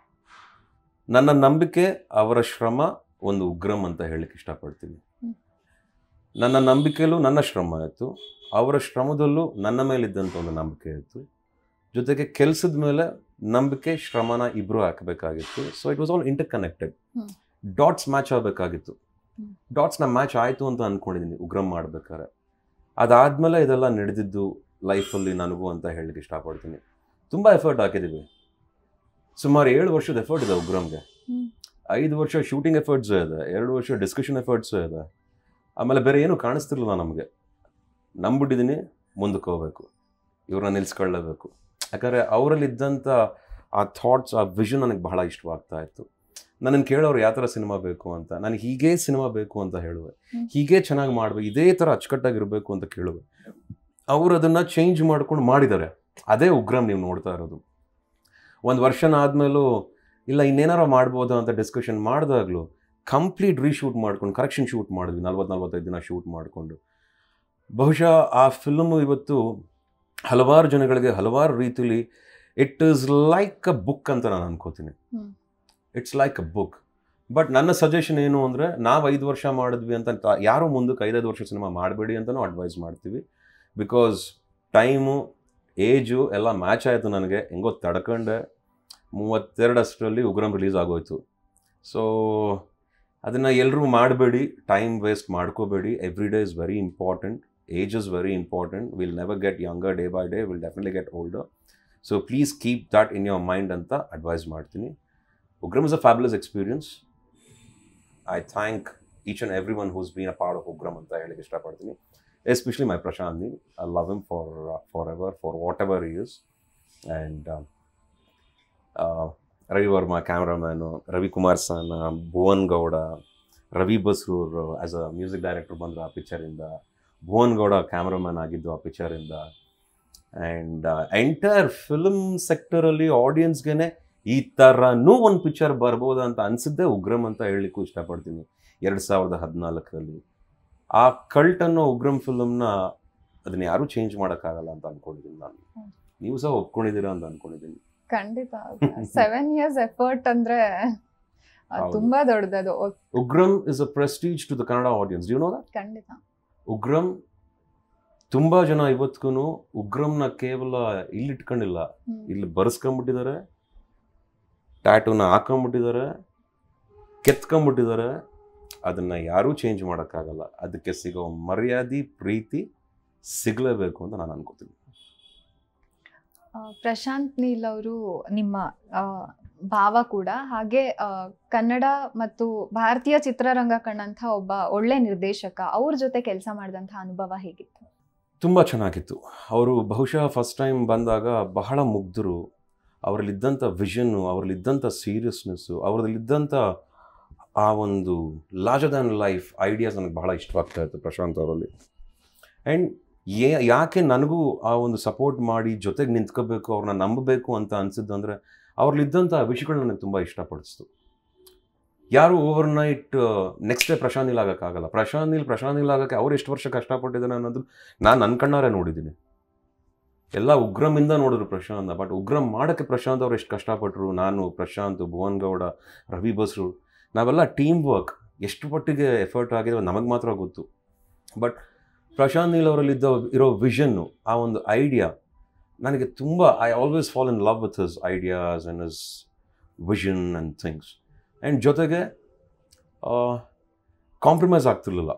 ನನ್ನ ನಂಬಿಕೆ, ಅವರ ಶ್ರಮ ಒಂದು ಉಗ್ರಂ ಅಂತ ಹೇಳಲಿಕ್ಕೆ ಇಷ್ಟಪಡ್ತೀನಿ. ನನ್ನ ನಂಬಿಕೆಯಲ್ಲೂ ನನ್ನ ಶ್ರಮ ಇತ್ತು, ಅವರ ಶ್ರಮದಲ್ಲೂ ನನ್ನ ಮೇಲಿದ್ದಂಥ ಒಂದು ನಂಬಿಕೆ ಇತ್ತು. ಜೊತೆಗೆ ಕೆಲಸದ ಮೇಲೆ ನಂಬಿಕೆ, ಶ್ರಮನ ಇಬ್ಬರು ಹಾಕಬೇಕಾಗಿತ್ತು. So it was all interconnected. Dots match ಆಗಬೇಕಾಗಿತ್ತು. ಡಾಟ್ಸ್ನ ಮ್ಯಾಚ್ ಆಯಿತು ಅಂತ ಅಂದ್ಕೊಂಡಿದ್ದೀನಿ ಉಗ್ರಂ ಮಾಡ್ಬೇಕಾದ್ರೆ. ಅದಾದಮೇಲೆ ಇದೆಲ್ಲ ನಡೆದಿದ್ದು ಲೈಫಲ್ಲಿ ನನಗೂ ಅಂತ ಹೇಳಲಿಕ್ಕೆ ಇಷ್ಟಪಡ್ತೀನಿ. ತುಂಬ ಎಫರ್ಟ್ ಹಾಕಿದ್ದೀವಿ. ಸುಮಾರು 7 ವರ್ಷದ ಎಫರ್ಟ್ ಇದೆ ಉಗ್ರಂಗೆ. 5 ವರ್ಷ ಶೂಟಿಂಗ್ ಎಫರ್ಟ್ಸು ಇದೆ, 2 ವರ್ಷ ಡಿಸ್ಕಷನ್ ಎಫರ್ಟ್ಸು ಇದೆ. ಆಮೇಲೆ ಬೇರೆ ಏನೂ ಕಾಣಿಸ್ತಿರ್ಲಿಲ್ಲ ನಮಗೆ. ನಂಬಿಟ್ಟಿದ್ದೀನಿ, ಮುಂದಕ್ಕೆ ಹೋಗ್ಬೇಕು, ಇವ್ರನ್ನ ನಿಲ್ಸ್ಕೊಳ್ಳೇಬೇಕು. ಯಾಕಂದರೆ ಅವರಲ್ಲಿದ್ದಂಥ ಆ ಥಾಟ್ಸ್, ಆ ವಿಷನ್ ನನಗೆ ಬಹಳ ಇಷ್ಟವಾಗ್ತಾ ಇತ್ತು. ನನ್ನನ್ನು ಕೇಳೋರು ಯಾವ ಥರ ಸಿನಿಮಾ ಬೇಕು ಅಂತ. ನನಗೆ ಹೀಗೇ ಸಿನಿಮಾ ಬೇಕು ಅಂತ ಹೇಳುವೆ, ಹೀಗೇ ಚೆನ್ನಾಗಿ ಮಾಡಬೇಕು, ಇದೇ ಥರ ಅಚ್ಚುಕಟ್ಟಾಗಿರಬೇಕು ಅಂತ ಕೇಳುವೆ. ಅವರು ಅದನ್ನು ಚೇಂಜ್ ಮಾಡ್ಕೊಂಡು ಮಾಡಿದ್ದಾರೆ. ಅದೇ ಉಗ್ರಂ ನೀವು ನೋಡ್ತಾ ಇರೋದು. 1 ವರ್ಷನ ಆದಮೇಲೂ ಇಲ್ಲ ಇನ್ನೇನಾರು ಮಾಡ್ಬೋದಾ ಅಂತ ಡಿಸ್ಕಷನ್ ಮಾಡಿದಾಗಲೂ ಕಂಪ್ಲೀಟ್ ರೀಶೂಟ್ ಮಾಡ್ಕೊಂಡು ಕರೆಕ್ಷನ್ ಶೂಟ್ ಮಾಡಿದ್ವಿ. 40-45 ದಿನ ಶೂಟ್ ಮಾಡಿಕೊಂಡು. ಬಹುಶಃ ಆ ಫಿಲ್ಮು ಇವತ್ತು ಹಲವಾರು ಜನಗಳಿಗೆ ಹಲವಾರು ರೀತಿಲಿ it is like a book ಅಂತ ನಾನು ಅನ್ಕೋತೀನಿ. It's like a book. But ನನ್ನ ಸಜೆಷನ್ ಏನು ಅಂದರೆ, ನಾವು 5 ವರ್ಷ ಮಾಡಿದ್ವಿ ಅಂತ ಯಾರೂ ಮುಂದಕ್ಕೆ 5-5 ವರ್ಷ ಸಿನಿಮಾ ಮಾಡಬೇಡಿ ಅಂತಲೂ ಅಡ್ವೈಸ್ ಮಾಡ್ತೀವಿ. ಬಿಕಾಸ್ ಟೈಮು, ಏಜು ಎಲ್ಲ ಮ್ಯಾಚ್ ಆಯಿತು ನನಗೆ. ಹೆಂಗೋ ತಡ್ಕೊಂಡೆ 32 ಉಗ್ರಂ ರಿಲೀಸ್ ಆಗೋಯ್ತು. ಸೊ ಅದನ್ನು ಎಲ್ಲರೂ ಮಾಡಬೇಡಿ, ಟೈಮ್ ವೇಸ್ಟ್ ಮಾಡ್ಕೋಬೇಡಿ. Every day is very important. Age is very important. Will never get younger day by day, will definitely get older. So please keep that in your mind ಅಂತ advice ಮಾಡ್ತೀನಿ. Ugramm is a fabulous experience. I thank each and every one who's been a part of Ugramm ಅಂತ ಹೇಳಿಕ್ಕೆ ಇಷ್ಟಪಡ್ತೀನಿ. Especially my Prashanth Neel. I love him forever, for whatever he is. And Ravi Varma cameraman, Ravikumar Sana, Bhuvan Gowda, Ravi Basrur as a music director ಬಂದರು ಆ ಪಿಕ್ಚರಿಂದ, Bhuvan Gowda cameraman ಆಗಿದ್ದು ಆ ಪಿಕ್ಚರಿಂದ. And entire film ಸೆಕ್ಟರಲ್ಲಿ ಆಡಿಯನ್ಸ್ಗೆ ಈ ಥರನೂ ಒಂದು ಪಿಕ್ಚರ್ ಬರ್ಬೋದು ಅಂತ ಅನಿಸಿದ್ದೆ ಉಗ್ರಂ ಅಂತ ಹೇಳಲಿಕ್ಕೂ ಇಷ್ಟಪಡ್ತೀನಿ. 2014 ಆ ಕಲ್ಟ್ ಅನ್ನೋ ಉಗ್ರಂ ಫಿಲ್ಮ್ನ ಅದನ್ನ ಯಾರೂ ಚೇಂಜ್ ಮಾಡೋಕ್ಕಾಗಲ್ಲ ಅಂತ ಅಂದ್ಕೊಂಡಿದ್ದೀನಿ ನಾನು. ನೀವು ಸಹ ಒಪ್ಕೊಂಡಿದ್ದೀರಾ ಅಂತ ಅಂದ್ಕೊಂಡಿದ್ದೀನಿ. ಖಂಡಿತ 7 years ಎಫರ್ಟ್ ಅಂದ್ರೆ ತುಂಬಾ ದೊಡ್ಡದು. Ugramm is a prestige to the Kannada audience. Do you know that? ಖಂಡಿತ. ಉಗ್ರಂ ತುಂಬಾ ಜನ ಇವತ್ತಿಗೂ ಉಗ್ರಂನ ಕೇವಲ ಇಲ್ಲಿ ಇಟ್ಕೊಂಡಿಲ್ಲ, ಇಲ್ಲಿ ಬರ್ಸ್ಕೊಂಡ್ಬಿಟ್ಟಿದ್ದಾರೆ, ಟ್ಯಾಟೂನ ಹಾಕೊಂಡ್ಬಿಟ್ಟಿದ್ದಾರೆ, ಕೆತ್ಕೊಂಡ್ಬಿಟ್ಟಿದ್ದಾರೆ. ಅದನ್ನ ಯಾರೂ ಚೇಂಜ್ ಮಾಡೋಕ್ಕಾಗಲ್ಲ. ಅದಕ್ಕೆ ಸಿಗೋ ಮರ್ಯಾದೆ ಪ್ರೀತಿ ಸಿಗಲೇಬೇಕು ಅಂತ ನಾನು ಅನ್ಕೋತೀನಿ. ಪ್ರಶಾಂತ್ ನೀಲ್ ಅವರು ನಿಮ್ಮ ಭಾವ ಕೂಡ, ಹಾಗೆ ಕನ್ನಡ ಮತ್ತು ಭಾರತೀಯ ಚಿತ್ರರಂಗ ಕಂಡಂಥ ಒಬ್ಬ ಒಳ್ಳೆ ನಿರ್ದೇಶಕ. ಅವ್ರ ಜೊತೆ ಕೆಲಸ ಮಾಡಿದಂಥ ಅನುಭವ ಹೇಗಿತ್ತು? ತುಂಬ ಚೆನ್ನಾಗಿತ್ತು. ಅವರು ಬಹುಶಃ ಫಸ್ಟ್ ಟೈಮ್ ಬಂದಾಗ ಬಹಳ ಮುಗ್ಧರು. ಅವರಲ್ಲಿದ್ದಂಥ ವಿಷನ್ನು, ಅವರಲ್ಲಿದ್ದಂಥ ಸೀರಿಯಸ್ನೆಸ್ಸು, ಅವರಲ್ಲಿದ್ದಂಥ ಆ ಒಂದು ಲಾರ್ಜರ್ ದ್ಯಾನ್ ಲೈಫ್ ಐಡಿಯಾಸ್ ನನಗೆ ಬಹಳ ಇಷ್ಟವಾಗ್ತಾ ಇತ್ತು ಪ್ರಶಾಂತ್ ಅವರಲ್ಲಿ. ಆ್ಯಂಡ್ ಯಾಕೆ ನನಗೂ ಆ ಒಂದು ಸಪೋರ್ಟ್ ಮಾಡಿ ಜೊತೆಗೆ ನಿಂತ್ಕೋಬೇಕು, ಅವ್ರನ್ನ ನಂಬಬೇಕು ಅಂತ ಅನಿಸಿದ್ದು ಅಂದರೆ ಅವ್ರಲ್ಲಿದ್ದಂಥ ವಿಷಯಗಳು ನನಗೆ ತುಂಬ ಇಷ್ಟಪಡಿಸ್ತು. ಯಾರು overnight next day Prashanth Neel ಆಗೋಕ್ಕಾಗಲ್ಲ. ಪ್ರಶಾಂತ್ ನೀಲ್ ಆಗೋಕ್ಕೆ ಅವ್ರು ಎಷ್ಟು ವರ್ಷ ಕಷ್ಟಪಟ್ಟಿದ್ದಾರೆ ಅನ್ನೋದು ನಾನು ನನ್ನ ಕಣ್ಣಾರೆ ನೋಡಿದ್ದೀನಿ. ಎಲ್ಲ ಉಗ್ರಮಿಂದ ನೋಡಿದ್ರು ಪ್ರಶಾಂತ್, ಬಟ್ ಉಗ್ರಂ ಮಾಡೋಕ್ಕೆ ಪ್ರಶಾಂತ್ ಅವ್ರು ಎಷ್ಟು ಕಷ್ಟಪಟ್ಟರು. ನಾನು, ಪ್ರಶಾಂತ್, ಭುವನ್ ಗೌಡ, ರವಿ ಬಸ್ರು, ನಾವೆಲ್ಲ ಟೀಮ್ ವರ್ಕ್ ಎಷ್ಟು ಮಟ್ಟಿಗೆ ಎಫರ್ಟ್ ಆಗಿದೆ ನಮಗೆ ಮಾತ್ರ ಗೊತ್ತು. ಬಟ್ ಪ್ರಶಾಂತ್ ನೀಲ್ ಅವರಲ್ಲಿ ಇರೋ ವಿಷನ್ನು, ಆ ಒಂದು ಐಡಿಯಾ ನನಗೆ ತುಂಬ, I always fall in love with his ideas and his vision and things. And ಜೊತೆಗೆ ಕಾಂಪ್ರಮೈಸ್ ಆಗ್ತಿರ್ಲಿಲ್ಲ.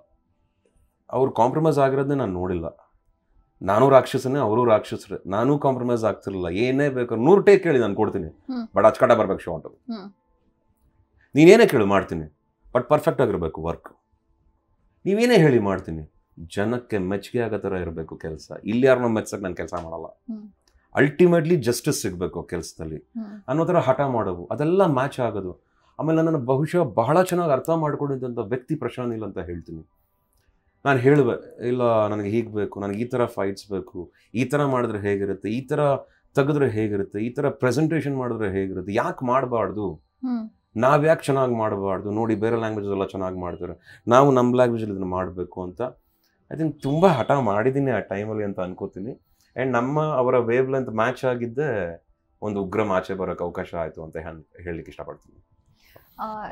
ಅವ್ರು ಕಾಂಪ್ರಮೈಸ್ ಆಗಿರೋದನ್ನೇ ನಾನು ನೋಡಿಲ್ಲ. ನಾನು ರಾಕ್ಷಸನೇ, ಅವರು ರಾಕ್ಷಸರೇ. ನಾನೂ ಕಾಂಪ್ರಮೈಸ್ ಆಗ್ತಿರ್ಲಿಲ್ಲ. ಏನೇ ಬೇಕು 100 ಟೇಕ್ ಕೇಳಿ ನಾನು ಕೊಡ್ತೀನಿ, ಬಟ್ ಅಚ್ಚಕಡೆ ಬರ್ಬೇಕು ಶಾರ್ಟ್. ನೀನೇನೇ ಕೇಳು ಮಾಡ್ತೀನಿ, ಬಟ್ ಪರ್ಫೆಕ್ಟ್ ಆಗಿರಬೇಕು ವರ್ಕ್. ನೀವೇನೇ ಹೇಳಿ ಮಾಡ್ತೀನಿ, ಜನಕ್ಕೆ ಮೆಚ್ಚುಗೆ ಆಗೋ ಥರ ಇರಬೇಕು ಕೆಲಸ. ಇಲ್ಲಿ ಯಾರನ್ನ ಮೆಚ್ಚಕ್ಕೆ ನಾನು ಕೆಲಸ ಮಾಡಲ್ಲ. ಅಲ್ಟಿಮೇಟ್ಲಿ ಜಸ್ಟಿಸ್ ಸಿಗಬೇಕು ಕೆಲಸದಲ್ಲಿ ಅನ್ನೋ ಥರ ಹಠ ಮಾಡೋದು, ಅದೆಲ್ಲ ಮ್ಯಾಚ್ ಆಗೋದು. ಆಮೇಲೆ ನನ್ನ ಬಹುಶಃ ಬಹಳ ಚೆನ್ನಾಗಿ ಅರ್ಥ ಮಾಡ್ಕೊಂಡಿದ್ದಂಥ ವ್ಯಕ್ತಿ ಪ್ರಶಾಂತ್ ನೀಲ್ ಅಂತ ಹೇಳ್ತೀನಿ. ನಾನು ಹೇಳುವೆ, ಇಲ್ಲ ನನಗೆ ಹೀಗೆ ಬೇಕು, ನನಗೆ ಈ ಥರ ಫೈಟ್ಸ್ ಬೇಕು, ಈ ಥರ ಮಾಡಿದ್ರೆ ಹೇಗಿರುತ್ತೆ, ಈ ಥರ ತೆಗೆದ್ರೆ ಹೇಗಿರುತ್ತೆ, ಈ ಥರ ಪ್ರೆಸೆಂಟೇಷನ್ ಮಾಡಿದ್ರೆ ಹೇಗಿರುತ್ತೆ, ಯಾಕೆ ಮಾಡಬಾರ್ದು, ನಾವ್ಯಾಕೆ ಚೆನ್ನಾಗಿ ಮಾಡಬಾರ್ದು, ನೋಡಿ ಬೇರೆ ಲ್ಯಾಂಗ್ವೇಜಸ್ ಎಲ್ಲ ಚೆನ್ನಾಗಿ ಮಾಡ್ತಾರೆ, ನಾವು ನಮ್ಮ ಲ್ಯಾಂಗ್ವೇಜಲ್ಲಿ ಇದನ್ನು ಮಾಡಬೇಕು ಅಂತ ಐ ಥಿಂಕ್ ತುಂಬ ಹಠ ಮಾಡಿದ್ದೀನಿ ಆ ಟೈಮಲ್ಲಿ ಅಂತ ಅನ್ಕೋತೀನಿ. ಆ್ಯಂಡ್ ಅವರ ವೇವ್ ಲೆಂತ್ ಮ್ಯಾಚ್ ಆಗಿದ್ದೇ ಒಂದು ಉಗ್ರಂ ಆಚೆ ಬರೋಕ್ಕೆ ಅವಕಾಶ ಆಯಿತು ಅಂತ ಹೇಳಲಿಕ್ಕೆ ಇಷ್ಟಪಡ್ತೀನಿ.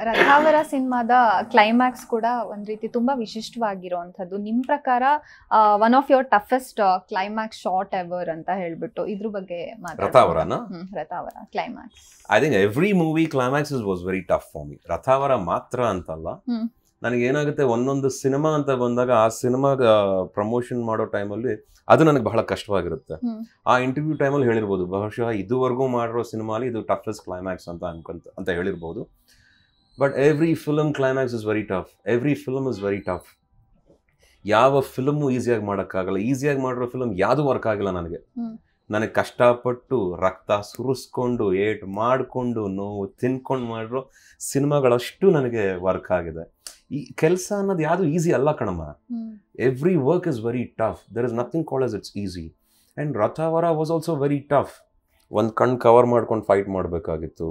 ರಥಾವರ ಸಿನಿಮಾದ ಕ್ಲೈಮ್ಯಾಕ್ಸ್ ಕೂಡ ಒಂದ್ ರೀತಿ ತುಂಬಾ ವಿಶಿಷ್ಟವಾಗಿರುವಂಥದ್ದು. ನಿಮ್ಮ ಪ್ರಕಾರ one of your toughest climax short ever ಅಂತ ಹೇಳ್ಬಿಟ್ಟು ಇದ್ರ ಬಗ್ಗೆ Rathavara climax. I think every movie climax was very tough for me. Rathavara ಮಾತ್ರ ಅಂತಲ್ಲ, ನನಗೇನಾಗುತ್ತೆ, ಒಂದೊಂದು ಸಿನಿಮಾ ಅಂತ ಬಂದಾಗ ಆ ಸಿನಿಮಾ ಪ್ರಮೋಷನ್ ಮಾಡೋ ಟೈಮಲ್ಲಿ ಅದು ನನಗೆ ಬಹಳ ಕಷ್ಟವಾಗಿರುತ್ತೆ. ಆ ಇಂಟರ್ವ್ಯೂ ಟೈಮಲ್ಲಿ ಹೇಳಿರ್ಬೋದು, ಬಹುಶಃ ಇದುವರೆಗೂ ಮಾಡಿರೋ ಸಿನಿಮಾಲಿ ಇದು ಟಫೆಸ್ಟ್ ಕ್ಲೈಮ್ಯಾಕ್ಸ್ ಅಂತ ಹೇಳಿರ್ಬೋದು. But every film climax is very tough. Every film is very tough. ಯಾವ ಫಿಲಮು ಈಸಿಯಾಗಿ ಮಾಡೋಕ್ಕಾಗಲ್ಲ. ಈಸಿಯಾಗಿ ಮಾಡಿರೋ ಫಿಲಮ್ ಯಾವುದು ವರ್ಕ್ ಆಗಿಲ್ಲ ನನಗೆ ಕಷ್ಟಪಟ್ಟು ರಕ್ತ ಸುರಿಸ್ಕೊಂಡು ಏಟ್ ಮಾಡಿಕೊಂಡು ನೋವು ತಿನ್ಕೊಂಡು ಮಾಡಿರೋ ಸಿನಿಮಾಗಳಷ್ಟು ನನಗೆ ವರ್ಕ್ ಆಗಿದೆ. ಈ ಕೆಲಸ ಅನ್ನೋದು ಯಾವುದು ಈಸಿ ಅಲ್ಲ ಕಣಮ್ಮ. Every work is very tough. There is nothing called as it's easy. And Rathavara was also very tough. ಒಂದು ಕಣ್ಣು ಕವರ್ ಮಾಡ್ಕೊಂಡು ಫೈಟ್ ಮಾಡಬೇಕಾಗಿತ್ತು,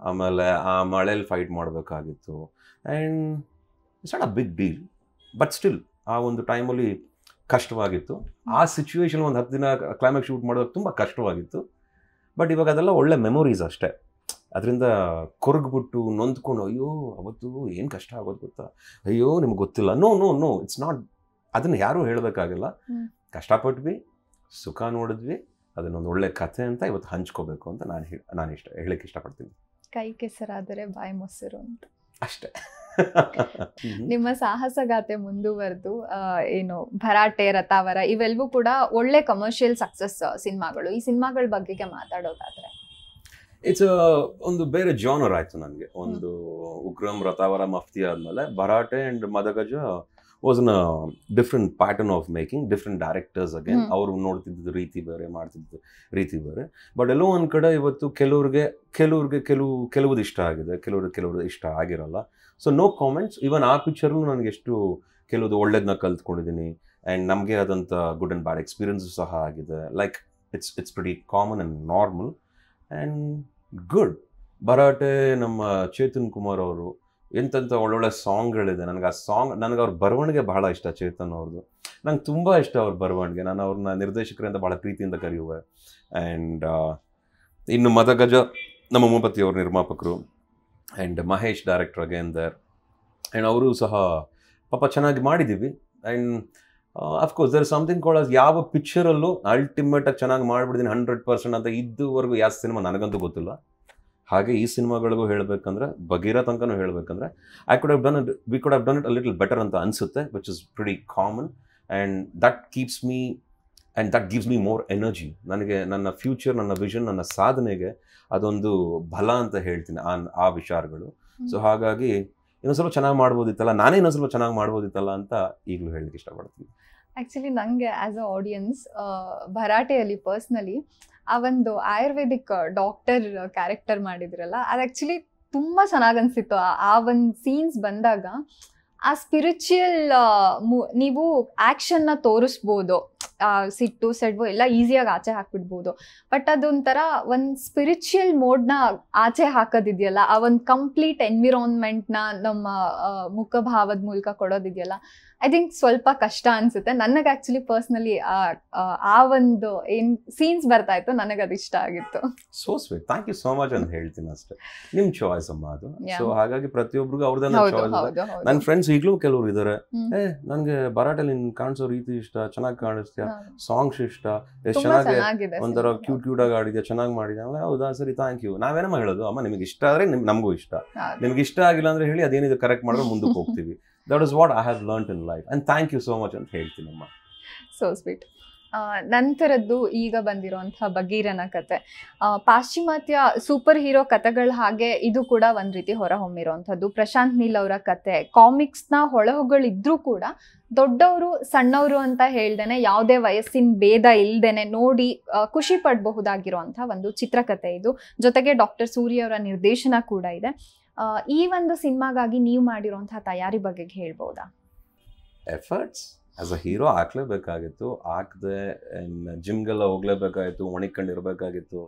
ಆಮೇಲೆ ಆ ಮಳೇಲಿ ಫೈಟ್ ಮಾಡಬೇಕಾಗಿತ್ತು. And it's not a big deal, but still ಆ ಒಂದು ಟೈಮಲ್ಲಿ ಕಷ್ಟವಾಗಿತ್ತು. ಆ ಸಿಚುವೇಶನ್ ಒಂದು 10 ದಿನ ಕ್ಲೈಮ್ಯಾಕ್ಸ್ ಶೂಟ್ ಮಾಡೋದು ತುಂಬ ಕಷ್ಟವಾಗಿತ್ತು. ಬಟ್ ಇವಾಗ ಅದೆಲ್ಲ ಒಳ್ಳೆ ಮೆಮೊರೀಸ್ ಅಷ್ಟೇ. ಅದರಿಂದ ಕೊರಗ್ಬಿಟ್ಟು ನೊಂದ್ಕೊಂಡು ಅಯ್ಯೋ ಅವತ್ತು ಏನು ಕಷ್ಟ ಆಗೋದು ಗೊತ್ತಾ, ಅಯ್ಯೋ ನಿಮ್ಗೆ ಗೊತ್ತಿಲ್ಲ, no no no it's not. ಅದನ್ನು ಯಾರೂ ಹೇಳಬೇಕಾಗಿಲ್ಲ. ಕಷ್ಟಪಟ್ವಿ, ಸುಖ ನೋಡಿದ್ವಿ, ಅದನ್ನೊಂದು ಒಳ್ಳೆ ಕಥೆ ಅಂತ ಇವತ್ತು ಹಂಚ್ಕೋಬೇಕು ಅಂತ ನಾನು ಹೇಳಕ್ಕೆ ಇಷ್ಟಪಡ್ತೀನಿ. ಕೈ ಕೆಸರಾದರೆ ಬಾಯಿ ಮೊಸರು ಅಂತ ಅಷ್ಟೇ. ನಿಮ್ಮ ಸಾಹಸಗಾಥೆ ಮುಂದುವರೆದು ಏನು ಭರಾಟೆ, ರಥಾವರ ಇವೆಲ್ಲವೂ ಕೂಡ ಒಳ್ಳೆ ಕಮರ್ಷಿಯಲ್ ಸಕ್ಸಸ್ ಸಿನಿಮಾಗಳು. ಈ ಸಿನಿಮಾಗಳ ಬಗ್ಗೆ ಮಾತಾಡೋದಾದ್ರೆ ಇಟ್ಸ್ ಒಂದು ಬೇರೆ ಜಾನರ್ ಆಯ್ತು ನನಗೆ. ಒಂದು ಉಗ್ರಂ, ರಥಾವರ, ಮಫ್ತಿ ಆದ್ಮೇಲೆ Bharaate and Madagaja was an different pattern of making, different directors again. ಅವರು ನೋಡ್ತಿದ್ದ ರೀತಿ ಬೇರೆ, ಮಾಡ್ತಿದ್ದ ರೀತಿ ಬೇರೆ. ಬಟ್ ಎಲ್ಲೋ ಒಂದು ಕಡೆ ಇವತ್ತು ಕೆಲವ್ರಿಗೆ ಕೆಲವುದು ಇಷ್ಟ ಆಗಿದೆ, ಕೆಲವ್ರಿಗೆ ಇಷ್ಟ ಆಗಿರಲ್ಲ. So no comments. ಈವನ್ ಆ ಪಿಕ್ಚರ್ಲು ನನಗೆ ಎಷ್ಟು ಕೆಲವುದು ಒಳ್ಳೇದನ್ನ ಕಲ್ತ್ಕೊಂಡಿದ್ದೀನಿ ಆ್ಯಂಡ್ ನಮಗೆ ಆದಂಥ ಗುಡ್ ಆ್ಯಂಡ್ ಬ್ಯಾಡ್ ಎಕ್ಸ್ಪೀರಿಯನ್ಸು ಸಹ ಆಗಿದೆ. Like it's pretty common and normal and good. Bharaate ನಮ್ಮ ಚೇತನ್ ಕುಮಾರ್ ಅವರು ಎಂತೆಂಥ ಒಳ್ಳೊಳ್ಳೆ ಸಾಂಗ್ಗಳಿದೆ. ನನಗೆ ಆ ಸಾಂಗ್, ನನಗೆ ಅವ್ರ ಬರವಣಿಗೆ ಬಹಳ ಇಷ್ಟ. ಚೇತನ್ ಅವ್ರದ್ದು ನಂಗೆ ತುಂಬ ಇಷ್ಟ ಅವ್ರ ಬರವಣಿಗೆ. ನಾನು ಅವ್ರನ್ನ ನಿರ್ದೇಶಕರಿಂದ ಭಾಳ ಪ್ರೀತಿಯಿಂದ ಕರೆಯುವೆ. ಆ್ಯಂಡ್ ಇನ್ನು ಮದಗಜ ನಮ್ಮ ಉಮಾಪತಿ ಅವ್ರ ನಿರ್ಮಾಪಕರು and Mahesh director again there. And ಅವರು ಸಹ ಪಾಪ ಚೆನ್ನಾಗಿ ಮಾಡಿದ್ದೀವಿ. And of course there something called ಯಾವ ಪಿಕ್ಚರಲ್ಲೂ ಅಲ್ಟಿಮೇಟಾಗಿ ಚೆನ್ನಾಗಿ ಮಾಡಿಬಿಡ್ತೀನಿ 100% ಅಂತ ಇದುವರೆಗೂ ಯಾವ ಸಿನಿಮಾ ನನಗಂತೂ ಗೊತ್ತಿಲ್ಲ. ಹಾಗೆ ಈ ಸಿನಿಮಾಗಳಿಗೂ ಹೇಳಬೇಕಂದ್ರೆ, ಬಗೀರ ತನಕನೂ ಹೇಳಬೇಕಂದ್ರೆ we could have done it a little better ಅಂತ ಅನಿಸುತ್ತೆ, which is pretty common. And that keeps me and that gives me more energy. ನನಗೆ ನನ್ನ ಫ್ಯೂಚರ್, ನನ್ನ ವಿಷನ್, ನನ್ನ ಸಾಧನೆಗೆ ಅದೊಂದು ಬಲ ಅಂತ ಹೇಳ್ತೀನಿ ಆ ವಿಚಾರಗಳು. ಸೊ ಹಾಗಾಗಿ ಇನ್ನೊಂದು ಸ್ವಲ್ಪ ಚೆನ್ನಾಗಿ ಮಾಡ್ಬೋದಿತ್ತಲ್ಲ, ನಾನೇ ಇನ್ನೊಂದು ಸ್ವಲ್ಪ ಚೆನ್ನಾಗಿ ಮಾಡ್ಬೋದಿತ್ತಲ್ಲ ಅಂತ ಈಗಲೂ ಹೇಳಲಿಕ್ಕೆ ಇಷ್ಟಪಡ್ತೀನಿ. ಆ್ಯಕ್ಚುಲಿ ನನಗೆ ಆ್ಯಸ್ ಅ ಆಡಿಯನ್ಸ್ ಭರಾಟೆಯಲ್ಲಿ ಪರ್ಸ್ನಲಿ ಆ ಒಂದು ಆಯುರ್ವೇದಿಕ್ ಡಾಕ್ಟರ್ ಕ್ಯಾರೆಕ್ಟರ್ ಮಾಡಿದ್ರಲ್ಲ, ಅದು ಆ್ಯಕ್ಚುಲಿ ತುಂಬ ಚೆನ್ನಾಗಿ ಅನಿಸಿತ್ತು. ಆ ಒಂದು ಸೀನ್ಸ್ ಬಂದಾಗ ಆ ಸ್ಪಿರಿಚುವಲ್ ನೀವು ಆ್ಯಕ್ಷನ್ನ ತೋರಿಸ್ಬೋದು, ಸಿಟ್ಟು ಸೆಡ್ವು ಎಲ್ಲ ಈಸಿಯಾಗಿ ಆಚೆ ಹಾಕ್ಬಿಡ್ಬೋದು. ಬಟ್ ಅದೊಂಥರ ಒಂದು ಸ್ಪಿರಿಚುವಲ್ ಮೋಡ್ನ ಆಚೆ ಹಾಕೋದಿದೆಯಲ್ಲ, ಆ ಒಂದು ಕಂಪ್ಲೀಟ್ ಎನ್ವಿರಾನ್ಮೆಂಟ್ನ ನಮ್ಮ ಮುಖಭಾವದ ಮೂಲಕ ಕೊಡೋದಿದೆಯಲ್ಲ, ಐ ಥಿಂಕ್ ಸ್ವಲ್ಪ ಕಷ್ಟ ಅನಿಸುತ್ತೆ ನನಗೆ. ಆ್ಯಕ್ಚುಲಿ ಪರ್ಸ್ನಲಿ ಆ ಒಂದು ಏನು ಸೀನ್ಸ್ ಬರ್ತಾ ಇತ್ತು, ನನಗೆ ಅದು ಇಷ್ಟ ಆಗಿತ್ತು. So sweet, thank you so much ಅಂತ ಹೇಳ್ತೀನಿ ಅಷ್ಟೇ. ನಿಮ್ಮ ಚಾಯ್ಸ್ ಅಮ್ಮ ಅದು. ಸೊ ಹಾಗಾಗಿ ಪ್ರತಿಯೊಬ್ಬರಿಗೂ ಅವ್ರದ್ದು ಚಾಯ್ಸ್. ನನ್ನ ಫ್ರೆಂಡ್ಸ್ ಈಗಲೂ ಕೆಲವರು ಇದ್ದಾರೆ, ನನಗೆ ಭರಾಟೆಲಿ ನಿನ್ ಕಾಣಿಸೋ ರೀತಿ ಇಷ್ಟ, ಚೆನ್ನಾಗಿ ಕಾಣಿಸ್ತೀಯ, ಸಾಂಗ್ಸ್ ಇಷ್ಟ, ಎಷ್ಟು ಚೆನ್ನಾಗಿ ಒಂಥರ ಕ್ಯೂಟ್ ಆಗಿ ಆಡಿದ್ಯಾ, ಚೆನ್ನಾಗಿ ಮಾಡಿದ್ಯಾ. ಹೌದಾ, ಸರಿ, ಥ್ಯಾಂಕ್ ಯು. ನಾವೇನಮ್ಮ ಹೇಳೋದು, ಅಮ್ಮ ನಿಮಗೆ ಇಷ್ಟ ಆದರೆ ನಮಗೂ ಇಷ್ಟ, ನಿಮ್ಗೆ ಇಷ್ಟ ಆಗಿಲ್ಲ ಅಂದ್ರೆ ಹೇಳಿ, ಅದೇನಿದೆ ಕರೆಕ್ಟ್ ಮಾಡಿದ್ರೆ ಮುಂದಕ್ಕೆ ಹೋಗ್ತೀವಿ. That is what I have learned in life and thank you so much ಅಂತ ಹೇಳ್ತೀನಮ್ಮ. So sweet. ನಂತರದ್ದು ಈಗ ಬಂದಿರೋಂಥ ಬಗೀರನ ಕತೆ, ಪಾಶ್ಚಿಮಾತ್ಯ ಸೂಪರ್ ಹೀರೋ ಕತೆಗಳ ಹಾಗೆ ಇದು ಕೂಡ ಒಂದು ರೀತಿ ಹೊರಹೊಮ್ಮಿರೋಂಥದ್ದು. ಪ್ರಶಾಂತ್ ನೀಲ್ ಅವರ ಕತೆ ಕಾಮಿಕ್ಸ್ನ ಹೊಳಹುಗಳಿದ್ರೂ ಕೂಡ ದೊಡ್ಡವರು ಸಣ್ಣವರು ಅಂತ ಹೇಳ್ದೇನೆ, ಯಾವುದೇ ವಯಸ್ಸಿನ ಭೇದ ಇಲ್ದೇನೆ ನೋಡಿ ಖುಷಿ ಪಡಬಹುದಾಗಿರುವಂಥ ಒಂದು ಚಿತ್ರಕಥೆ ಇದು. ಜೊತೆಗೆ ಡಾಕ್ಟರ್ ಸೂರ್ಯ ಅವರ ನಿರ್ದೇಶನ ಕೂಡ ಇದೆ. ಈ ಒಂದು ಸಿನಿಮಾಗಾಗಿ ನೀವು ಮಾಡಿರೋಂತಹ ತಯಾರಿ ಬಗ್ಗೆ ಹೇಳ್ಬೋದಾ? ಎಫರ್ಟ್ಸ್ ಆಸ್ ಅ ಹೀರೋ ಹಾಕ್ಲೇಬೇಕಾಗಿತ್ತು, ಹಾಕದೆ ಜಿಮ್ಗೆಲ್ಲ ಹೋಗ್ಲೇಬೇಕಾಗಿತ್ತು, ಒಣಕೊಂಡಿರ್ಬೇಕಾಗಿತ್ತು.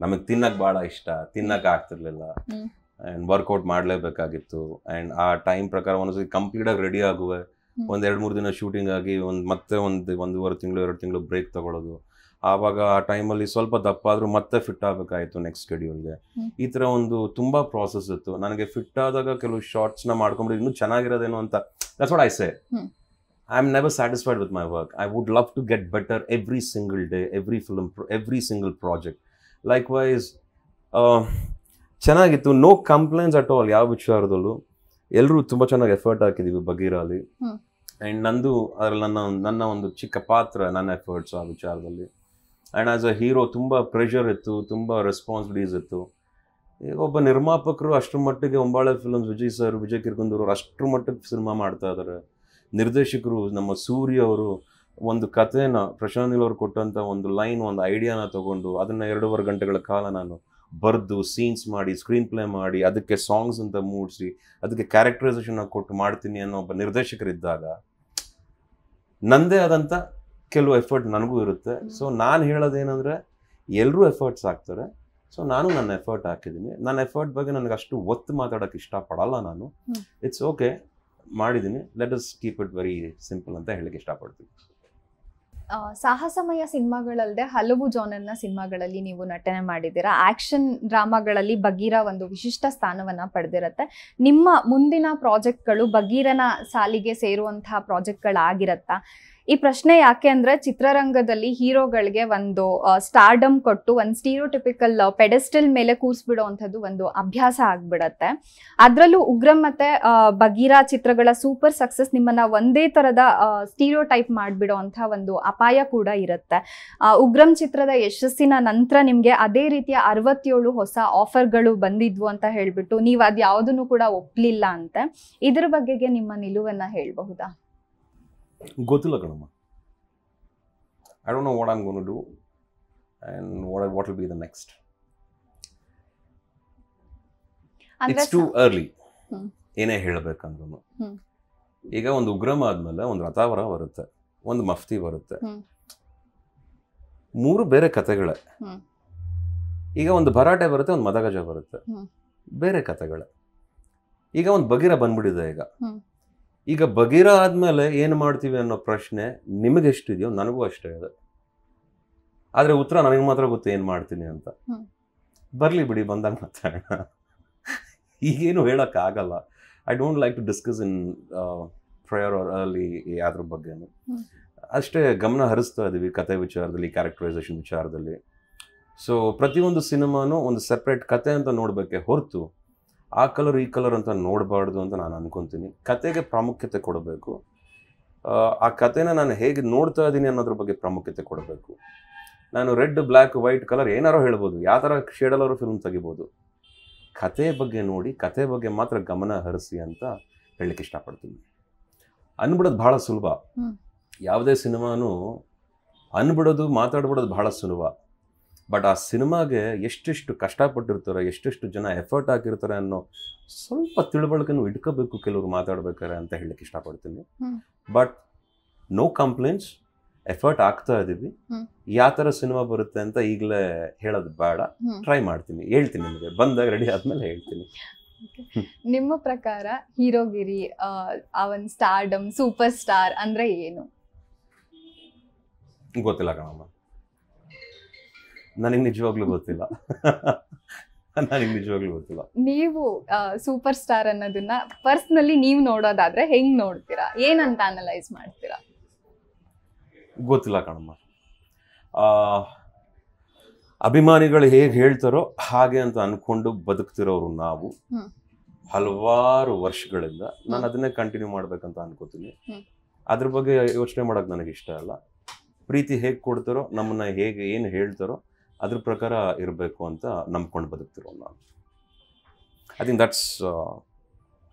ನಮಗೆ ತಿನ್ನಕ್ಕೆ ಭಾಳ ಇಷ್ಟ, ತಿನ್ನಕ್ಕೆ ಆಗ್ತಿರ್ಲಿಲ್ಲ. ಆ್ಯಂಡ್ ವರ್ಕೌಟ್ ಮಾಡಲೇಬೇಕಾಗಿತ್ತು. ಆ್ಯಂಡ್ ಆ ಟೈಮ್ ಪ್ರಕಾರ ಒಂದೊಂದ್ಸತಿ ಕಂಪ್ಲೀಟಾಗಿ ರೆಡಿ ಆಗುವೆ, 1-2-3 ದಿನ ಶೂಟಿಂಗ್ ಆಗಿ ಮತ್ತೆ 1-1.5 ತಿಂಗಳು 2 ತಿಂಗಳು ಬ್ರೇಕ್ ತಗೊಳ್ಳೋದು. ಆವಾಗ ಆ ಟೈಮಲ್ಲಿ ಸ್ವಲ್ಪ ದಪ್ಪ ಆದರೂ ಮತ್ತೆ ಫಿಟ್ ಆಗಬೇಕಾಯಿತು ನೆಕ್ಸ್ಟ್ ಶೆಡ್ಯೂಲ್ಗೆ. ಈ ಥರ ಒಂದು ತುಂಬ ಪ್ರಾಸೆಸ್ ಇತ್ತು. ನನಗೆ ಫಿಟ್ ಆದಾಗ ಕೆಲವು ಶಾರ್ಟ್ಸ್ನ ಮಾಡ್ಕೊಂಡ್ರೆ ಇನ್ನೂ ಚೆನ್ನಾಗಿರೋದೇನೋ ಅಂತ. That's what I say. I am never satisfied with my work. I would love to get better every single day, every film, every single project. Likewise ಚೆನ್ನಾಗಿತ್ತು, ನೋ ಕಂಪ್ಲೇಂಟ್ಸ್ ಅಟ್ ಆಲ್. ಯಾವ ವಿಚಾರದಲ್ಲೂ ಎಲ್ಲರೂ ತುಂಬ ಚೆನ್ನಾಗಿ effort ಹಾಕಿದ್ದೀವಿ ಬಗೀರಲ್ಲಿ. And ನಂದು ಅದರಲ್ಲಿ ನನ್ನ ಒಂದು ಚಿಕ್ಕ ಪಾತ್ರ, ನನ್ನ ಎಫರ್ಟ್ಸ್ ಆ ವಿಚಾರದಲ್ಲಿ. ಆ್ಯಂಡ್ ಆ್ಯಸ್ ಅ ಹೀರೋ ತುಂಬ ಪ್ರೆಷರ್ ಇತ್ತು, ತುಂಬ ರೆಸ್ಪಾನ್ಸಿಬಿಲಿಟೀಸ್ ಇತ್ತು. ಈಗ ಒಬ್ಬ ನಿರ್ಮಾಪಕರು ಅಷ್ಟರ ಮಟ್ಟಿಗೆ ಒಂಬಾಳೆ ಫಿಲ್ಮ್ಸ್, ವಿಜಯ್ ಸರ್, ವಿಜಯ್ ಕಿರ್ಗುಂದೂರು ಅಷ್ಟರ ಮಟ್ಟಿಗೆ ಸಿನಿಮಾ ಮಾಡ್ತಾ ಇದ್ದಾರೆ. ನಿರ್ದೇಶಕರು ನಮ್ಮ ಸೂರ್ಯ ಅವರು ಒಂದು ಕಥೆನ, ಪ್ರಶಾಂತ್ ನೀಲ್ ಅವರು ಕೊಟ್ಟಂಥ ಒಂದು ಲೈನ್, ಒಂದು ಐಡಿಯಾನ ತೊಗೊಂಡು ಅದನ್ನು 2.5 ಗಂಟೆಗಳ ಕಾಲ ನಾನು ಬರೆದು ಸೀನ್ಸ್ ಮಾಡಿ, ಸ್ಕ್ರೀನ್ ಪ್ಲೇ ಮಾಡಿ, ಅದಕ್ಕೆ ಸಾಂಗ್ಸ್ ಅಂತ ಮೂಡಿಸಿ, ಅದಕ್ಕೆ ಕ್ಯಾರೆಕ್ಟರೈಸೇಷನ್ ಕೊಟ್ಟು ಮಾಡ್ತೀನಿ ಅನ್ನೋ ಒಬ್ಬ ನಿರ್ದೇಶಕರಿದ್ದಾಗ ನಂದೇ ಆದಂಥ ಕೆಲವು ಎಫರ್ಟ್ ನನಗೂ ಇರುತ್ತೆ. ಸೊ ನಾನು ಹೇಳೋದೇನೆಂದರೆ, ಎಲ್ಲರೂ ಎಫರ್ಟ್ಸ್ ಹಾಕ್ತಾರೆ. ಸೊ ನಾನು ನನ್ನ ಎಫರ್ಟ್ ಹಾಕಿದ್ದೀನಿ. ನನ್ನ ಎಫರ್ಟ್ ಬಗ್ಗೆ ನನಗೆ ಅಷ್ಟು ಒತ್ತು ಮಾತಾಡೋಕ್ಕೆ ಇಷ್ಟಪಡಲ್ಲ ನಾನು. ಇಟ್ಸ್ ಓಕೆ, ಮಾಡಿದ್ದೀನಿ, let us keep it very simple ಅಂತ ಹೇಳಕ್ಕೆ ಇಷ್ಟಪಡ್ತೀನಿ. ಸಾಹಸಮಯ ಸಿನಿಮಾಗಳಲ್ಲದೆ ಹಲವು ಜಾನರ್ನ ಸಿನಿಮಾಗಳಲ್ಲಿ ನೀವು ನಟನೆ ಮಾಡಿದ್ದೀರಾ. ಆಕ್ಷನ್ ಡ್ರಾಮಾಗಳಲ್ಲಿ ಬಗೀರ ಒಂದು ವಿಶಿಷ್ಟ ಸ್ಥಾನವನ್ನ ಪಡೆದಿರುತ್ತೆ. ನಿಮ್ಮ ಮುಂದಿನ ಪ್ರಾಜೆಕ್ಟ್ಗಳು ಬಗೀರನ ಸಾಲಿಗೆ ಸೇರುವಂತಹ ಪ್ರಾಜೆಕ್ಟ್ಗಳಾಗಿರತ್ತಾ? ಈ ಪ್ರಶ್ನೆ ಯಾಕೆ ಅಂದ್ರೆ ಚಿತ್ರರಂಗದಲ್ಲಿ ಹೀರೋಗಳಿಗೆ ಒಂದು ಸ್ಟಾರ್ಡಮ್ ಕೊಟ್ಟು ಒಂದು ಸ್ಟೀರಿಯೋಟಿಪಿಕಲ್ ಪೆಡೆಸ್ಟಲ್ ಮೇಲೆ ಕೂರಿಸ್ಬಿಡುವಂಥದ್ದು ಒಂದು ಅಭ್ಯಾಸ ಆಗ್ಬಿಡತ್ತೆ. ಅದರಲ್ಲೂ ಉಗ್ರಂ ಮತ್ತೆ ಬಗೀರಾ ಚಿತ್ರಗಳ ಸೂಪರ್ ಸಕ್ಸಸ್ ನಿಮ್ಮನ್ನ ಒಂದೇ ತರದ ಸ್ಟೀರಿಯೋಟೈಪ್ ಮಾಡಿಬಿಡುವಂಥ ಒಂದು ಅಪಾಯ ಕೂಡ ಇರುತ್ತೆ. ಉಗ್ರಂ ಚಿತ್ರದ ಯಶಸ್ಸಿನ ನಂತರ ನಿಮ್ಗೆ ಅದೇ ರೀತಿಯ 67 ಹೊಸ ಆಫರ್ಗಳು ಬಂದಿದ್ವು ಅಂತ ಹೇಳ್ಬಿಟ್ಟು ನೀವು ಅದ್ ಯಾವುದನ್ನು ಕೂಡ ಒಪ್ಲಿಲ್ಲ ಅಂತೆ. ಇದ್ರ ಬಗ್ಗೆಗೆ ನಿಮ್ಮ ನಿಲುವನ್ನ ಹೇಳ್ಬಹುದಾ? ಗೊತ್ತಿಲ್ಲ ಕಣಮ್ಮ. I don't know what I'm going to do and what will be the next. It's too early. ಏನೇ ಹೇಳಬೇಕಂದ್ರೂ ಈಗ ಒಂದು ಉಗ್ರಂ ಆದ್ಮೇಲೆ ಒಂದು ರಥಾವರ ಬರುತ್ತೆ, ಒಂದು ಮಫ್ತಿ ಬರುತ್ತೆ, 3 ಬೇರೆ ಕಥೆಗಳೇ. ಈಗ ಒಂದು ಭರಾಟೆ ಬರುತ್ತೆ, ಒಂದು ಮದಗಜ ಬರುತ್ತೆ, ಬೇರೆ ಕಥೆಗಳೇ. ಈಗ ಒಂದು ಬಗೀರ ಬಂದ್ಬಿಟ್ಟಿದೆ. ಈಗ ಬಗೀರ ಆದ್ಮೇಲೆ ಏನು ಮಾಡ್ತೀವಿ ಅನ್ನೋ ಪ್ರಶ್ನೆ ನಿಮಗೆ ಎಷ್ಟಿದೆಯೋ ನನಗೂ ಅಷ್ಟೇ ಇದೆ. ಆದರೆ ಉತ್ತರ ನನಗೆ ಮಾತ್ರ ಗೊತ್ತು ಏನು ಮಾಡ್ತೀನಿ ಅಂತ. ಬರಲಿ ಬಿಡಿ, ಬಂದಾಗ ಮಾತಾಡೋಣ. ಈಗೇನು ಹೇಳೋಕ್ಕಾಗಲ್ಲ. I don't like to discuss in prior or early ಯಾವ್ದ್ರ ಬಗ್ಗೆನೂ. ಅಷ್ಟೇ ಗಮನ ಹರಿಸ್ತಾ ಇದ್ದೀವಿ ಕತೆ ವಿಚಾರದಲ್ಲಿ, ಕ್ಯಾರೆಕ್ಟರೈಸೇಷನ್ ವಿಚಾರದಲ್ಲಿ. ಸೊ ಪ್ರತಿಯೊಂದು ಸಿನಿಮಾನು ಒಂದು ಸೆಪ್ರೇಟ್ ಕತೆ ಅಂತ ನೋಡಬೇಕೆ ಹೊರತು ಆ ಕಲರ್ ಈ ಕಲರ್ ಅಂತ ನೋಡಬಾರ್ದು ಅಂತ ನಾನು ಅನ್ಕೊತೀನಿ. ಕತೆಗೆ ಪ್ರಾಮುಖ್ಯತೆ ಕೊಡಬೇಕು. ಆ ಕತೆನ ನಾನು ಹೇಗೆ ನೋಡ್ತಾ ಇದ್ದೀನಿ ಅನ್ನೋದ್ರ ಬಗ್ಗೆ ಪ್ರಾಮುಖ್ಯತೆ ಕೊಡಬೇಕು. ನಾನು ರೆಡ್, ಬ್ಲ್ಯಾಕ್, ವೈಟ್ ಕಲರ್ ಏನಾರೋ ಹೇಳ್ಬೋದು, ಯಾವ ಥರ ಶೇಡಲ್ಲಾರು ಫಿಲ್ಮ್ ತೆಗಿಬೋದು. ಕತೆ ಬಗ್ಗೆ ನೋಡಿ, ಕತೆ ಬಗ್ಗೆ ಮಾತ್ರ ಗಮನ ಹರಿಸಿ ಅಂತ ಹೇಳಲಿಕ್ಕೆ ಇಷ್ಟಪಡ್ತೀನಿ. ಅನ್ಬಿಡೋದು ಭಾಳ ಸುಲಭ. ಯಾವುದೇ ಸಿನಿಮಾನು ಅನ್ಬಿಡೋದು, ಮಾತಾಡ್ಬಿಡೋದು ಭಾಳ ಸುಲಭ. ಬಟ್ ಆ ಸಿನಿಮಾಗೆ ಎಷ್ಟೆಷ್ಟು ಕಷ್ಟಪಟ್ಟಿರ್ತಾರೆ, ಎಷ್ಟೆಷ್ಟು ಜನ ಎಫರ್ಟ್ ಹಾಕಿರ್ತಾರೆ ಅನ್ನೋ ಸ್ವಲ್ಪ ತಿಳುವಳಿಕೆನೂ ಇಟ್ಕೋಬೇಕು ಕೆಲವರು ಮಾತಾಡ್ಬೇಕಾರೆ ಅಂತ ಹೇಳಲಿಕ್ಕೆ ಇಷ್ಟಪಡ್ತೀನಿ. ಬಟ್ ನೋ ಕಂಪ್ಲೇಂಟ್ಸ್, ಎಫರ್ಟ್ ಆಗ್ತಾ ಇದ್ದೀವಿ. ಯಾವ ಥರ ಸಿನಿಮಾ ಬರುತ್ತೆ ಅಂತ ಈಗಲೇ ಹೇಳೋದು ಬೇಡ. ಟ್ರೈ ಮಾಡ್ತೀನಿ, ಹೇಳ್ತೀನಿ ನಿಮಗೆ ಬಂದಾಗ, ರೆಡಿ ಆದ್ಮೇಲೆ ಹೇಳ್ತೀನಿ. ನಿಮ್ಮ ಪ್ರಕಾರ ಹೀರೋಗಿರಿ, ಆ ಒಂದು ಸ್ಟಾರ್ಡಮ್, ಸೂಪರ್ ಸ್ಟಾರ್ ಅಂದ್ರೆ ಏನು? ಗೊತ್ತಿಲ್ಲ ಕಣಮ್ಮ, ನನಗೆ ನಿಜವಾಗ್ಲೂ ಗೊತ್ತಿಲ್ಲ. ನೀವು ಸೂಪರ್ ಸ್ಟಾರ್ ಅನ್ನೋದನ್ನ ಪರ್ಸನಲಿ ನೀವು ನೋಡೋದಾದ್ರೆ ಹೆಂಗ್ ನೋಡ್ತೀರಾ? ಏನಂತ ಅನಲೈಸ್ ಮಾಡ್ತೀರಾ? ಗೊತ್ತಿಲ್ಲ ಕಣಮ್ಮ. ಅಭಿಮಾನಿಗಳು ಹೇಗೆ ಹೇಳ್ತಾರೋ ಹಾಗೆ ಅಂತ ಅನ್ಕೊಂಡು ಬದುಕ್ತಿರೋರು ನಾವು. ಹಲವಾರು ವರ್ಷಗಳಿಂದ ನಾನು ಅದನ್ನೇ ಕಂಟಿನ್ಯೂ ಮಾಡ್ಬೇಕಂತ ಅನ್ಕೋತೀನಿ. ಅದ್ರ ಬಗ್ಗೆ ಯೋಚನೆ ಮಾಡೋಕೆ ನನಗೆ ಇಷ್ಟ ಇಲ್ಲ. ಪ್ರೀತಿ ಹೇಗೆ ಕೊಡ್ತಾರೋ, ನಮ್ಮನ್ನ ಹೇಗೆ ಏನು ಹೇಳ್ತಾರೋ ಅದ್ರ ಪ್ರಕಾರ ಇರಬೇಕು ಅಂತ ನಂಬ್ಕೊಂಡು ಬದುಕ್ತಿರೋ ನಾನು. I think that's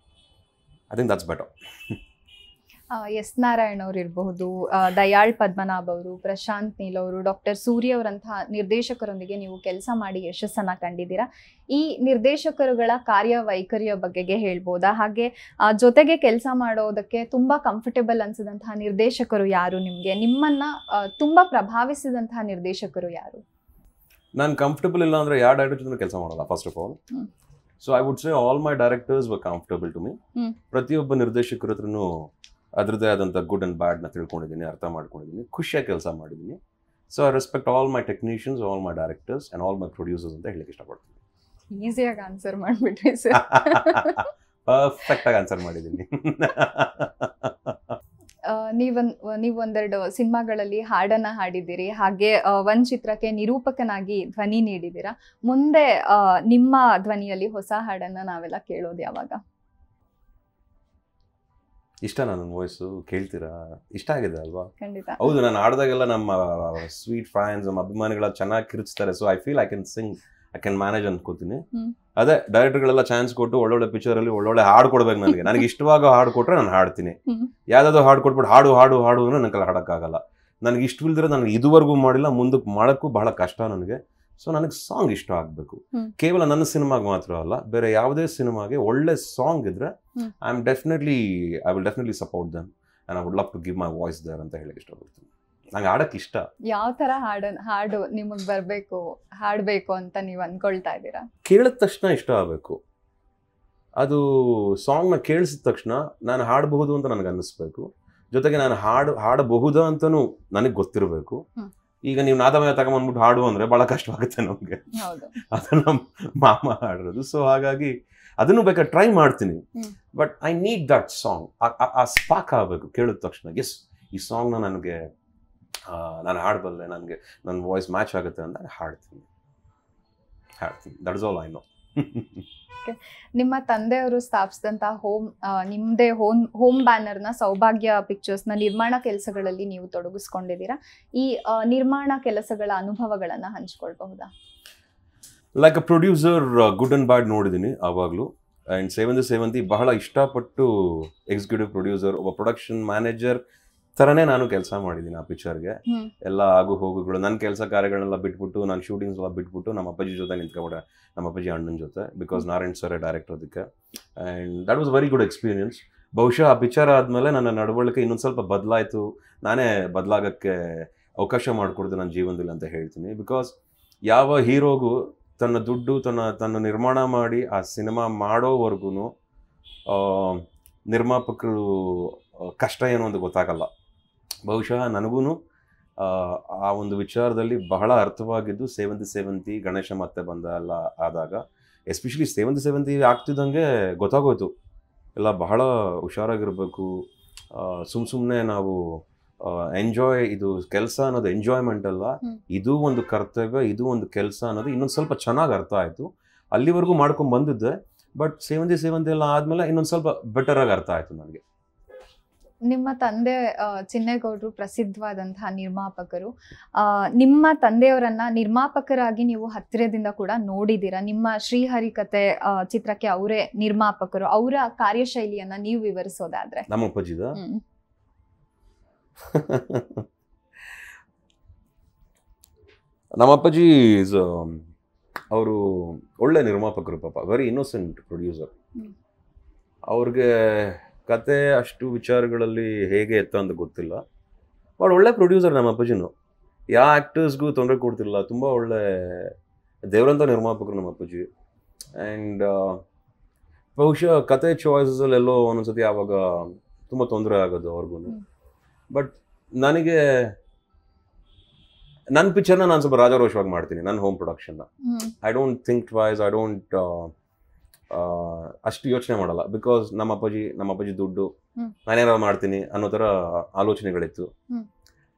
better. S Narayan ಅವ್ರು ಇರಬಹುದು, ದಯಾಳ್ ಪದ್ಮನಾಭ್ ಅವರು, ಪ್ರಶಾಂತ್ ನೀಲ್ ಅವರು, ಡಾಕ್ಟರ್ ಸೂರ್ಯ ಅವರಂತಹ ನಿರ್ದೇಶಕರೊಂದಿಗೆ ನೀವು ಕೆಲಸ ಮಾಡಿ ಯಶಸ್ಸನ್ನ ಕಂಡಿದ್ದೀರಾ. ಈ ನಿರ್ದೇಶಕರುಗಳ ಕಾರ್ಯವೈಖರಿಯ ಬಗ್ಗೆಗೆ ಹೇಳ್ಬೋದಾ? ಹಾಗೆ ಜೊತೆಗೆ ಕೆಲಸ ಮಾಡೋದಕ್ಕೆ ತುಂಬಾ ಕಂಫರ್ಟೇಬಲ್ ಅನ್ಸಿದಂತಹ ನಿರ್ದೇಶಕರು ಯಾರು? ನಿಮ್ಗೆ ನಿಮ್ಮನ್ನ ತುಂಬಾ ಪ್ರಭಾವಿಸಿದಂತಹ ನಿರ್ದೇಶಕರು ಯಾರು? ನಾನು ಕಂಫರ್ಟಬಲ್ ಇಲ್ಲ ಅಂದ್ರೆ ಯಾವ ಡೈರೆಕ್ಟರ್ ಜೊತೆ ಕೆಲಸ ಮಾಡಲ್ಲ, first of all. So I would say all my directors were comfortable to me. ಪ್ರತಿಯೊಬ್ಬ ನಿರ್ದೇಶಕರ ಹತ್ರನೂ ಅದರದ್ದೇ ಆದಂಥ ಗುಡ್ ಅಂಡ್ ಬ್ಯಾಡ್ನ ತಿಳ್ಕೊಂಡಿದ್ದೀನಿ, ಅರ್ಥ ಮಾಡ್ಕೊಂಡಿದ್ದೀನಿ, ಖುಷಿಯಾಗಿ ಕೆಲಸ ಮಾಡಿದ್ದೀನಿ. So I respect all my technicians, all my directors and all my producers ಅಂತ ಹೇಳಲಿಕ್ಕೆ ಇಷ್ಟಪಡ್ತೀನಿ. ಈಸಿಯಾಗಿ ಆನ್ಸರ್ ಮಾಡಿಬಿಟ್ರಿ ಸರ್. ಪರ್ಫೆಕ್ಟಾಗಿ ಆನ್ಸರ್ ಮಾಡಿದ್ದೀನಿ. ನೀವೊಂದೆರಡು ಸಿನಿಮಾಗಳಲ್ಲಿ ಹಾಡನ್ನ ಹಾಡಿದ್ದೀರಿ, ಹಾಗೆ ಒಂದ್ ಚಿತ್ರಕ್ಕೆ ನಿರೂಪಕನಾಗಿ ಧ್ವನಿ ನೀಡಿದ್ದೀರಾ. ಮುಂದೆ ನಿಮ್ಮ ಧ್ವನಿಯಲ್ಲಿ ಹೊಸ ಹಾಡನ್ನ ನಾವೆಲ್ಲ ಕೇಳೋದು ಯಾವಾಗ? ಇಷ್ಟ ನನ್ನ ವಾಯ್ಸು ಕೇಳ್ತೀರಾ? ಇಷ್ಟ ಆಗಿದೆ ಅಲ್ವಾ? ಖಂಡಿತ. ಹೌದು, ನಾನು ಹಾಡಿದಾಗೆಲ್ಲ ನಮ್ಮ ಸ್ವೀಟ್ ಫ್ಯಾನ್ಸ್, ನಮ್ಮ ಅಭಿಮಾನಿಗಳ ಚೆನ್ನಾಗಿ ಕಿರ್ಚ್ತಾರೆ. So I feel I can sing, I can manage ಅನ್ಕೋತೀನಿ. ಅದೇ ಡೈರೆಕ್ಟರ್ಗಳೆಲ್ಲ ಚಾನ್ಸ್ ಕೊಟ್ಟು ಒಳ್ಳೊಳ್ಳೆ ಪಿಕ್ಚರಲ್ಲಿ ಒಳ್ಳೊಳ್ಳೆ ಹಾಡು ಕೊಡ್ಬೇಕು ನನಗೆ. ನನಗೆ ಇಷ್ಟವಾಗ ಹಾಡು ಕೊಟ್ರೆ ನಾನು ಹಾಡ್ತೀನಿ. ಯಾವ್ದಾದ್ರು ಹಾಡು ಕೊಟ್ಬಿಟ್ಟು ಹಾಡು ಹಾಡು ಹಾಡು ಅಂದ್ರೆ ನನಗೆ ಹಾಡೋಕ್ಕಾಗಲ್ಲ. ನನಗೆ ಇಷ್ಟವಿಲ್ದಿರೋ ನನಗೆ ಇದುವರೆಗೂ ಮಾಡಿಲ್ಲ, ಮುಂದಕ್ಕೆ ಮಾಡೋಕ್ಕೂ ಬಹಳ ಕಷ್ಟ ನನಗೆ. ಸೊ ನನಗೆ ಸಾಂಗ್ ಇಷ್ಟ ಆಗಬೇಕು. ಕೇವಲ ನನ್ನ ಸಿನಿಮಾಗೆ ಮಾತ್ರ ಅಲ್ಲ, ಬೇರೆ ಯಾವುದೇ ಸಿನಿಮಾಗೆ ಒಳ್ಳೆ ಸಾಂಗ್ ಇದ್ರೆ I will definitely support them and I would love to give my voice there ಅಂತ ಹೇಳಿ ಇಷ್ಟಪಡ್ತೀನಿ. ನಂಗೆ ಹಾಡಕ್ಕೆ ಇಷ್ಟ. ಯಾವ ತರ ಹಾಡು ನಿಮಗೆ ಬರಬೇಕು, ಹಾಡಬೇಕು ಅಂತ ನೀವು ಅನ್ಕೊಳ್ತಾ ಇದ್ದೀರಾ? ಕೇಳಿದ ತಕ್ಷಣ ಇಷ್ಟ ಆಗಬೇಕು. ಅದು ಸಾಂಗ್ನ ಕೇಳಿಸಿದ ತಕ್ಷಣ ನಾನು ಹಾಡಬಹುದು ಅಂತ ನನಗೆ ಅನ್ನಿಸ್ಬೇಕು. ಜೊತೆಗೆ ನಾನು ಹಾಡಬಹುದಾ ಅಂತನೂ ನನಗೆ ಗೊತ್ತಿರಬೇಕು. ಈಗ ನೀವು ನಾದಮಯ ತಗೊಂಡ್ಬಂದ್ಬಿಟ್ಟು ಹಾಡು ಅಂದ್ರೆ ಬಹಳ ಕಷ್ಟವಾಗುತ್ತೆ ನಮ್ಗೆ. ಅದು ನಮ್ಮ ಮಾಮ ಹಾಡಿರೋದು. ಸೊ ಹಾಗಾಗಿ ಅದನ್ನು ಬೇಕಾದ್ರೆ ಟ್ರೈ ಮಾಡ್ತೀನಿ. But I need that song. ಆ ಸ್ಪಾಕ್ ಆಗಬೇಕು ಕೇಳಿದ ತಕ್ಷಣ. ಎಸ್, ಈ ಸಾಂಗ್ನ ನನಗೆ ನಾನು ಹಾಡಬಲ್ಲೆ, ನನಗೆ ನನ್ನ ವಾಯ್ಸ್ ಮ್ಯಾಚ್ ಆಗುತ್ತೆ ಅಂದಾಗ ಹಾಡ್ತೀನಿ. That is all I know. ನಿಮ್ಮ ತಂದೆಯವರು ಸ್ಥಾಪಿಸಿದಂಥ ನಿಮ್ಮದೇ ಹೋಮ್ ಬ್ಯಾನರ್ನ ಸೌಭಾಗ್ಯ ಪಿಕ್ಚರ್ಸ್ನ ನಿರ್ಮಾಣ ಕೆಲಸಗಳಲ್ಲಿ ನೀವು ತೊಡಗಿಸ್ಕೊಂಡಿದ್ದೀರಾ. ಈ ನಿರ್ಮಾಣ ಕೆಲಸಗಳ ಅನುಭವಗಳನ್ನು ಹಂಚ್ಕೊಳ್ಬಹುದಾ? Like a producer good and bad ನೋಡಿದ್ದೀನಿ ಆವಾಗಲೂ. ಆ್ಯಂಡ್ ಸೆವೆಂತ್ ಸೆವೆಂತಿ ಬಹಳ ಇಷ್ಟಪಟ್ಟು ಎಕ್ಸಿಕ್ಯೂಟಿವ್ ಪ್ರೊಡ್ಯೂಸರ್, ಒಬ್ಬ ಪ್ರೊಡಕ್ಷನ್ ಮ್ಯಾನೇಜರ್ ಥರನೇ ನಾನು ಕೆಲಸ ಮಾಡಿದ್ದೀನಿ ಆ ಪಿಕ್ಚರ್ಗೆ. ಎಲ್ಲ ಆಗು ಹೋಗುಗಳು, ನನ್ನ ಕೆಲಸ ಕಾರ್ಯಗಳನ್ನೆಲ್ಲ ಬಿಟ್ಬಿಟ್ಟು, ನಾನು ಶೂಟಿಂಗ್ಸ್ ಎಲ್ಲ ಬಿಟ್ಬಿಟ್ಟು ನಮ್ಮ ಅಪ್ಪಾಜಿ ಜೊತೆ ನಿಂತ್ಕೊಂಡೆ, ನಮ್ಮ ಅಪ್ಪಾಜಿ ಅಣ್ಣನ ಜೊತೆ, ಬಿಕಾಸ್ ನಾರಾಯಣ್ ಸರ್ ಡೈರೆಕ್ಟರ್ ಅದಕ್ಕೆ. And that was very good experience. ಬಹುಶಃ ಆ ಪಿಕ್ಚರ್ ಆದಮೇಲೆ ನನ್ನ ನಡವಳಿಕೆ ಇನ್ನೊಂದು ಸ್ವಲ್ಪ ಬದಲಾಯಿತು, ನಾನೇ ಬದಲಾಗೋಕ್ಕೆ ಅವಕಾಶ ಮಾಡಿಕೊಡ್ದು ನನ್ನ ಜೀವನದಲ್ಲಿ ಅಂತ ಹೇಳ್ತೀನಿ. ಬಿಕಾಸ್ ಯಾವ ಹೀರೋಗೂ ತನ್ನ ದುಡ್ಡು ತನ್ನ ನಿರ್ಮಾಣ ಮಾಡಿ ಆ ಸಿನಿಮಾ ಮಾಡೋವರೆಗೂ ನಿರ್ಮಾಪಕರು ಕಷ್ಟ ಏನು ಅಂತ ಗೊತ್ತಾಗಲ್ಲ. ಬಹುಶಃ ನನಗೂ ಆ ಒಂದು ವಿಚಾರದಲ್ಲಿ ಬಹಳ ಅರ್ಥವಾಗಿದ್ದು ಸೆವೆಂತಿ ಗಣೇಶ ಮತ್ತೆ ಬಂದ ಎಲ್ಲ ಆದಾಗ, ಎಸ್ಪೆಷಲಿ ಸೆವೆಂತಿ ಆಗ್ತಿದ್ದಂಗೆ ಗೊತ್ತಾಗೋಯ್ತು ಎಲ್ಲ ಬಹಳ ಹುಷಾರಾಗಿರ್ಬೇಕು, ಸುಮ್ಮನೆ ನಾವು ಎಂಜಾಯ್, ಇದು ಕೆಲಸ ಅನ್ನೋದು ಎಂಜಾಯ್ಮೆಂಟ್ ಅಲ್ಲ, ಇದು ಒಂದು ಕರ್ತವ್ಯ, ಇದು ಒಂದು ಕೆಲಸ ಅನ್ನೋದು ಇನ್ನೊಂದು ಸ್ವಲ್ಪ ಚೆನ್ನಾಗಿ ಅರ್ಥ ಆಯಿತು. ಅಲ್ಲಿವರೆಗೂ ಮಾಡ್ಕೊಂಡು ಬಂದಿದ್ದೆ, ಬಟ್ ಸೆವೆಂತಿ ಎಲ್ಲ ಆದಮೇಲೆ ಇನ್ನೊಂದು ಸ್ವಲ್ಪ ಬೆಟರಾಗಿ ಅರ್ಥ ಆಯಿತು ನನಗೆ. ನಿಮ್ಮ ತಂದೆ ಚಿನ್ನೇಗೌಡರು ಪ್ರಸಿದ್ಧವಾದಂತಹ ನಿರ್ಮಾಪಕರು. ನಿಮ್ಮ ತಂದೆಯವರನ್ನ ನಿರ್ಮಾಪಕರಾಗಿ ನೀವು ಹತ್ತಿರದಿಂದ ಕೂಡ ನೋಡಿದ್ದೀರಾ. ನಿಮ್ಮ ಶ್ರೀಹರಿಕತೆ ಚಿತ್ರಕ್ಕೆ ಅವರೇ ನಿರ್ಮಾಪಕರು. ಅವರ ಕಾರ್ಯಶೈಲಿಯನ್ನ ನೀವು ವಿವರಿಸೋದಾದ್ರೆ? ನಮ್ಮ ಅಪ್ಪಾಜಿದ ನಮ್ಮ ಅಪ್ಪಾಜಿ ಅವರು ಒಳ್ಳೆ ನಿರ್ಮಾಪಕರು ಪಾಪ, ವೆರಿ ಇನ್ನೋಸೆಂಟ್ ಪ್ರೊಡ್ಯೂಸರ್. ಅವ್ರಿಗೆ ಕತೆ ಅಷ್ಟು ವಿಚಾರಗಳಲ್ಲಿ ಹೇಗೆ ಎತ್ತ ಅಂತ ಗೊತ್ತಿಲ್ಲ, ಬಟ್ ಒಳ್ಳೆ ಪ್ರೊಡ್ಯೂಸರ್ ನಮ್ಮ ಅಪ್ಪಾಜಿನು. ಯಾವ ಆ್ಯಕ್ಟರ್ಸ್ಗೂ ತೊಂದರೆ ಕೊಡ್ತಿಲ್ಲ, ತುಂಬ ಒಳ್ಳೆ ದೇವರಂಥ ನಿರ್ಮಾಪಕರು ನಮ್ಮ ಅಪ್ಪಾಜಿ. ಆ್ಯಂಡ್ ಬಹುಶಃ ಕತೆ ಚಾಯ್ಸಸಲ್ಲೆಲ್ಲೋ ಒಂದೊಂದ್ಸತಿ ಆವಾಗ ತುಂಬ ತೊಂದರೆ ಆಗೋದು ಅವ್ರಿಗೂ. ಬಟ್ ನನಗೆ ನನ್ನ ಪಿಕ್ಚರ್ನ ನಾನು ಸ್ವಲ್ಪ ರಾಜಾರೋಷವಾಗಿ ಮಾಡ್ತೀನಿ, ನನ್ನ ಹೋಮ್ ಪ್ರೊಡಕ್ಷನ್ನ. I don't think twice, I don't ಅಷ್ಟು ಯೋಚನೆ ಮಾಡಲ್ಲ. ಬಿಕಾಸ್ ನಮ್ಮ ಅಪ್ಪಾಜಿ ದುಡ್ಡು, ನಾನೇನಾದ್ರು ಮಾಡ್ತೀನಿ ಅನ್ನೋ ಥರ ಆಲೋಚನೆಗಳಿತ್ತು.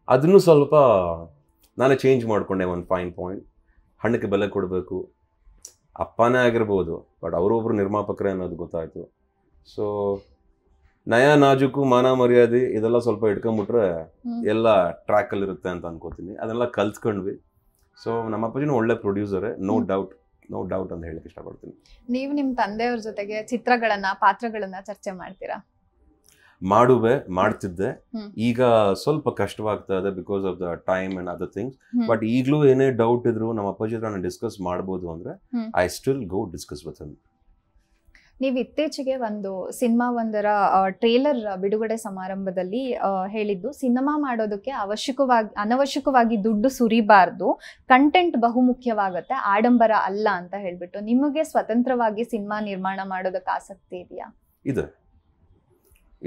ಅದನ್ನು ಸ್ವಲ್ಪ ನಾನೇ ಚೇಂಜ್ ಮಾಡಿಕೊಂಡೆ. ಒಂದು ಫೈನ್ ಪಾಯಿಂಟ್, ಹಣ್ಣಕ್ಕೆ ಬೆಲೆ ಕೊಡಬೇಕು, ಅಪ್ಪನೇ ಆಗಿರ್ಬೋದು, ಬಟ್ ಅವರೊಬ್ಬರು ನಿರ್ಮಾಪಕರೇ ಅನ್ನೋದು ಗೊತ್ತಾಯಿತು. ಸೊ ನಯ ನಾಜುಕು ಮಾನ ಮರ್ಯಾದೆ ಇದೆಲ್ಲ ಸ್ವಲ್ಪ ಇಟ್ಕೊಂಡ್ಬಿಟ್ರೆ ಎಲ್ಲ ಟ್ರ್ಯಾಕಲ್ಲಿರುತ್ತೆ ಅಂತ ಅನ್ಕೋತೀನಿ. ಅದನ್ನೆಲ್ಲ ಕಲ್ತ್ಕೊಂಡ್ವಿ. ಸೊ ನಮ್ಮ ಅಪ್ಪಾಜಿನೂ ಒಳ್ಳೆ ಪ್ರೊಡ್ಯೂಸರೇ, ನೋ ಡೌಟ್ ಅಂತ ಹೇಳಕ್ಕೆ ಇಷ್ಟಪಡ್ತೀನಿ. ನೀವು ನಿಮ್ಮ ತಂದೆಯವ್ರ ಜೊತೆಗೆ ಪಾತ್ರಗಳನ್ನ ಚರ್ಚೆ ಮಾಡ್ತೀರಾ? ಮಾಡ್ತಿದ್ದೆ. ಈಗ ಸ್ವಲ್ಪ ಕಷ್ಟವಾಗ್ತಾ ಇದೆ because of the time and other things. But ಈಗಲೂ ಏನೇ ಡೌಟ್ ಇದ್ರು ನಮ್ಮ ಅಪ್ಪಾಜಿ ಹತ್ರ ನಾನು ಡಿಸ್ಕಸ್ ಮಾಡ್ಬೋದು ಅಂದ್ರೆ I still go discuss with him. ನೀವು ಇತ್ತೀಚೆಗೆ ಒಂದು ಸಿನಿಮಾವೊಂದರ ಟ್ರೇಲರ್ ಬಿಡುಗಡೆ ಸಮಾರಂಭದಲ್ಲಿ ಹೇಳಿದ್ದು, ಸಿನಿಮಾ ಮಾಡೋದಕ್ಕೆ ಅನವಶ್ಯಕವಾಗಿ ದುಡ್ಡು ಸುರಿಬಾರ್ದು, ಕಂಟೆಂಟ್ ಬಹುಮುಖ್ಯವಾಗುತ್ತೆ, ಆಡಂಬರ ಅಲ್ಲ ಅಂತ ಹೇಳ್ಬಿಟ್ಟು. ನಿಮಗೆ ಸ್ವತಂತ್ರವಾಗಿ ಸಿನಿಮಾ ನಿರ್ಮಾಣ ಮಾಡೋದಕ್ಕೆ ಆಸಕ್ತಿ ಇದೆಯಾ?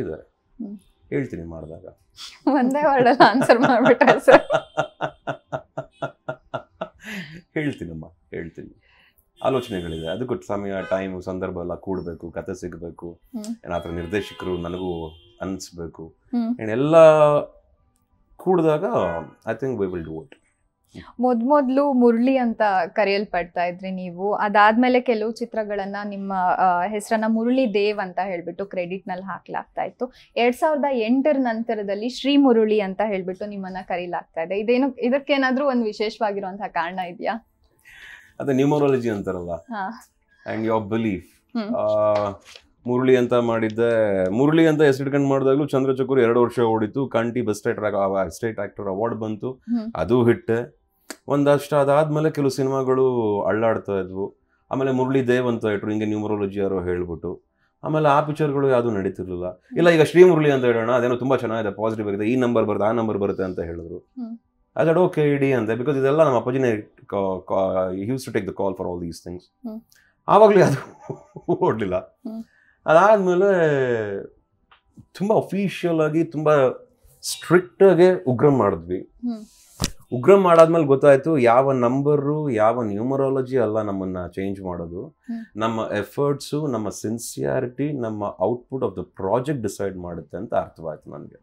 ಇದೆ, ಹೇಳ್ತೀನಿ ಮಾಡಿದಾಗ. ಒಂದೇ ವರ್ಡಲ್ಲಿ ಆನ್ಸರ್ ಮಾಡ್ಬಿಟ್ರೆ ಸರ್? ಹೇಳ್ತೀನಿ. ಆಲೋಚನೆಗಳಿದೆ, ಅದಕ್ಕೂ ಸಮಯ, ಟೈಮು, ಸಂದರ್ಭ ಎಲ್ಲ ಕೂಡಬೇಕು, ಕತೆ ಸಿಗಬೇಕು, ಏನಾದ್ರು ನಿರ್ದೇಶಕರು ನನಗೂ ಅನಿಸ್ಬೇಕು, ಎಲ್ಲ ಕೂಡಿದಾಗ I think we will do it. ಮೊದ್ಲು ಮುರಳಿ ಅಂತ ಕರೆಯಲ್ಪಡ್ತಾ ಇದ್ರಿ ನೀವು. ಅದಾದ್ಮೇಲೆ ಕೆಲವು ಚಿತ್ರಗಳನ್ನ ನಿಮ್ಮ ಹೆಸರನ್ನ ಮುರಳಿ ದೇವ್ ಅಂತ ಹೇಳ್ಬಿಟ್ಟು ಕ್ರೆಡಿಟ್ ನಲ್ಲಿ ಹಾಕ್ಲಾಗ್ತಾ ಇತ್ತು. 2008 ನಂತರದಲ್ಲಿ ಶ್ರೀ ಮುರಳಿ ಅಂತ ಹೇಳ್ಬಿಟ್ಟು ನಿಮ್ಮನ್ನ ಕರೀಲಾಗ್ತಾ ಇದೆ. ಇದಕ್ಕೇನಾದ್ರೂ ಒಂದು ವಿಶೇಷವಾಗಿರುವಂತಹ ಕಾರಣ ಇದೆಯಾ? ಅದೇ ನ್ಯೂಮರಾಲಜಿ ಅಂತಾರಲ್ಲ, ಅಂಡ್ ಯೋರ್ ಬಿಲೀಫ್. ಮುರಳಿ ಅಂತ ಮಾಡಿದ್ದೆ. ಮುರಳಿ ಅಂತ ಹೆಸರಿಟ್ಕೊಂಡು ಮಾಡಿದಾಗ್ಲೂ ಚಂದ್ರಚೂರ್ 2 ವರ್ಷ ಓಡಿತು. ಕಂಟಿ ಬೆಸ್ಟ್ ಸ್ಟೇಟ್ ಆಕ್ಟರ್ ಅವಾರ್ಡ್ ಬಂತು, ಅದು ಹಿಟ್ಟೆ. ಒಂದಷ್ಟು ಅದಾದ್ಮೇಲೆ ಕೆಲವು ಸಿನಿಮಾಗಳು ಅಳ್ಳಾಡ್ತಾ ಇದ್ವು. ಆಮೇಲೆ ಮುರಳಿ ದೇವ್ ಅಂತ ಇಟ್ರು, ಹಿಂಗೆ ನ್ಯೂಮರಾಲಜಿ ಯಾರೋ ಹೇಳ್ಬಿಟ್ಟು. ಆಮೇಲೆ ಆ ಪಿಕ್ಚರ್ಗಳು ಯಾವುದು ನಡೀತಿರ್ಲಿಲ್ಲ. ಇಲ್ಲ, ಈಗ ಶ್ರೀ ಮುರಳಿ ಅಂತ ಹೇಳೋಣ, ಅದೇನೋ ತುಂಬಾ ಚೆನ್ನಾಗಿದೆ, ಪಾಸಿಟಿವ್ ಆಗಿದೆ, ಈ ನಂಬರ್ ಬರುತ್ತೆ, ಆ ನಂಬರ್ ಬರುತ್ತೆ ಅಂತ ಹೇಳಿದ್ರು. ಅದಡ್ ಓಕೆ ಇಡಿ ಅಂತೆ, ಬಿಕಾಸ್ ಇದೆಲ್ಲ ನಮ್ಮ ಅಪ್ಪಾಜಿನೇ use to take the call for all these things. ಆವಾಗಲೇ ಅದು ಓಡಲಿಲ್ಲ. ಅದಾದ್ಮೇಲೆ ತುಂಬಾ ಅಫಿಷಿಯಲ್ ಆಗಿ ತುಂಬಾ ಸ್ಟ್ರಿಕ್ಟ್ ಆಗಿ ಉಗ್ರಂ ಮಾಡಿದ್ವಿ. ಉಗ್ರಂ ಮಾಡಾದ್ಮೇಲೆ ಗೊತ್ತಾಯ್ತು ಯಾವ ನಂಬರು, ಯಾವ ನ್ಯೂಮರಾಲಜಿ ಅಲ್ಲ ನಮ್ಮನ್ನ ಚೇಂಜ್ ಮಾಡೋದು, ನಮ್ಮ ಎಫರ್ಟ್ಸು, ನಮ್ಮ ಸಿನ್ಸಿಯಾರಿಟಿ, ನಮ್ಮ output of the project decide ಮಾಡುತ್ತೆ ಅಂತ ಅರ್ಥವಾಯ್ತು ನನಗೆ.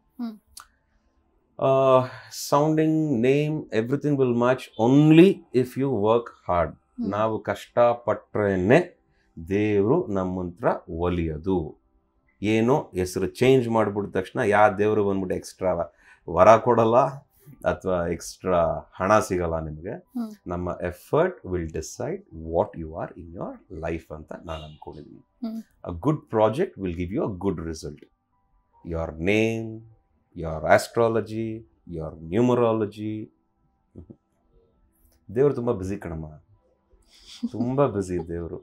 Sounding, name, everything will match only if you work hard. ನಾವು ಕಷ್ಟಪಟ್ರೇನೆ ದೇವರು ನಮ್ಮಂತ್ರ ಒಲಿಯೋದು. ಏನೋ ಹೆಸರು ಚೇಂಜ್ ಮಾಡಿಬಿಟ್ಟ ತಕ್ಷಣ ಯಾವ ದೇವರು ಬಂದ್ಬಿಟ್ಟು ಎಕ್ಸ್ಟ್ರಾ ವರ ಕೊಡಲ್ಲ ಅಥವಾ ಎಕ್ಸ್ಟ್ರಾ ಹಣ ಸಿಗಲ್ಲ ನಿಮಗೆ. ನಮ್ಮ effort will decide what you are in your life ಅಂತ ನಾನು ಅಂದ್ಕೊಂಡಿದ್ದೀನಿ. A good project will give you a good result. Your name, your astrology, your numerology. ದೇವರು ತುಂಬ ಬ್ಯುಸಿ ಕಣಮ್ಮ, ತುಂಬ ಬ್ಯುಸಿ ದೇವರು.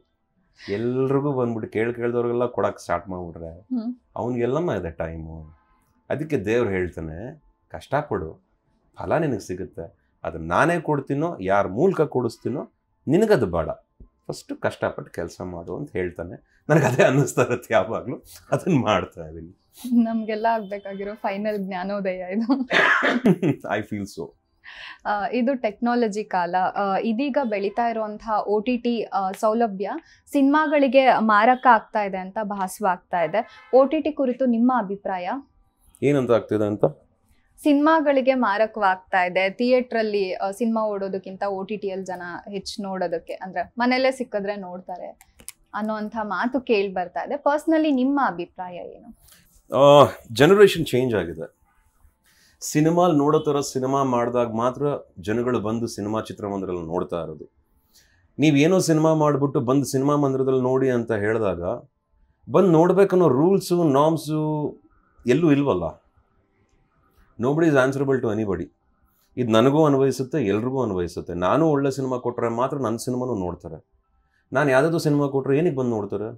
ಎಲ್ರಿಗೂ ಬಂದ್ಬಿಟ್ಟು ಕೇಳ್ದವ್ರಿಗೆಲ್ಲ ಕೊಡಕ್ಕೆ ಸ್ಟಾರ್ಟ್ ಮಾಡಿಬಿಟ್ರೆ ಅವನಿಗೆಲ್ಲಮ್ಮ ಇದೆ ಟೈಮು. ಅದಕ್ಕೆ ದೇವ್ರು ಹೇಳ್ತಾನೆ, ಕಷ್ಟಪಡು, ಫಲ ನಿನಗೆ ಸಿಗುತ್ತೆ. ಅದು ನಾನೇ ಕೊಡ್ತೀನೋ ಯಾರ ಮೂಲಕ ಕೊಡಿಸ್ತೀನೋ ನಿನಗದು ಬೇಡ, ಫಸ್ಟು ಕಷ್ಟಪಟ್ಟು ಕೆಲಸ ಮಾಡು ಅಂತ ಹೇಳ್ತಾನೆ. ನನಗೆ ಅದೇ ಅನ್ನಿಸ್ತಾ ಇರುತ್ತೆ ಯಾವಾಗಲೂ, ಅದನ್ನು ಮಾಡ್ತಾ ಇದ್ದೀನಿ. ನಮಗೆಲ್ಲ ಆಗಬೇಕಾಗಿರೋ ಫೈನಲ್ ಜ್ಞಾನೋದಯ ಇದು. I feel so. ಇದು ಟೆಕ್ನಾಲಜಿ ಕಾಲ. ಇದೀಗ ಬೆಳೀತಾ ಇರುವಂತಹ OTT ಸೌಲಭ್ಯ ಸಿನಿಮಾಗಳಿಗೆ ಮಾರಕ ಆಗ್ತಾ ಇದೆ ಅಂತ ಭಾಸವಾಗ್ತಾ ಇದೆ. OTT ಕುರಿತು ನಿಮ್ಮ ಅಭಿಪ್ರಾಯ ಏನಂತ ಆಗ್ತಿದೆ ಅಂತ? ಸಿನಿಮಾಗಳಿಗೆ ಮಾರಕವಾಗ್ತಾ ಇದೆ. ಥಿಯೇಟ್ರಲ್ಲಿ ಸಿನಿಮಾ ಓಡೋದಕ್ಕಿಂತ OTTಯಲ್ಲಿ ಜನ ಹೆಚ್ಚು ನೋಡೋದಕ್ಕೆ, ಅಂದ್ರೆ ಮನೆಯಲ್ಲೇ ಸಿಕ್ಕಿದ್ರೆ ನೋಡ್ತಾರೆ ಅನ್ನೋಂಥ ಮಾತು ಕೇಳಿ ಬರ್ತಾ ಇದೆ. ಪರ್ಸ್ನಲಿ ನಿಮ್ಮ ಅಭಿಪ್ರಾಯ ಏನು? ಜನರೇಷನ್ ಚೇಂಜ್ ಆಗಿದೆ. ಸಿನಿಮಾಲ್ ನೋಡೋ ಥರ ಸಿನಿಮಾ ಮಾಡಿದಾಗ ಮಾತ್ರ ಜನಗಳು ಬಂದು ಸಿನಿಮಾ ಚಿತ್ರಮಂದಿರದಲ್ಲಿ ನೋಡ್ತಾ ಇರೋದು. ನೀವೇನೋ ಸಿನಿಮಾ ಮಾಡಿಬಿಟ್ಟು ಬಂದು ಸಿನಿಮಾ ಮಂದಿರದಲ್ಲಿ ನೋಡಿ ಅಂತ ಹೇಳಿದಾಗ ಬಂದು ನೋಡ್ಬೇಕನ್ನೋ ರೂಲ್ಸು ನಾರ್ಮ್ಸು ಎಲ್ಲೂ ಇಲ್ವಲ್ಲ. Nobody is answerable to anybody. ಇದು ನನಗೂ ಅನ್ವಯಿಸುತ್ತೆ, ಎಲ್ರಿಗೂ ಅನ್ವಯಿಸುತ್ತೆ. ನಾನು ಒಳ್ಳೆ ಸಿನಿಮಾ ಕೊಟ್ಟರೆ ಮಾತ್ರ ನನ್ನ ಸಿನಿಮಾನೂ ನೋಡ್ತಾರೆ. ನಾನು ಯಾವುದಾದ್ರು ಸಿನಿಮಾ ಕೊಟ್ಟರೆ ಏನಕ್ಕೆ ಬಂದು ನೋಡ್ತಾರೆ?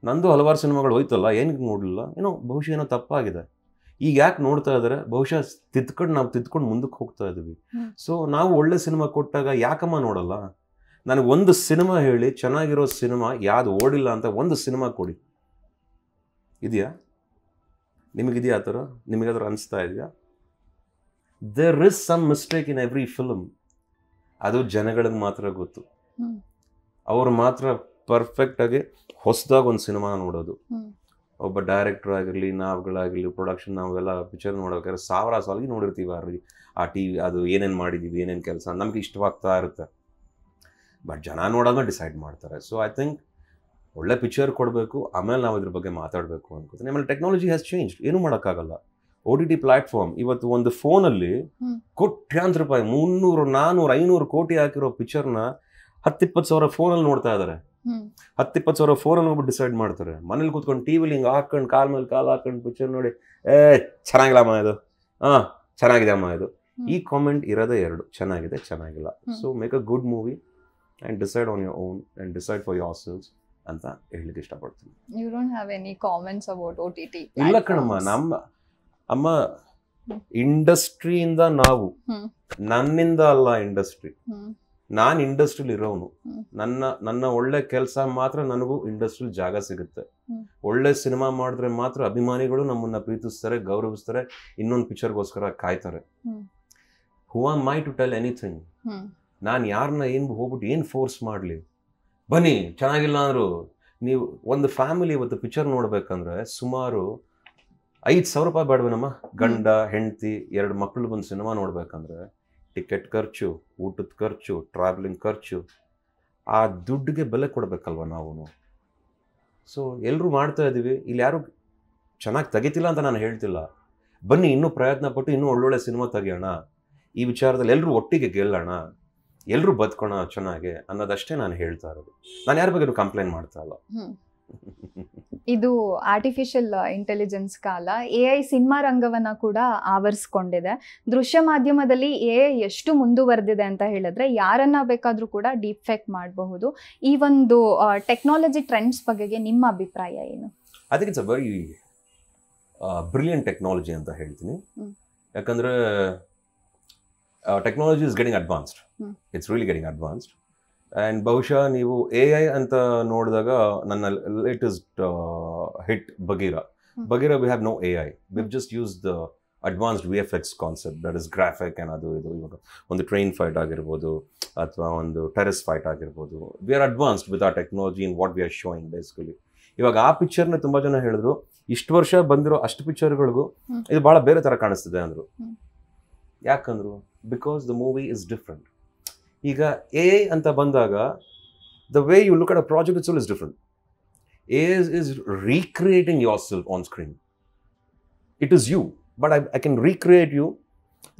ನಂದು ಹಲವಾರು ಸಿನಿಮಾಗಳು ಹೋಯ್ತಲ್ಲ, ಏನಕ್ಕೆ ನೋಡಲಿಲ್ಲ? ಏನೋ ಬಹುಶಃ ಏನೋ ತಪ್ಪಾಗಿದೆ. ಈಗ ಯಾಕೆ ನೋಡ್ತಾ ಇದ್ದಾರೆ? ಬಹುಶಃ ನಾವು ತಿದ್ಕೊಂಡು ಮುಂದಕ್ಕೆ ಹೋಗ್ತಾ ಇದ್ದೀವಿ. ಸೊ ನಾವು ಒಳ್ಳೆ ಸಿನಿಮಾ ಕೊಟ್ಟಾಗ ಯಾಕಮ್ಮ ನೋಡಲ್ಲ? ನನಗೆ ಒಂದು ಸಿನಿಮಾ ಹೇಳಿ, ಚೆನ್ನಾಗಿರೋ ಸಿನಿಮಾ ಯಾವುದು ಓಡಿಲ್ಲ ಅಂತ ಒಂದು ಸಿನಿಮಾ ಕೊಡಿ. ಇದೆಯಾ? ನಿಮಗಿದೆಯಾ ಆ ಥರ? ನಿಮಗಾದ್ರೂ ಅನಿಸ್ತಾ ಇದೆಯಾ? There is some mistake in every film. ಅದು ಜನಗಳಿಗೆ ಮಾತ್ರ ಗೊತ್ತು. ಅವ್ರು ಮಾತ್ರ ಪರ್ಫೆಕ್ಟಾಗಿ ಹೊಸದಾಗಿ ಒಂದು ಸಿನಿಮಾ ನೋಡೋದು. ಒಬ್ಬ ಡೈರೆಕ್ಟರ್ ಆಗಿರಲಿ, ನಾವುಗಳಾಗಿರಲಿ, ಪ್ರೊಡಕ್ಷನ್, ನಾವೆಲ್ಲ ಪಿಕ್ಚರ್ ನೋಡೋಕೆ ಸಾವಿರ ಸಾಲಿಗೆ ನೋಡಿರ್ತೀವಿ. ಆ TV ಅದು ಏನೇನು ಮಾಡಿದ್ದೀವಿ, ಏನೇನು ಕೆಲಸ ನಮ್ಗೆ ಇಷ್ಟವಾಗ್ತಾ ಇರುತ್ತೆ. ಬಟ್ ಜನ ನೋಡೋದನ್ನ ಡಿಸೈಡ್ ಮಾಡ್ತಾರೆ. ಸೊ ಐ ಥಿಂಕ್ ಒಳ್ಳೆ ಪಿಕ್ಚರ್ ಕೊಡಬೇಕು, ಆಮೇಲೆ ನಾವು ಇದ್ರ ಬಗ್ಗೆ ಮಾತಾಡಬೇಕು ಅನ್ಕೋತೀನಿ. ಆಮೇಲೆ ಟೆಕ್ನಾಲಜಿ ಹ್ಯಾಸ್ ಚೇಂಜ್, ಏನೂ ಮಾಡೋಕ್ಕಾಗಲ್ಲ. OTT ಪ್ಲಾಟ್ಫಾರ್ಮ್ ಇವತ್ತು ಒಂದು ಫೋನಲ್ಲಿ ಕೋಟ್ಯಾಂತರ ರೂಪಾಯಿ, 300, 400, 500 ಕೋಟಿ ಹಾಕಿರೋ ಪಿಕ್ಚರ್ನ 10-20 ಸಾವಿರ ಫೋನಲ್ಲಿ ನೋಡ್ತಾ ಇದ್ದಾರೆ. 10-20 ಸಾವಿರ ಫೋನಲ್ಲಿ ಹೋಗ್ಬಿಟ್ಟು ಡಿಸೈಡ್ ಮಾಡ್ತಾರೆ. ಮನೇಲಿ ಕೂತ್ಕೊಂಡು ಟಿವಿಲಿ ಹಿಂಗೆ ಹಾಕೊಂಡು ಕಾಲ್ ಮೇಲೆ ಕಾಲು ಹಾಕೊಂಡು ಪಿಕ್ಚರ್ ನೋಡಿ, ಚೆನ್ನಾಗಿಲ್ಲಮ್ಮ ಇದು, ಚೆನ್ನಾಗಿದೆ ಅಮ್ಮ ಇದು. ಈ ಕಾಮೆಂಟ್ ಇರೋದೇ ಎರಡು, ಚೆನ್ನಾಗಿದೆ, ಚೆನ್ನಾಗಿಲ್ಲ. So make a good movie and decide on your own and decide for yourself ಅಂತ ಹೇಳಲಿಕ್ಕೆ ಇಷ್ಟಪಡ್ತೀನಿ. You don't have any comments about OTT? ಇಲ್ಲ ಕಣಮ್ಮ, ಅಮ್ಮ ಇಂಡಸ್ಟ್ರಿಯಿಂದ ನಾವು, ನನ್ನಿಂದ ಅಲ್ಲ ಇಂಡಸ್ಟ್ರಿ. ನಾನು ಇಂಡಸ್ಟ್ರಿಲಿ ಇರೋನು. ನನ್ನ ಒಳ್ಳೆ ಕೆಲಸ ಮಾತ್ರ ನನಗೂ ಇಂಡಸ್ಟ್ರಿಲಿ ಜಾಗ ಸಿಗುತ್ತೆ. ಒಳ್ಳೆ ಸಿನಿಮಾ ಮಾಡಿದ್ರೆ ಮಾತ್ರ ಅಭಿಮಾನಿಗಳು ನಮ್ಮನ್ನ ಪ್ರೀತಿಸ್ತಾರೆ, ಗೌರವಿಸ್ತಾರೆ, ಇನ್ನೊಂದು ಪಿಕ್ಚರ್ಗೋಸ್ಕರ ಕಾಯ್ತಾರೆ. Who am I to tell anything? ನಾನು ಯಾರನ್ನ ಏನು ಹೋಗ್ಬಿಟ್ಟು ಏನು ಫೋರ್ಸ್ ಮಾಡಲಿ? ಬನ್ನಿ, ಚೆನ್ನಾಗಿಲ್ಲ ಅಂದರು. ನೀವು ಒಂದು ಫ್ಯಾಮಿಲಿ ಇವತ್ತು ಪಿಕ್ಚರ್ ನೋಡ್ಬೇಕಂದ್ರೆ ಸುಮಾರು 5,000 ರೂಪಾಯಿ ಬೇಡವೇನಮ್ಮ? ಗಂಡ ಹೆಂಡತಿ 2 ಮಕ್ಕಳು ಬಂದು ಸಿನಿಮಾ ನೋಡ್ಬೇಕಂದ್ರೆ ಟಿಕೆಟ್ ಖರ್ಚು, ಊಟದ ಖರ್ಚು, ಟ್ರಾವೆಲಿಂಗ್ ಖರ್ಚು, ಆ ದುಡ್ಡಿಗೆ ಬೆಲೆ ಕೊಡಬೇಕಲ್ವ ನಾವು. ಸೊ ಎಲ್ಲರೂ ಮಾಡ್ತಾ ಇದ್ದೀವಿ. ಇಲ್ಲಿ ಯಾರು ಚೆನ್ನಾಗಿ ತೆಗಿತಿಲ್ಲ ಅಂತ ನಾನು ಹೇಳ್ತಿಲ್ಲ. ಬನ್ನಿ, ಇನ್ನೂ ಪ್ರಯತ್ನ ಪಟ್ಟು ಇನ್ನೂ ಒಳ್ಳೊಳ್ಳೆ ಸಿನಿಮಾ ತೆಗಿಯೋಣ. ಈ ವಿಚಾರದಲ್ಲಿ ಎಲ್ಲರೂ ಒಟ್ಟಿಗೆ ಗೆಲ್ಲೋಣ, ಎಲ್ಲರೂ ಬದುಕೋಣ ಚೆನ್ನಾಗೆ ಅನ್ನೋದಷ್ಟೇ ನಾನು ಹೇಳ್ತಾ ಇರೋದು. ನಾನು ಯಾರ ಬಗ್ಗೆ ಕಂಪ್ಲೇಂಟ್ ಮಾಡ್ತಾ ಇಲ್ಲ. ಇದು ಆರ್ಟಿಫಿಷಿಯಲ್ ಇಂಟೆಲಿಜೆನ್ಸ್ ಕಾಲ. AI ಸಿನಿಮಾ ರಂಗವನ್ನ ಕೂಡ ಆವರಿಸ್ಕೊಂಡಿದೆ. ದೃಶ್ಯ ಮಾಧ್ಯಮದಲ್ಲಿ AI ಎಷ್ಟು ಮುಂದುವರೆದಿದೆ ಅಂತ ಹೇಳಿದ್ರೆ ಯಾರನ್ನ ಬೇಕಾದ್ರೂ ಕೂಡ ಡೀಪ್ ಫೇಕ್ ಮಾಡಬಹುದು. ಈ ಒಂದು ಟೆಕ್ನಾಲಜಿ ಟ್ರೆಂಡ್ಸ್ ಬಗ್ಗೆ ನಿಮ್ಮ ಅಭಿಪ್ರಾಯ ಏನು? I think it's a very brilliant technology ಅಂತ ಹೇಳ್ತೀನಿ. ಯಾಕಂದ್ರೆ technology is getting advanced. It's really getting advanced. And ಬಹುಶಃ ನೀವು AI ಅಂತ ನೋಡಿದಾಗ ನನ್ನ latest hit Bagheera, we have no AI. We've just use the advanced VFX concept, that is graphic and ಅದು ಇದು. ಇವಾಗ ಒಂದು ಟ್ರೈನ್ ಫೈಟ್ ಆಗಿರ್ಬೋದು ಅಥವಾ ಒಂದು ಟೆರೆಸ್ ಫೈಟ್ ಆಗಿರ್ಬೋದು, ವಿ ಆರ್ ಅಡ್ವಾನ್ಸ್ಡ್ ವಿತ್ ಆ technology in what we are showing basically. ಇವಾಗ ಆ ಪಿಕ್ಚರ್ನ ತುಂಬ ಜನ ಹೇಳಿದ್ರು ಇಷ್ಟು ವರ್ಷ ಬಂದಿರೋ ಅಷ್ಟು ಪಿಕ್ಚರ್ಗಳಿಗೂ ಇದು ಭಾಳ ಬೇರೆ ಥರ ಕಾಣಿಸ್ತಿದೆ ಅಂದರು. ಯಾಕಂದ್ರು? Because the movie is different. ಈಗ ಎ ಅಂತ ಬಂದಾಗ the way you look at a project itself is different. A is recreating yourself on screen. It is you, but I can recreate you.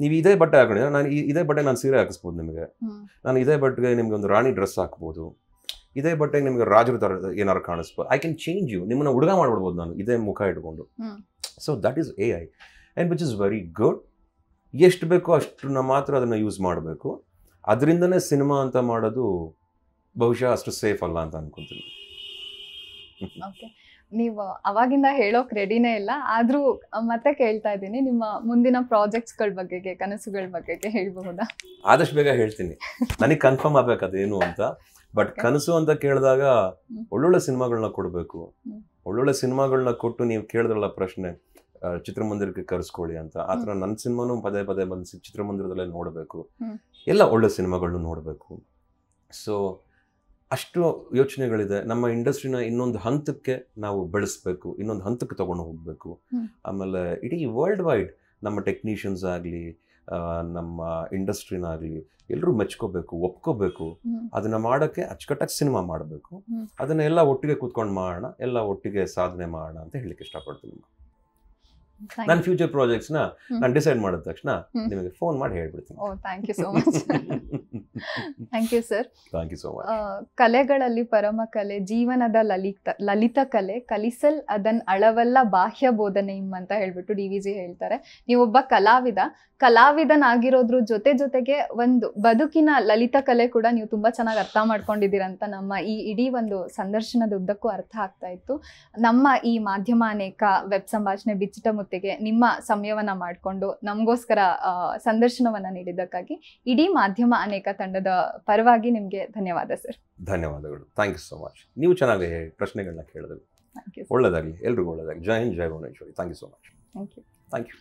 ನೀವು ಇದೇ ಬಟ್ಟೆ ಹಾಕೊಂಡಿದ್ರೆ ನಾನು ಇದೇ ಬಟ್ಟೆ ನಾನು ಸೀರೆ ಹಾಕಿಸ್ಬೋದು ನಿಮಗೆ, ನಾನು ಇದೇ ಬಟ್ಟೆಗೆ ನಿಮ್ಗೆ ಒಂದು ರಾಣಿ ಡ್ರೆಸ್ ಹಾಕ್ಬೋದು, ಇದೇ ಬಟ್ಟೆಗೆ ನಿಮ್ಗೆ ರಾಜರ ಥರ ಏನಾರು ಕಾಣಿಸ್ಬೋದು. ಐ ಕ್ಯಾನ್ ಚೇಂಜ್ ಯು, ನಿಮ್ಮನ್ನ ಹುಡುಗ ಮಾಡ್ಬಿಡ್ಬೋದು ನಾನು ಇದೇ ಮುಖ ಇಟ್ಕೊಂಡು. So that is AI, and which is very good. ಎಷ್ಟು ಬೇಕೋ ಅಷ್ಟನ್ನ ಮಾತ್ರ ಅದನ್ನು ಯೂಸ್ ಮಾಡಬೇಕು. ಅದರಿಂದನೇ ಸಿನಿಮಾ ಅಂತ ಮಾಡೋದು ಬಹುಶಃ ಅಷ್ಟು ಸೇಫ್ ಅಲ್ಲ ಅಂತ ಅನ್ಕೊಂತೀನಿ. ಓಕೆ, ನೀವು ಅವಾಗಿಂದ ಹೇಳೋಕ್ ರೆಡಿನೇ ಇಲ್ಲ, ಆದ್ರೂ ಮತ್ತೆ ಕೇಳ್ತಾ ಇದ್ದೀನಿ, ನಿಮ್ಮ ಮುಂದಿನ ಪ್ರಾಜೆಕ್ಟ್ಸ್ಗಳ ಬಗ್ಗೆಗೆ, ಕನಸುಗಳ ಬಗ್ಗೆಗೆ ಹೇಳ್ಬಹುದಾ? ಆದಷ್ಟು ಬೇಗ ಹೇಳ್ತೀನಿ, ನನಗೆ ಕನ್ಫರ್ಮ್ ಆಗ್ಬೇಕು ಅದೇನು ಅಂತ. ಬಟ್ ಕನಸು ಅಂತ ಕೇಳಿದಾಗ ಒಳ್ಳೊಳ್ಳೆ ಸಿನಿಮಾಗಳನ್ನ ಕೊಡಬೇಕು. ಒಳ್ಳೊಳ್ಳೆ ಸಿನಿಮಾಗಳನ್ನ ಕೊಟ್ಟು ನೀವು ಕೇಳಿದ್ರಲ್ಲ ಪ್ರಶ್ನೆ, ಚಿತ್ರಮಂದಿರಕ್ಕೆ ಕರೆಸ್ಕೊಳ್ಳಿ ಅಂತ. ಆ ಥರ ನನ್ನ ಸಿನಿಮಾನು ಪದೇ ಪದೇ ಬಂದು ಚಿತ್ರಮಂದಿರದಲ್ಲೇ ನೋಡಬೇಕು, ಎಲ್ಲ ಒಳ್ಳೆ ಸಿನಿಮಾಗಳನ್ನ ನೋಡಬೇಕು. ಸೊ ಅಷ್ಟು ಯೋಚನೆಗಳಿದೆ. ನಮ್ಮ ಇಂಡಸ್ಟ್ರಿನ ಇನ್ನೊಂದು ಹಂತಕ್ಕೆ ನಾವು ಬೆಳೆಸ್ಬೇಕು, ಇನ್ನೊಂದು ಹಂತಕ್ಕೆ ತೊಗೊಂಡು ಹೋಗಬೇಕು. ಆಮೇಲೆ ಇಡೀ ವರ್ಲ್ಡ್ ವೈಡ್ ನಮ್ಮ ಟೆಕ್ನಿಷಿಯನ್ಸ್ ಆಗಲಿ, ನಮ್ಮ ಇಂಡಸ್ಟ್ರಿನಾಗಲಿ ಎಲ್ಲರೂ ಮೆಚ್ಕೋಬೇಕು, ಒಪ್ಕೋಬೇಕು. ಅದನ್ನು ಮಾಡೋಕ್ಕೆ ಅಚ್ಚುಕಟ್ಟಾಗಿ ಸಿನಿಮಾ ಮಾಡಬೇಕು. ಅದನ್ನೆಲ್ಲ ಒಟ್ಟಿಗೆ ಕೂತ್ಕೊಂಡು ಮಾಡೋಣ, ಎಲ್ಲ ಒಟ್ಟಿಗೆ ಸಾಧನೆ ಮಾಡೋಣ ಅಂತ ಹೇಳಲಿಕ್ಕೆ ಇಷ್ಟಪಡ್ತೀನಿ. ನನ್ನ ಫ್ಯೂಚರ್ ಪ್ರಾಜೆಕ್ಟ್ಸ್ನ ನಾನು ಡಿಸೈಡ್ ಮಾಡಿದ ತಕ್ಷಣ ನಿಮಗೆ ಫೋನ್ ಮಾಡಿ ಹೇಳ್ಬಿಡ್ತೀನಿ. Thank you so much. Thank you sir. Thank you so much. ಕಲೆಗಳಲ್ಲಿ ಪರಮ ಕಲೆ, ಜೀವನದ ಲಲಿತ ಕಲೆ, ಕಲಿಸಲ್ ಅದನ್ ಅಳವಲ್ಲ ಬಾಹ್ಯ ಬೋಧನೆ ಅಂತ ಹೇಳ್ಬಿಟ್ಟು DVG ಹೇಳ್ತಾರೆ. ನೀವೊಬ್ಬ ಕಲಾವಿದನಾಗಿರೋದ್ರ ಜೊತೆಗೆ ಒಂದು ಬದುಕಿನ ಲಲಿತ ಕಲೆ ಕೂಡ ನೀವು ತುಂಬಾ ಚೆನ್ನಾಗಿ ಅರ್ಥ ಮಾಡ್ಕೊಂಡಿದ್ದೀರಂತ ನಮ್ಮ ಈ ಇಡೀ ಒಂದು ಸಂದರ್ಶನದ ಉದ್ದಕ್ಕೂ ಅರ್ಥ ಆಗ್ತಾ ಇತ್ತು. ನಮ್ಮ ಈ ಮಾಧ್ಯಮ ಅನೇಕ ವೆಬ್ ಸಂಭಾಷಣೆ ಬಿಚ್ಚಿಟ ಮುತ್ತಿಗೆ ನಿಮ್ಮ ಸಮಯವನ್ನ ಮಾಡಿಕೊಂಡು ನಮಗೋಸ್ಕರ ಸಂದರ್ಶನವನ್ನ ನೀಡಿದ್ದಕ್ಕಾಗಿ ಇಡೀ ಮಾಧ್ಯಮ ಅನೇಕ ತಂಡದ ಪರವಾಗಿ ನಿಮಗೆ ಧನ್ಯವಾದ ಸರ್. ಧನ್ಯವಾದಗಳು. Thank you so much. ನೀವು ಚೆನ್ನಾಗಿ ಪ್ರಶ್ನೆಗಳನ್ನ ಕೇಳಿದ್ರಿ. ಒಳ್ಳೆದಾಗಲಿ, ಎಲ್ರಿಗೂ ಒಳ್ಳೆದಾಗಲಿ. Jai Hind, Jai Bhuvaneshwari. Thank you so much. Thank you. Thank you.